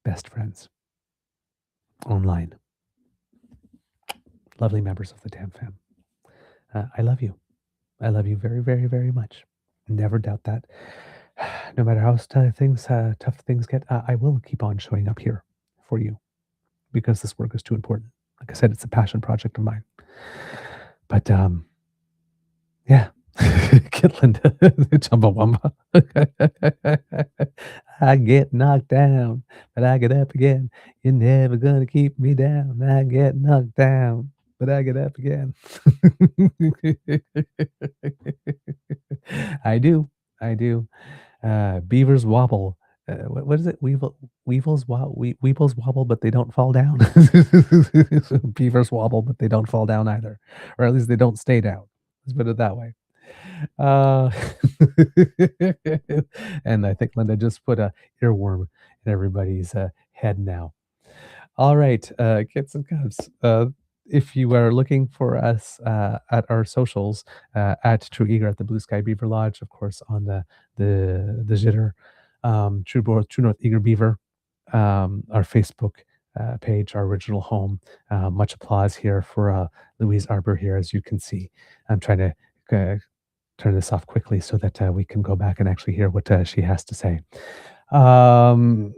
best friends online. Lovely members of the DamFam. I love you. I love you very, very, very much. Never doubt that. No matter how tough things get, I will keep on showing up here for you because this work is too important. Like I said, it's a passion project of mine. But yeah, get Linda, Chumbawamba. I get knocked down, but I get up again. You're never gonna keep me down. I get knocked down, but I get up again. I do. Beavers wobble. What is it? Weevils wobble, but they don't fall down. Beavers wobble, but they don't fall down either, or at least they don't stay down. Let's put it that way. And I think Linda just put a earworm in everybody's head now. All right, kits and cubs. if you are looking for us at our socials, at True Eager at the Blue Sky Beaver Lodge, of course, on the Jitter, True North Eager Beaver, our Facebook page, our original home. Much applause here for Louise Arbour here, as you can see. I'm trying to turn this off quickly so that we can go back and actually hear what she has to say. All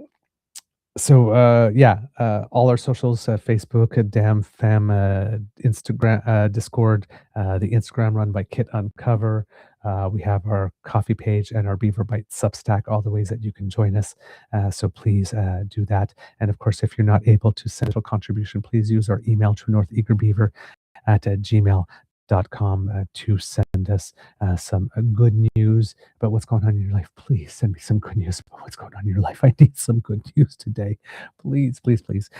our socials, Facebook, DamFam, Instagram, Discord, the Instagram run by Kit Uncover. We have our coffee page and our Beaver Bite Substack, all the ways that you can join us. So please do that. And of course, if you're not able to send a contribution, please use our email, truenortheagerbeaver at gmail.com to send us some good news about what's going on in your life. Please send me some good news about what's going on in your life. I need some good news today. Please, please, please.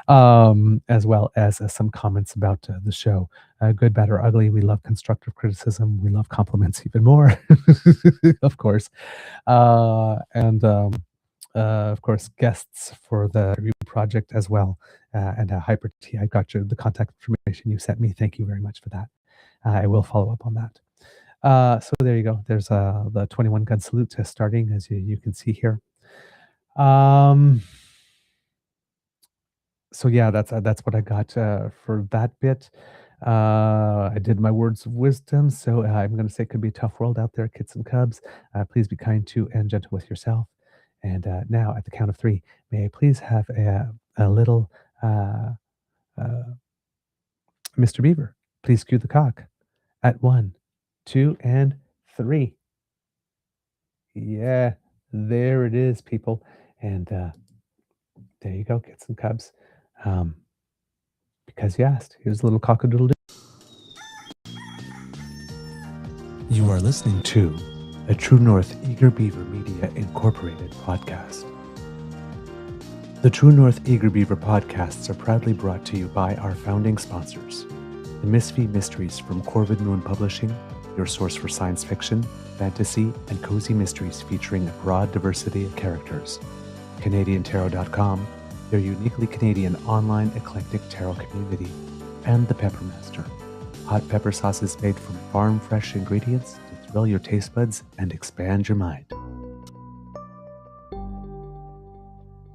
As well as some comments about the show. Good, bad, or ugly. We love constructive criticism. We love compliments even more, of course. Of course, guests for the review project as well. And Hyper T, I got the contact information you sent me. Thank you very much for that. I will follow up on that. So there you go. There's the 21 gun salute starting, as you can see here. So yeah, that's what I got for that bit. I did my words of wisdom, so I'm going to say it could be a tough world out there, kids and cubs. Please be kind to and gentle with yourself. And now, at the count of 3, may I please have a little Mr. Beaver? Please cue the cock. At 1, 2, and 3. Yeah, there it is, people. And there you go, kids and cubs. Because you asked. Here's a little cock-a-doodle-doo. You are listening to a True North Eager Beaver Media Incorporated podcast. The True North Eager Beaver podcasts are proudly brought to you by our founding sponsors. The Misfit Mysteries from Corvid Moon Publishing, your source for science fiction, fantasy, and cozy mysteries featuring a broad diversity of characters. CanadianTarot.com, their uniquely Canadian online eclectic tarot community. And The Peppermaster, hot pepper sauces made from farm-fresh ingredients to thrill your taste buds and expand your mind.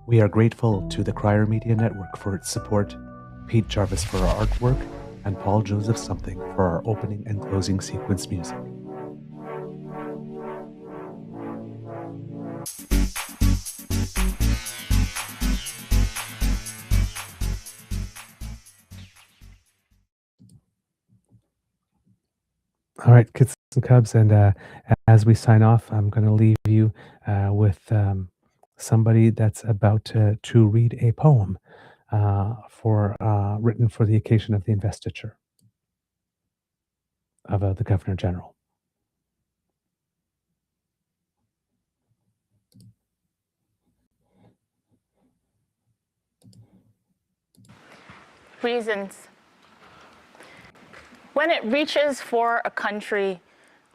We are grateful to the Crier Media Network for its support, Pete Jarvis for our artwork, and Paul Joseph Something for our opening and closing sequence music. All right, kids and cubs, and as we sign off, I'm going to leave you with somebody that's about to read a poem written for the occasion of the investiture of the Governor General. Reasons. When it reaches for a country,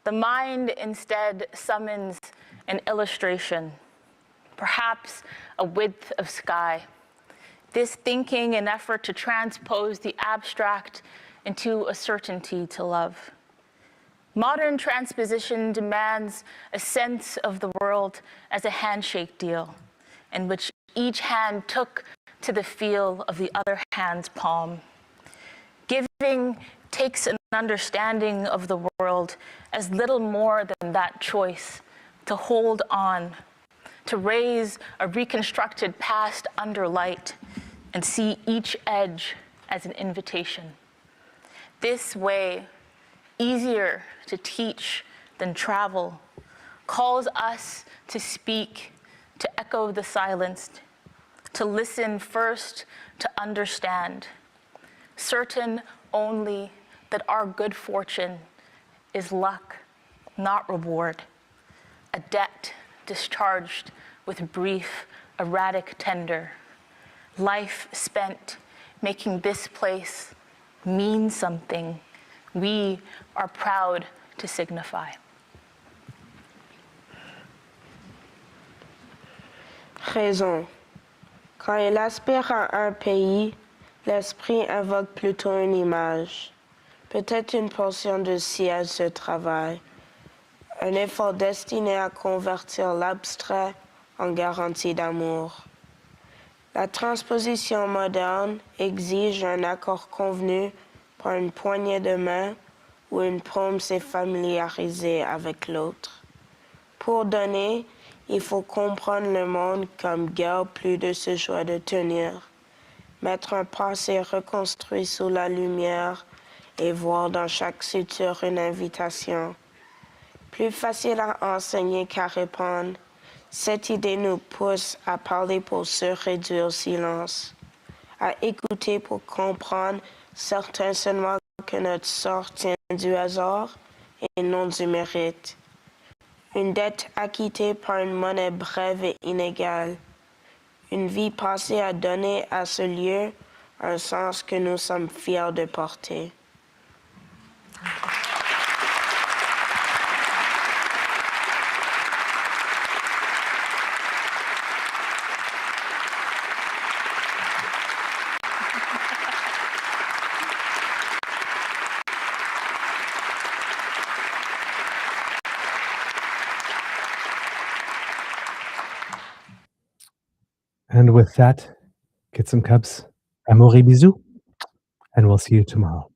the mind instead summons an illustration, perhaps a width of sky. This thinking an effort to transpose the abstract into a certainty to love. Modern transposition demands a sense of the world as a handshake deal, in which each hand took to the feel of the other hand's palm. Giving takes an understanding of the world as little more than that choice to hold on, to raise a reconstructed past under light and see each edge as an invitation. This way, easier to teach than travel, calls us to speak, to echo the silenced, to listen first, to understand, certain only that our good fortune is luck, not reward, a debt discharged with brief, erratic tender, life spent making this place mean something we are proud to signify. Raison. Quand elle aspire à un pays, L'esprit invoque plutôt une image, peut-être une portion de siège de travail, un effort destiné à convertir l'abstrait en garantie d'amour. La transposition moderne exige un accord convenu par une poignée de main où une paume s'est familiarisée avec l'autre. Pour donner, il faut comprendre le monde comme guère plus de ce choix de tenir, mettre un passé reconstruit sous la lumière et voir dans chaque suture une invitation. Plus facile à enseigner qu'à répondre, cette idée nous pousse à parler pour se réduire au silence, à écouter pour comprendre certainement que notre sort tient du hasard et non du mérite. Une dette acquittée par une monnaie brève et inégale. Une vie passée à donner à ce lieu un sens que nous sommes fiers de porter. And with that, kids and cubs, amour et bisous, and we'll see you tomorrow.